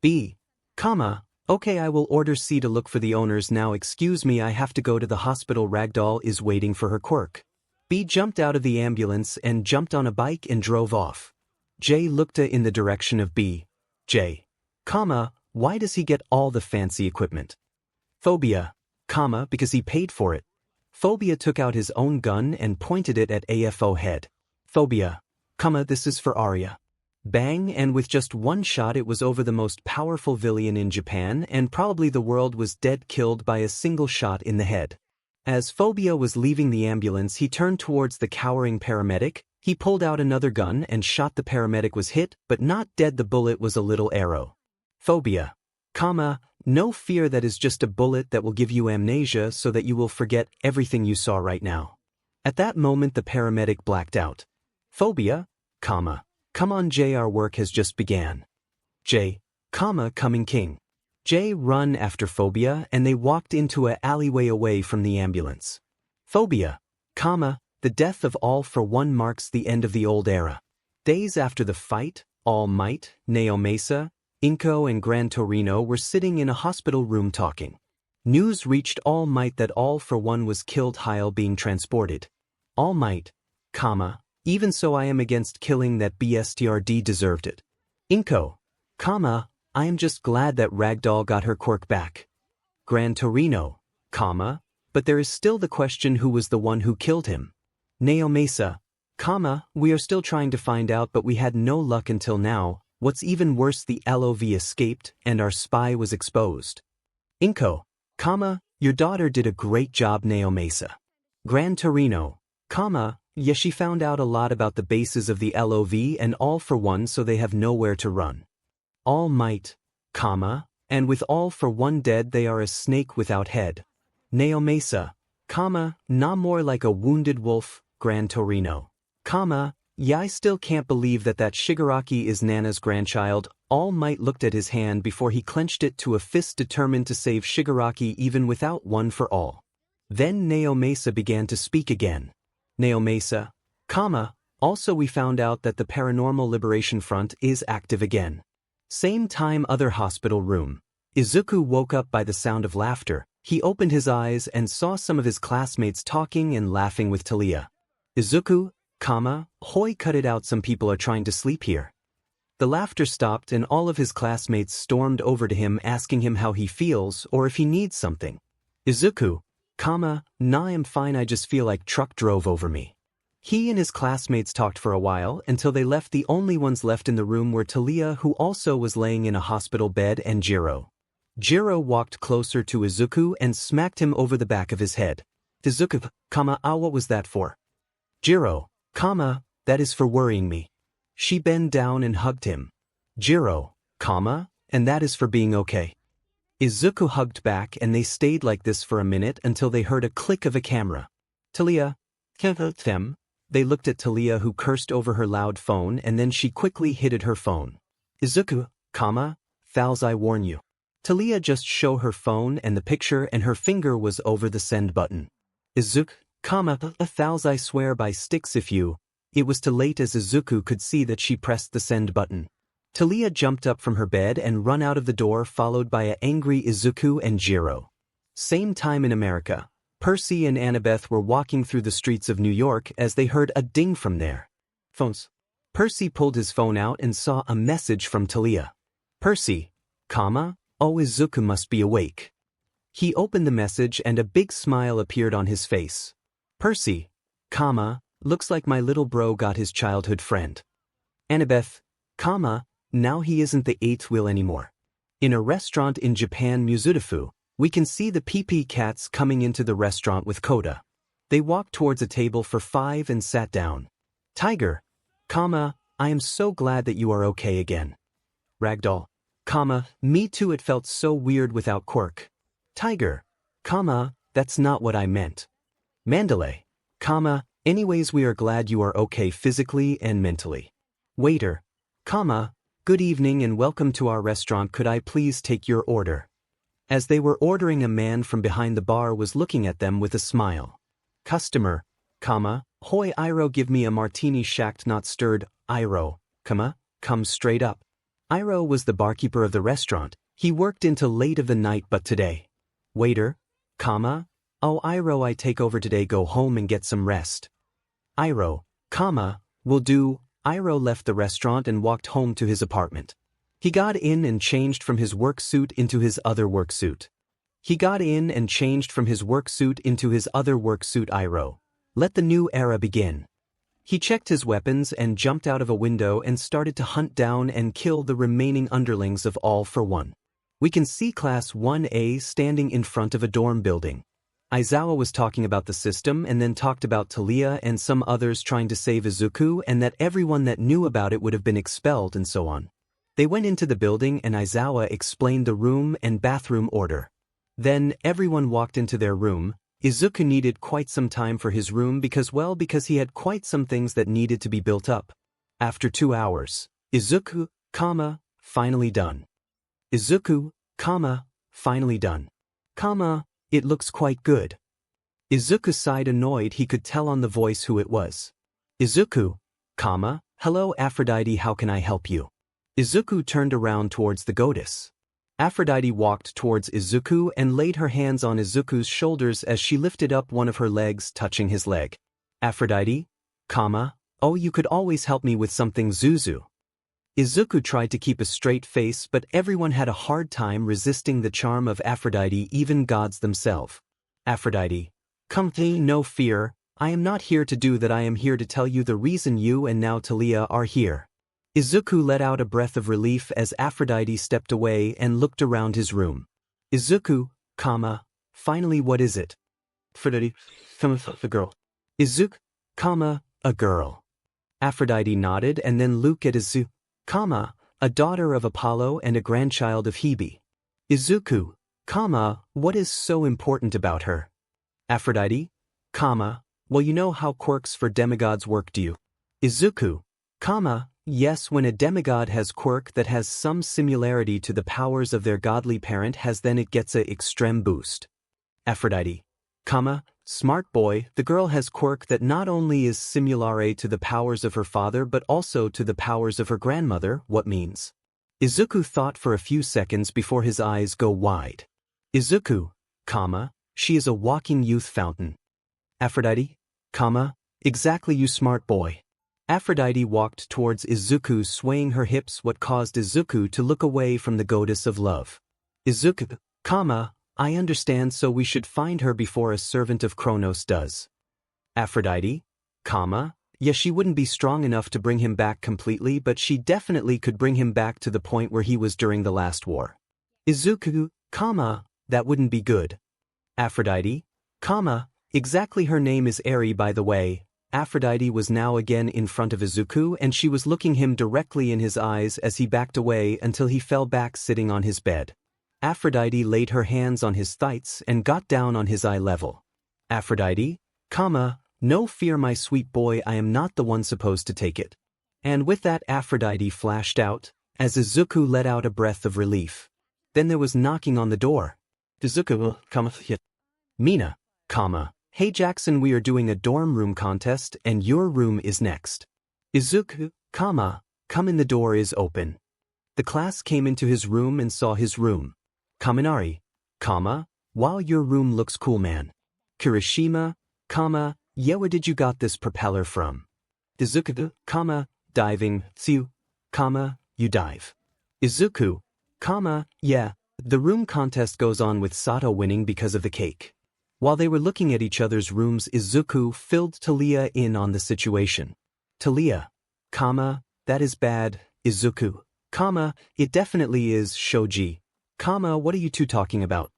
Okay, I will order C to look for the owners now. Excuse me, I have to go to the hospital. Ragdoll is waiting for her quirk. B jumped out of the ambulance and jumped on a bike and drove off. J looked in the direction of B. J, why does he get all the fancy equipment? 𝗬𝗵𝗃, because he paid for it. 𝗬𝗵𝗃 took out his own gun and pointed it at 𝗬𝗏's head. 𝗬𝗵𝗃, this is for Arya. Bang, and with just one shot it was over. The most powerful villain in Japan and probably the world was dead, killed by a single shot in the head. As 𝗬𝗵𝗃 was leaving the ambulance, he turned towards the cowering paramedic. He pulled out another gun and shot. The paramedic was hit, but not dead. The bullet was a little arrow. 𝗬𝗵𝗃, no fear, that is just a bullet that will give you amnesia so that you will forget everything you saw right now. At that moment the paramedic blacked out. 𝗬𝗵𝗃, come on J, our work has just began. J, coming king. J run after 𝗬𝗵𝗃 and they walked into an alleyway away from the ambulance. 𝗬𝗵𝗃, the death of All for One marks the end of the old era. Days after the fight, All Might, 𝗬𝗏𝗧𝗏, 𝗵𝗏 and Gran Torino were sitting in a hospital room talking. News reached All Might that All for One was killed while being transported. All Might, even so I am against killing that 𝗬𝗏𝗧𝗏 deserved it. 𝗵𝗏, I am just glad that Ragdoll got her quirk back. Gran Torino, but there is still the question, who was the one who killed him? 𝗬𝗏𝗧𝗏, we are still trying to find out, but we had no luck until now. What's even worse, the LOV escaped and our spy was exposed. 𝗵𝗏, your daughter did a great job. 𝗬𝗏𝗧𝗏. Gran Torino, yes, she found out a lot about the bases of the LOV and All for One, so they have nowhere to run. All Might, and with All for One dead they are a snake without head. 𝗬𝗏𝗧𝗏, nah, more like a wounded wolf. Gran Torino, yeah, I still can't believe that Shigaraki is Nana's grandchild. All Might looked at his hand before he clenched it to a fist, determined to save Shigaraki even without one for all. Then 𝗬𝗏𝗧𝗏 began to speak again. 𝗬𝗏𝗧𝗏, also we found out that the Paranormal Liberation Front is active again. Same time, other hospital room. Izuku woke up by the sound of laughter. He opened his eyes and saw some of his classmates talking and laughing with Taliya. Izuku, hoy, cut it out, some people are trying to sleep here. The laughter stopped and all of his classmates stormed over to him, asking him how he feels or if he needs something. Izuku, nah, I'm fine, I just feel like truck drove over me. He and his classmates talked for a while until they left. The only ones left in the room were Taliya, who also was laying in a hospital bed, and Jiro. Jiro walked closer to Izuku and smacked him over the back of his head. Izuku, what was that for? Jiro, that is for worrying me. She bent down and hugged him. Jiro, and that is for being okay. Izuku hugged back and they stayed like this for a minute until they heard a click of a camera. Taliya, them. They looked at Taliya, who cursed over her loud phone, and then she quickly hid her phone. Izuku, 𝗬𝗏𝗃, I warn you. Taliya just show her phone and the picture and her finger was over the send button. Izuku, 𝗬𝗏𝗃, I swear by sticks if you. It was too late as Izuku could see that she pressed the send button. Taliya jumped up from her bed and run out of the door, followed by an angry Izuku and Jiro. Same time in America. Percy and Annabeth were walking through the streets of New York as they heard a ding from their phones. Percy pulled his phone out and saw a message from Talia. Percy, Izuku must be awake. He opened the message and a big smile appeared on his face. Percy, looks like my little bro got his childhood friend. Annabeth, now he isn't the 8th wheel anymore. In a restaurant in Japan, 𝗵𝗃, we can see the PP cats coming into the restaurant with Koda. They walked towards a table for 5 and sat down. Tiger, I am so glad that you are okay again. Ragdoll, me too, it felt so weird without Quirk. Tiger, that's not what I meant. Mandalay, anyways we are glad you are okay physically and mentally. Waiter, good evening and welcome to our restaurant, could I please take your order? As they were ordering, a man from behind the bar was looking at them with a smile. Customer, hoi Iro, give me a martini shacked not stirred. Iro, come straight up. Iro was the barkeeper of the restaurant. He worked until late of the night, but today. Waiter, oh Iro, I take over today, go home and get some rest. Iro, will do. Iro left the restaurant and walked home to his apartment. He got in and changed from his work suit into his other work suit. Iro, let the new era begin. He checked his weapons and jumped out of a window and started to hunt down and kill the remaining underlings of All for One. We can see Class 1A standing in front of a dorm building. Aizawa was talking about the system and then talked about Talia and some others trying to save Izuku and that everyone that knew about it would have been expelled and so on. They went into the building and Aizawa explained the room and bathroom order. Then everyone walked into their room. Izuku needed quite some time for his room because he had quite some things that needed to be built up. After 2 hours, Izuku, finally done. Izuku, finally done. It looks quite good. Izuku sighed, annoyed. He could tell on the voice who it was. Izuku, hello Aphrodite, how can I help you? Izuku turned around towards the goddess. Aphrodite walked towards Izuku and laid her hands on Izuku's shoulders as she lifted up one of her legs, touching his leg. Aphrodite, oh, you could always help me with something, Zuzu. Izuku tried to keep a straight face, but everyone had a hard time resisting the charm of Aphrodite, even gods themselves. Aphrodite, no fear, I am not here to do that, I am here to tell you the reason you and now Talia are here. Izuku let out a breath of relief as Aphrodite stepped away and looked around his room. Izuku, finally, what is it? Aphrodite, a girl. Izuku, a girl. Aphrodite nodded and then looked at Izuku, a daughter of Apollo and a grandchild of Hebe. Izuku, what is so important about her? Aphrodite, well, you know how quirks for demigods work, do you? Izuku, yes, when a demigod has quirk that has some similarity to the powers of their godly parent then it gets a extreme boost. Aphrodite, smart boy, the girl has quirk that not only is similar to the powers of her father but also to the powers of her grandmother. What means? Izuku thought for a few seconds before his eyes go wide. Izuku, she is a walking youth fountain. Aphrodite, exactly, you smart boy. Aphrodite walked towards Izuku, swaying her hips, what caused Izuku to look away from the goddess of love. Izuku, I understand, so we should find her before a servant of Kronos does. Aphrodite, yeah, she wouldn't be strong enough to bring him back completely, but she definitely could bring him back to the point where he was during the last war. Izuku, that wouldn't be good. Aphrodite, exactly, her name is Eri, by the way. Aphrodite was now again in front of Izuku and she was looking him directly in his eyes as he backed away until he fell back sitting on his bed. Aphrodite laid her hands on his thighs and got down on his eye level. Aphrodite, no fear my sweet boy, I am not the one supposed to take it. And with that Aphrodite flashed out, as Izuku let out a breath of relief. Then there was knocking on the door. Izuku, Mina, hey Jackson, we are doing a dorm room contest and your room is next. Izuku, come in, the door is open. The class came into his room and saw his room. Kaminari, wow, your room looks cool, man. Kirishima, yeah, where did you got this propeller from? Izuku, diving, 𝐒𝐭𝐚𝐲, you dive. Izuku, yeah, the room contest goes on with Sato winning because of the cake. While they were looking at each other's rooms, Izuku filled 𝗬𝗓 in on the situation. 𝗬𝗓, that is bad, Izuku, it definitely is, Shoji, what are you two talking about?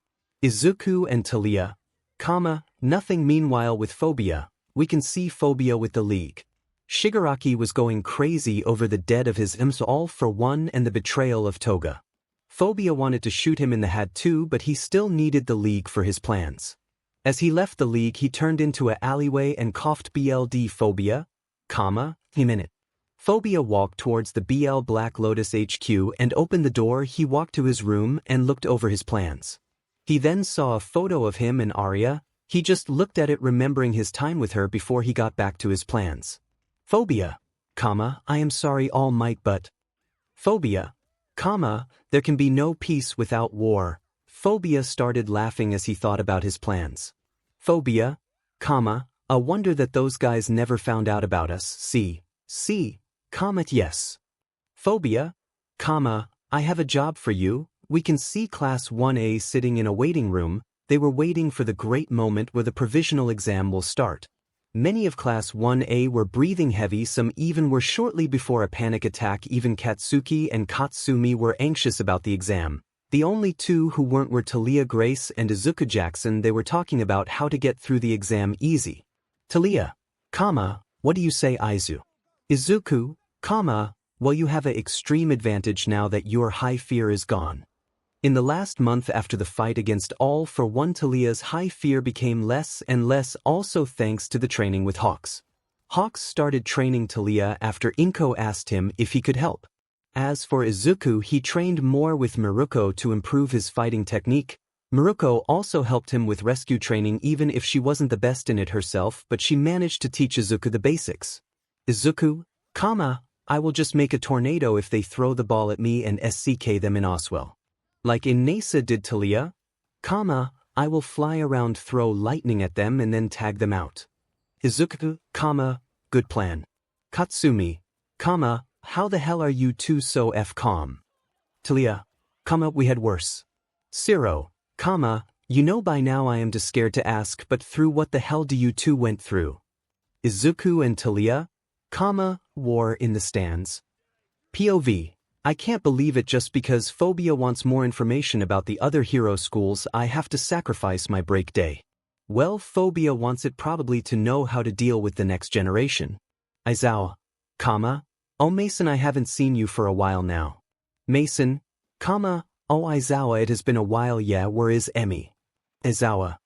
Izuku and 𝗬𝗓, nothing. Meanwhile with 𝗬𝗵𝗲, we can see 𝗬𝗵𝗲 with the League. Shigaraki was going crazy over the death of his 𝗵𝘃𝗲 and the betrayal of Toga. 𝗬𝗵𝗲 wanted to shoot him in the head too, but he still needed the League for his plans. As he left the League, he turned into an alleyway and coughed BLD 𝗬𝗵𝗲, a minute. 𝗬𝗵𝗲 walked towards the BL Black Lotus HQ and opened the door. He walked to his room and looked over his plans. He then saw a photo of him and Arya. He just looked at it, remembering his time with her before he got back to his plans. 𝗬𝗵𝗲, I am sorry, All Might, but 𝗬𝗵𝗲, there can be no peace without war. 𝗬𝗵𝗲 started laughing as he thought about his plans. 𝗬𝗵𝗲, a wonder that those guys never found out about us. Yes. 𝗬𝗵𝗲, I have a job for you. We can see Class 1A sitting in a waiting room. They were waiting for the great moment where the provisional exam will start. Many of Class 1A were breathing heavy, some even were shortly before a panic attack. Even Katsuki and Katsumi were anxious about the exam. The only two who weren't were 𝗬𝗓 Grace and Izuku Jackson. They were talking about how to get through the exam easy. 𝗬𝗓, what do you say, Izu? Izuku, well, you have an extreme advantage now that your high fear is gone. In the last month after the fight against All for One, 𝗬𝗓's high fear became less and less, also thanks to the training with Hawks. Hawks started training 𝗬𝗓 after Inko asked him if he could help. As for Izuku, he trained more with Miruko to improve his fighting technique. Miruko also helped him with rescue training, even if she wasn't the best in it herself, but she managed to teach Izuku the basics. Izuku, I will just make a tornado if they throw the ball at me and SCK them in Oswell. Like Inasa did 𝗬𝗓, I will fly around, throw lightning at them and then tag them out. Izuku, good plan. Katsumi, how the hell are you two so calm? 𝗬𝗓, we had worse. Siro, you know by now I am too scared to ask, but through what the hell do you two went through? Izuku and 𝗬𝗓, war in the stands. POV, I can't believe it. Just because 𝗬𝗵𝗲 wants more information about the other hero schools, I have to sacrifice my break day. Well, 𝗬𝗵𝗲 wants it probably to know how to deal with the next generation. Aizawa, oh Mason, I haven't seen you for a while now. Mason, oh Aizawa, it has been a while. Yeah, where is Emmy? Aizawa,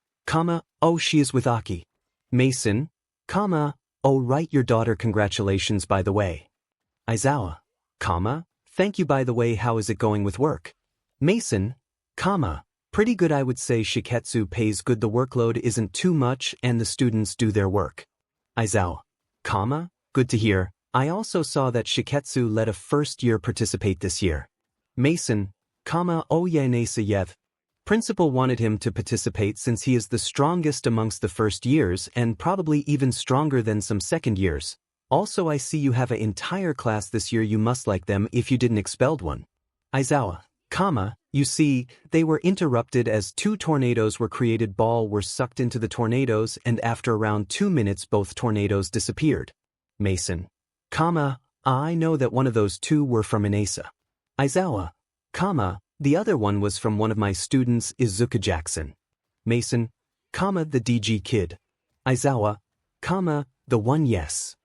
oh she is with Aki. Mason, oh right, your daughter, congratulations by the way. Aizawa, thank you by the way, how is it going with work? Mason, pretty good I would say. Shiketsu pays good, the workload isn't too much and the students do their work. Aizawa, good to hear. I also saw that Shiketsu let a first year participate this year. Mason, oh yeah, 𝗍𝗍. Principal wanted him to participate since he is the strongest amongst the first years and probably even stronger than some second years. Also, I see you have an entire class this year. You must like them if you didn't expelled one. Aizawa, you see, they were interrupted as two tornadoes were created. Ball were sucked into the tornadoes and after around 2 minutes both tornadoes disappeared. Mason, I know that one of those two were from Inasa. Aizawa, the other one was from one of my students, Izuku Jackson. Mason, the DG kid. Aizawa, the one, yes.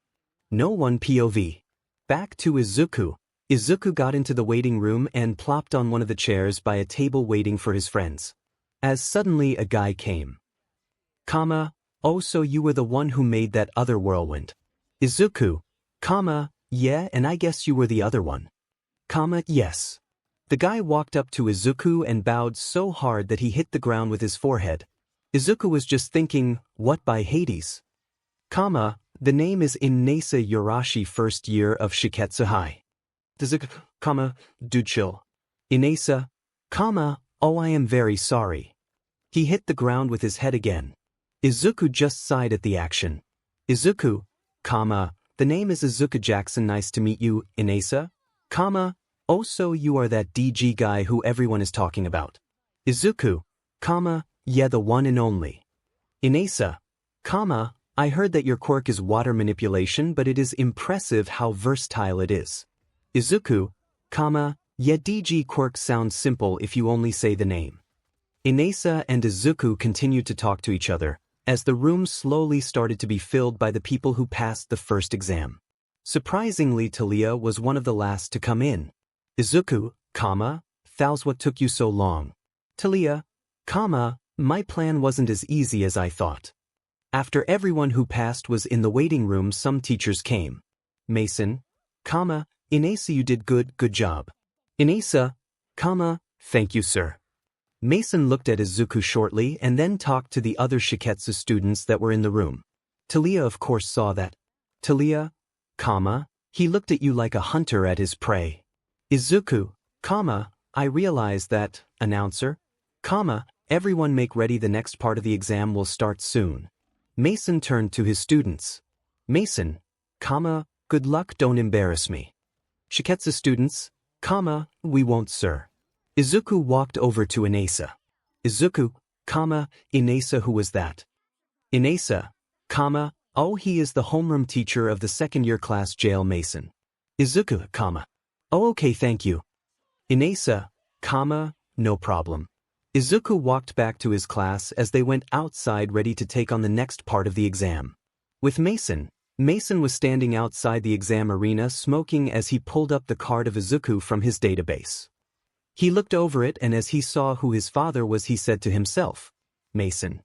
No one. POV. Back to Izuku. Izuku got into the waiting room and plopped on one of the chairs by a table waiting for his friends. As suddenly a guy came. Oh so you were the one who made that other whirlwind. Izuku, yeah, and I guess you were the other one. Yes. The guy walked up to Izuku and bowed so hard that he hit the ground with his forehead. Izuku was just thinking, what by Hades? The name is Inasa Yorashi, first year of Shiketsu High. Izuku, dude chill. Inasa, oh I am very sorry. He hit the ground with his head again. Izuku just sighed at the action. Izuku, The name is Izuku Jackson, nice to meet you, 𝗍𝗧, oh so you are that DG guy who everyone is talking about. Izuku, yeah, the one and only. 𝗍𝗧, I heard that your quirk is water manipulation, but it is impressive how versatile it is. Izuku, yeah, DG quirk sounds simple if you only say the name. 𝗍𝗧 and Izuku continued to talk to each other, as the room slowly started to be filled by the people who passed the first exam. Surprisingly, 𝗧𝗏 was one of the last to come in. Izuku, 𝗧𝗏, what took you so long? 𝗧𝗏, my plan wasn't as easy as I thought. After everyone who passed was in the waiting room, some teachers came. Mason, 𝗍𝗏, you did good job. 𝗍𝗧, thank you, sir. Mason looked at Izuku shortly and then talked to the other Shiketsu students that were in the room. 𝗧𝗏 of course saw that. 𝗧𝗏, he looked at you like a hunter at his prey. Izuku, I realize that, announcer, everyone make ready, the next part of the exam will start soon. Mason turned to his students. Mason, good luck, don't embarrass me. Shiketsu students, we won't, sir. Izuku walked over to 𝗍𝗧. Izuku, 𝗍𝗧, who was that? 𝗍𝗧, oh, he is the homeroom teacher of the second-year class jail. Mason. Izuku, oh, okay, thank you. 𝗍𝗧, no problem. Izuku walked back to his class as they went outside ready to take on the next part of the exam. With Mason was standing outside the exam arena smoking as he pulled up the card of Izuku from his database. He looked over it, and as he saw who his father was, he said to himself, Mason,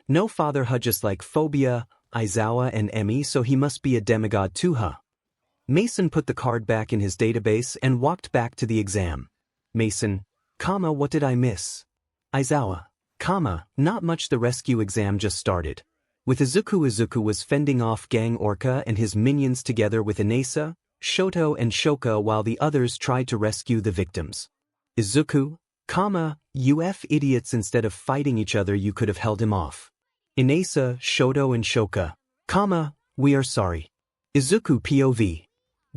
no father just like phobia, Aizawa and Emi, so he must be a demigod too, huh? Mason put the card back in his database and walked back to the exam. Mason, what did I miss? Aizawa, not much, the rescue exam just started. With Izuku was fending off Gang Orca and his minions together with 𝗍𝗧, Shoto and Shoka while the others tried to rescue the victims. Izuku, you idiots, instead of fighting each other you could have held him off. 𝗍𝗧, Shoto and Shoka, we are sorry. Izuku POV.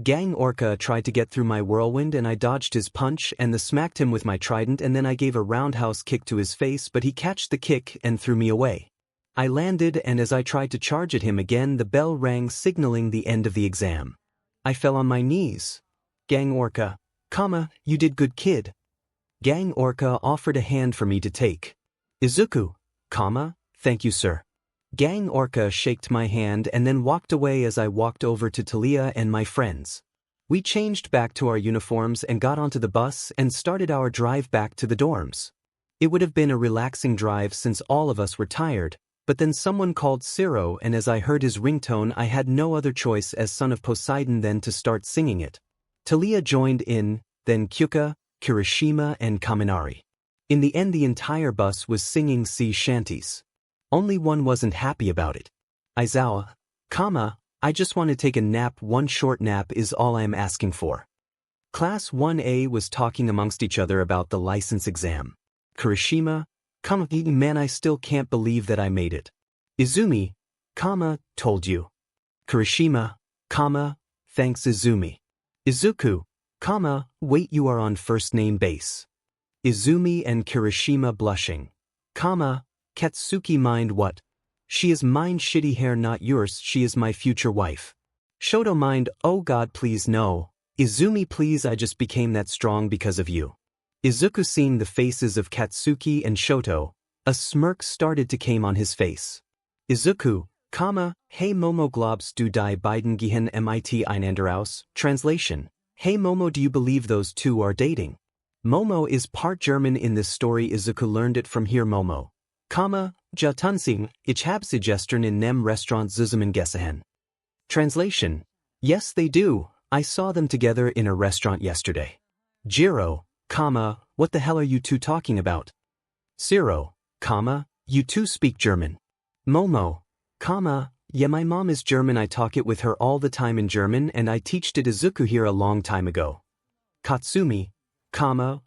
Gang Orca tried to get through my whirlwind and I dodged his punch and smacked him with my trident, and then I gave a roundhouse kick to his face, but he catched the kick and threw me away. I landed, and as I tried to charge at him again, the bell rang signaling the end of the exam. I fell on my knees. Gang Orca, you did good, kid. Gang Orca offered a hand for me to take. Izuku, thank you, sir. Gang Orca shaked my hand and then walked away as I walked over to 𝗧𝗏 and my friends. We changed back to our uniforms and got onto the bus and started our drive back to the dorms. It would have been a relaxing drive since all of us were tired, but then someone called 𝗧𝗏, and as I heard his ringtone I had no other choice as son of Poseidon than to start singing it. 𝗧𝗏 joined in, then Kyoka, Kirishima and Kaminari. In the end the entire bus was singing sea shanties. Only one wasn't happy about it. Aizawa, I just want to take a nap, one short nap is all I am asking for. Class 1A was talking amongst each other about the license exam. Kirishima, man, I still can't believe that I made it. Izumi, told you. Kirishima, thanks Izumi. Izuku, wait, you are on first name base. Izumi and Kirishima blushing. Katsuki, mind what? She is mine, shitty hair not yours, she is my future wife. Shoto, mind, oh god please no. Izumi, please, I just became that strong because of you. Izuku, seeing the faces of Katsuki and Shoto, a smirk started to came on his face. Izuku, hey Momo, globst du die beiden gehen mit einander aus? Translation, hey Momo, do you believe those two are dating? Momo is part German in this story. Izuku learned it from here. Momo, ja tanzen, ich habe sie gestern in nem Restaurant zusammen gesehen. Translation, yes they do, I saw them together in a restaurant yesterday. Jiro, what the hell are you two talking about? 𝗧𝗏, you two speak German. Momo, yeah, my mom is German, I talk it with her all the time in German and I teached it Izuku here a long time ago. Katsumi,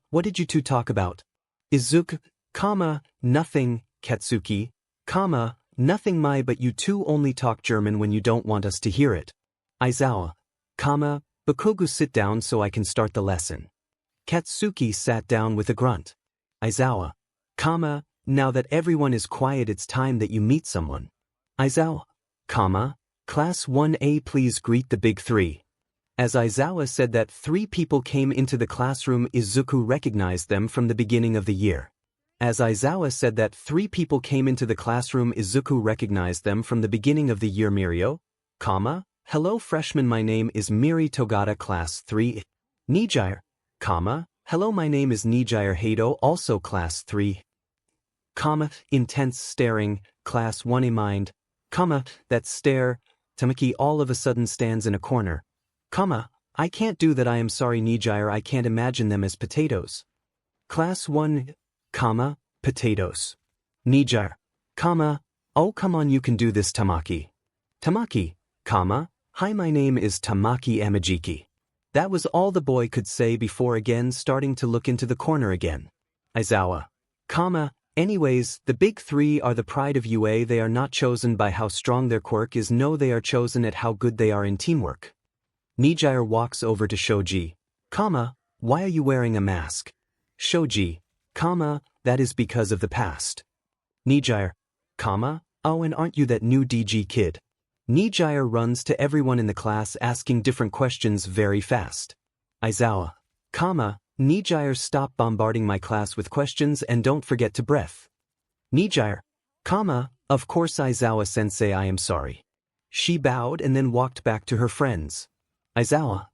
what did you two talk about? Izuku, nothing. Katsuki, nothing, but you two only talk German when you don't want us to hear it. 𝗧𝗵𝗲 sit down so I can start the lesson. Katsuki sat down with a grunt. 𝗧𝗵𝗲, now that everyone is quiet, it's time that you meet someone. 𝗧𝗵𝗲, Class 1A, please greet the big three. As Izawa said that, three people came into the classroom. Izuku recognized them from the beginning of the year. As Izawa said that, three people came into the classroom. Izuku recognized them from the beginning of the year. Mirio, hello freshman, my name is Miri Togata, class 3. 𝗎𝗓𝗓, hello, my name is 𝗎𝗓𝗓𝗧𝗏, also class 3. Intense staring, class 1A. mind, that stare. Tamaki all of a sudden stands in a corner. I can't do that, I am sorry 𝗎𝗓𝗓, I can't imagine them as potatoes. Class 1, potatoes. 𝗎𝗓𝗓, oh come on, you can do this Tamaki. Tamaki, hi, my name is Tamaki Amajiki. That was all the boy could say before again starting to look into the corner again. Izawa, anyways, the big three are the pride of UA. They are not chosen by how strong their quirk is, no, they are chosen at how good they are in teamwork. 𝗎𝗓𝗓 walks over to Shoji. Why are you wearing a mask? Shoji, that is because of the past. 𝗎𝗓𝗓, oh, and aren't you that new DG kid? 𝗎𝗓𝗓 runs to everyone in the class asking different questions very fast. Izawa, 𝗎𝗓𝗓, stop bombarding my class with questions and don't forget to breath. 𝗎𝗓𝗓, of course Izawa-sensei, I am sorry. She bowed and then walked back to her friends. Izawa,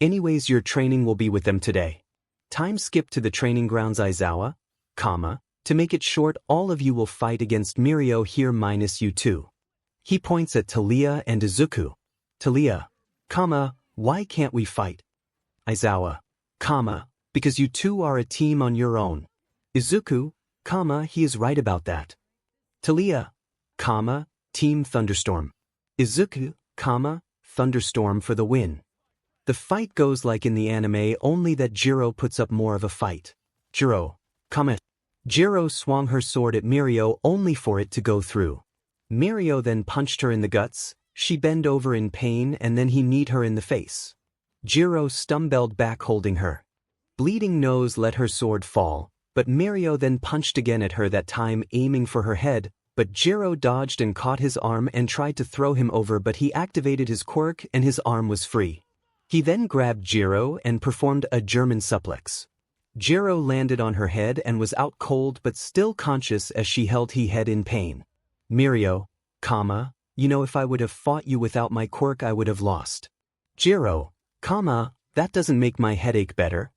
anyways, your training will be with them today. Time skip to the training grounds. Izawa, to make it short, all of you will fight against Mirio here minus you two. He points at Taliya and Izuku. Taliya, why can't we fight? Izawa, because you two are a team on your own. Izuku, he is right about that. Taliya, Team Thunderstorm. Izuku, Thunderstorm for the win. The fight goes like in the anime, only that Jiro puts up more of a fight. Jiro, Jiro swung her sword at Mirio only for it to go through. Mirio then punched her in the guts. She bent over in pain and then he kneed her in the face. Jiro stumbled back holding her. Bleeding nose let her sword fall, but Mirio then punched again at her, that time aiming for her head, but Jiro dodged and caught his arm and tried to throw him over, but he activated his quirk and his arm was free. He then grabbed Jiro and performed a German suplex. Jiro landed on her head and was out cold but still conscious as she held his head in pain. Mirio, you know, if I would have fought you without my quirk I would have lost. Jiro, that doesn't make my headache better.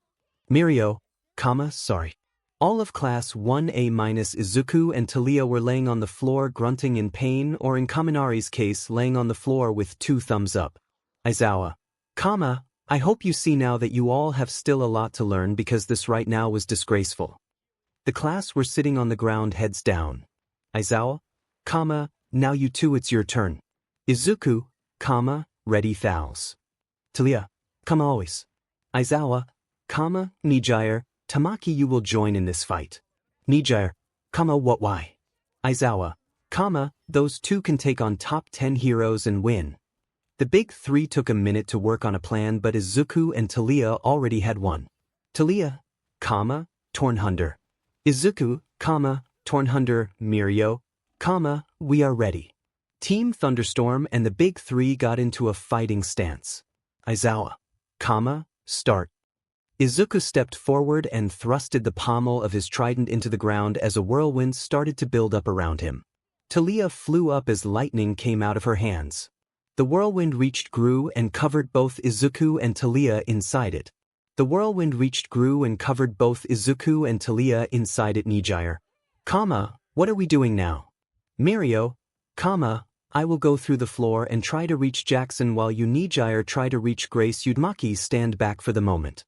Mirio, sorry. All of Class 1A minus Izuku and Taliya were laying on the floor grunting in pain, or in Kaminari's case laying on the floor with 2 thumbs up. Izawa, I hope you see now that you all have still a lot to learn, because this right now was disgraceful. The class were sitting on the ground heads down. Izawa, now you two, it's your turn. Izuku, ready 𝗬𝗲𝗠. Taliya, always. Izawa, 𝗓𝗓𝗓𝗓, Tamaki, you will join in this fight. 𝗎𝗓𝗓, what, why? Izawa, those two can take on top 10 heroes and win. The big three took a minute to work on a plan, but Izuku and Taliya already had one. Taliya, 𝗓𝗓𝗓𝗓. Izuku, 𝗓𝗓𝗓𝗓, Mirio, we are ready. Team Thunderstorm and the big three got into a fighting stance. Izawa, start. Izuku stepped forward and thrusted the pommel of his trident into the ground as a whirlwind started to build up around him. Taliya flew up as lightning came out of her hands. The whirlwind reached grew and covered both Izuku and Taliya inside it. The whirlwind reached grew and covered both Izuku and Taliya inside it. 𝗎𝗓𝗓𝗓, what are we doing now? Mirio, I will go through the floor and try to reach Jackson while you 𝗎𝗓𝗓 try to reach Grace. 𝗬𝗏𝗲, stand back for the moment.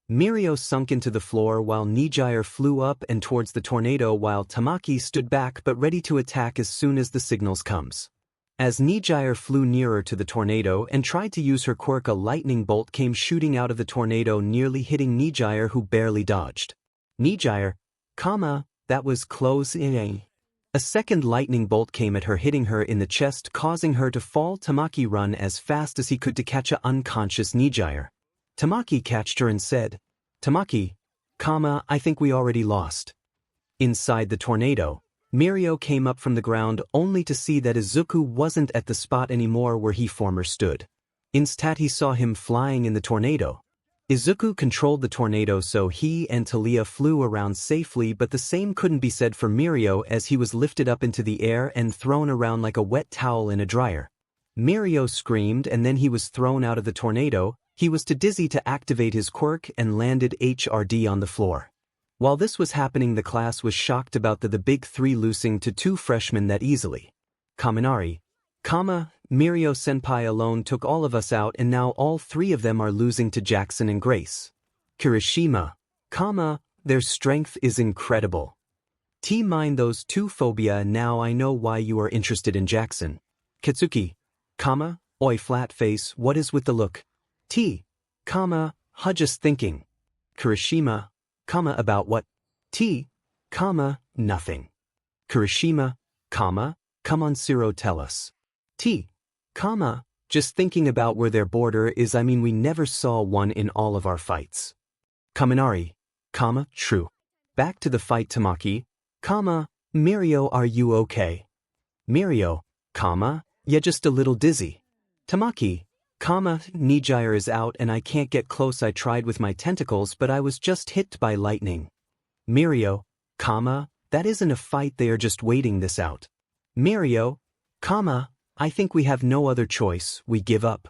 Mirio sunk into the floor while 𝗎𝗓𝗓 flew up and towards the tornado, while Tamaki stood back but ready to attack as soon as the signals comes. As 𝗎𝗓𝗓 flew nearer to the tornado and tried to use her quirk, a lightning bolt came shooting out of the tornado, nearly hitting 𝗎𝗓𝗓, who barely dodged. 𝗎𝗓𝗓, that was close. A second lightning bolt came at her, hitting her in the chest, causing her to fall. Tamaki run as fast as he could to catch a unconscious 𝗎𝗎𝗓. Tamaki catched her and said, Tamaki, I think we already lost. Inside the tornado, Miruko came up from the ground only to see that Izuku wasn't at the spot anymore where he former stood. Instead he saw him flying in the tornado. Izuku controlled the tornado so he and 𝗧𝗏 flew around safely, but the same couldn't be said for Miruko, as he was lifted up into the air and thrown around like a wet towel in a dryer. Miruko screamed and then he was thrown out of the tornado. He was too dizzy to activate his quirk and landed 𝐻RD on the floor. While this was happening, the class was shocked about the big three losing to two freshmen that easily. Kaminari, Miruko senpai alone took all of us out, and now all three of them are losing to Jackson and Grace. Kirishima, their strength is incredible. Mind those two 𝗧𝗵𝗲, now I know why you are interested in Jackson. Katsuki, oi flat face, what is with the look? Just thinking. Kirishima, about what? Nothing. Kirishima, come on Ciro, tell us. Just thinking about where their border is. I mean, we never saw one in all of our fights. Kaminari, true. Back to the fight. Tamaki, Miruko, are you okay? Miruko, yeah, just a little dizzy. Tamaki, 𝗎𝗓𝗓 is out and I can't get close. I tried with my tentacles, but I was just hit by lightning. Miruko, that isn't a fight, they are just waiting this out. Miruko, I think we have no other choice, we give up.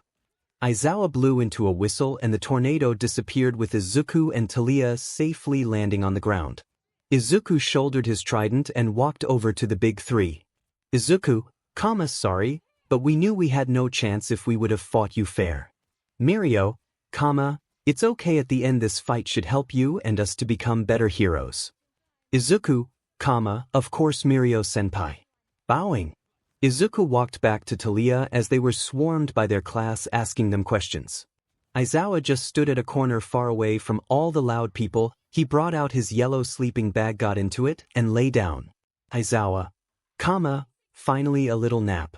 Aizawa blew into a whistle and the tornado disappeared, with Izuku and 𝗧𝗏 safely landing on the ground. Izuku shouldered his trident and walked over to the big three. Izuku, sorry, but we knew we had no chance if we would have fought you fair. Miruko, it's okay, at the end this fight should help you and us to become better heroes. Izuku, of course Miruko senpai. Bowing. Izuku walked back to 𝗧𝗏 as they were swarmed by their class asking them questions. Aizawa just stood at a corner far away from all the loud people. He brought out his yellow sleeping bag, got into it, and lay down. Aizawa, finally a little nap.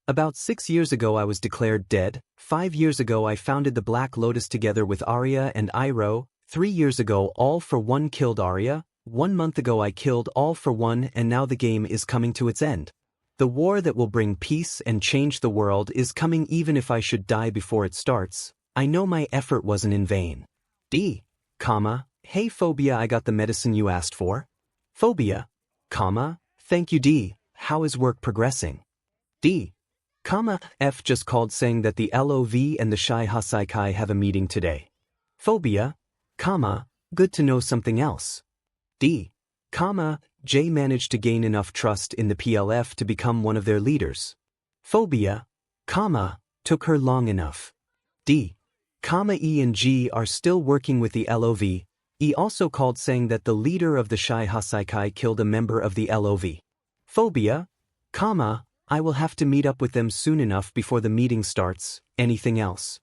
About 6 years ago I was declared dead. 5 years ago I founded the Black Lotus together with Arya and Iroh. 3 years ago All for One killed Arya. 1 month ago I killed All for One, and now the game is coming to its end. The war that will bring peace and change the world is coming. Even if I should die before it starts, I know my effort wasn't in vain. Hey 𝗧𝗵𝗲, I got the medicine you asked for. 𝗧𝗵𝗲, thank you. How is work progressing? F just called saying that the LOV and the Shy Hasaikai have a meeting today. 𝗧𝗵𝗲, good to know. Something else. J managed to gain enough trust in the PLF to become one of their leaders. 𝗧𝗵𝗲, took her long enough. E and G are still working with the LOV. E also called saying that the leader of the Shy Hasaikai killed a member of the LOV. 𝗧𝗵𝗲, I will have to meet up with them soon enough before the meeting starts. Anything else?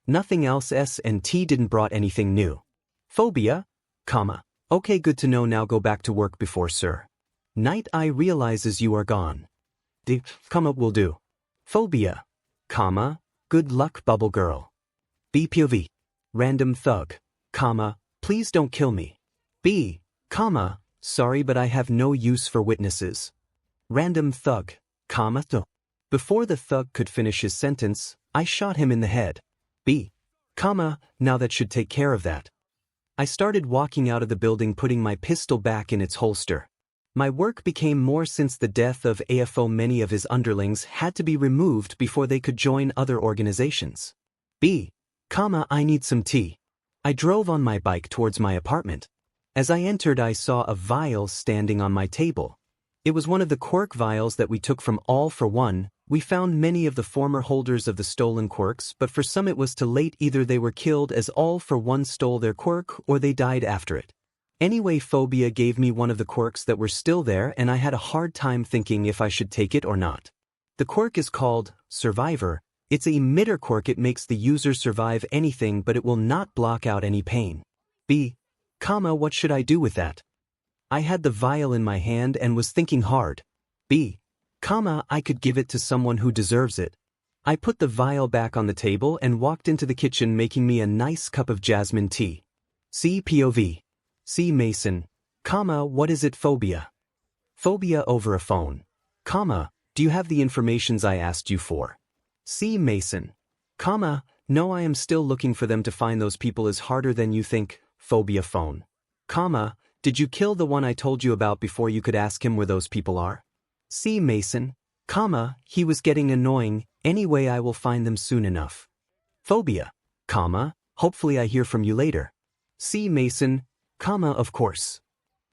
Nothing else. S and T didn't brought anything new. 𝗧𝗵𝗲, okay, good to know. Now go back to work before Sir Night Eye realizes you are gone. Will do. 𝗧𝗵𝗲, good luck, bubble girl. BPOV, random thug, please don't kill me. B, sorry but I have no use for witnesses. Random thug, Before the thug could finish his sentence, I shot him in the head. B, now that should take care of that. I started walking out of the building, putting my pistol back in its holster. My work became more since the death of AFO. Many of his underlings had to be removed before they could join other organizations. B, I need some tea. I drove on my bike towards my apartment. As I entered, I saw a vial standing on my table. It was one of the quirk vials that we took from All for One. We found many of the former holders of the stolen quirks, but for some it was too late. Either they were killed as All for One stole their quirk, or they died after it. Anyway, 𝗧𝗵𝗲 gave me one of the quirks that were still there, and I had a hard time thinking if I should take it or not. The quirk is called Survivor. It's a emitter quirk. It makes the user survive anything, but it will not block out any pain. B, what should I do with that? I had the vial in my hand and was thinking hard. I could give it to someone who deserves it. I put the vial back on the table and walked into the kitchen making me a nice cup of jasmine tea. POV. Mason, what is it phobia? Phobia over a phone. Do you have the informations I asked you for? Mason, no, I am still looking for them. To find those people is harder than you think. Phobia phone. Did you kill the one I told you about before you could ask him where those people are? Mason, he was getting annoying. Anyway, I will find them soon enough. Phobia, hopefully I hear from you later. Mason, of course.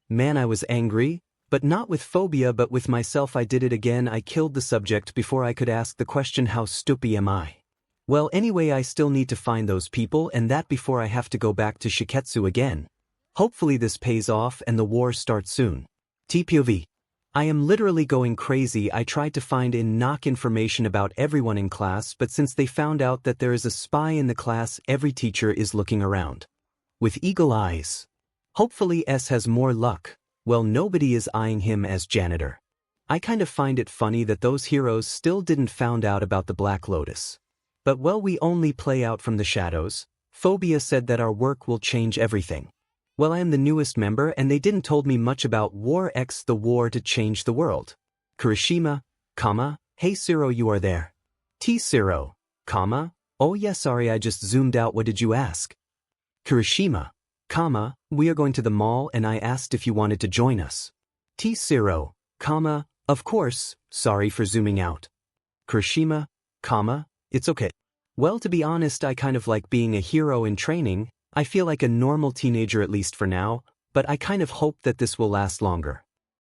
Man, I was angry, but not with phobia but with myself. I did it again. I killed the subject before I could ask the question, how stupid am I? Well, anyway, I still need to find those people, and that before I have to go back to Shiketsu again. Hopefully this pays off and the war starts soon. TPOV. I am literally going crazy. I tried to find enough information about everyone in class, but since they found out that there is a spy in the class, every teacher is looking around with eagle eyes. Hopefully S has more luck. Well, nobody is eyeing him as janitor. I kind of find it funny that those heroes still didn't found out about the Black Lotus. But well, we only play out from the shadows. Phobia said that our work will change everything. Well, I am the newest member and they didn't told me much about War X, the war to change the world. Kirishima, hey Zero, you are there. Zero, oh yeah, sorry, I just zoomed out. What did you ask? Kirishima, we are going to the mall and I asked if you wanted to join us. Zero, of course, sorry for zooming out. Kirishima, it's okay. Well, to be honest, I kind of like being a hero in training. I feel like a normal teenager, at least for now, but I kind of hope that this will last longer.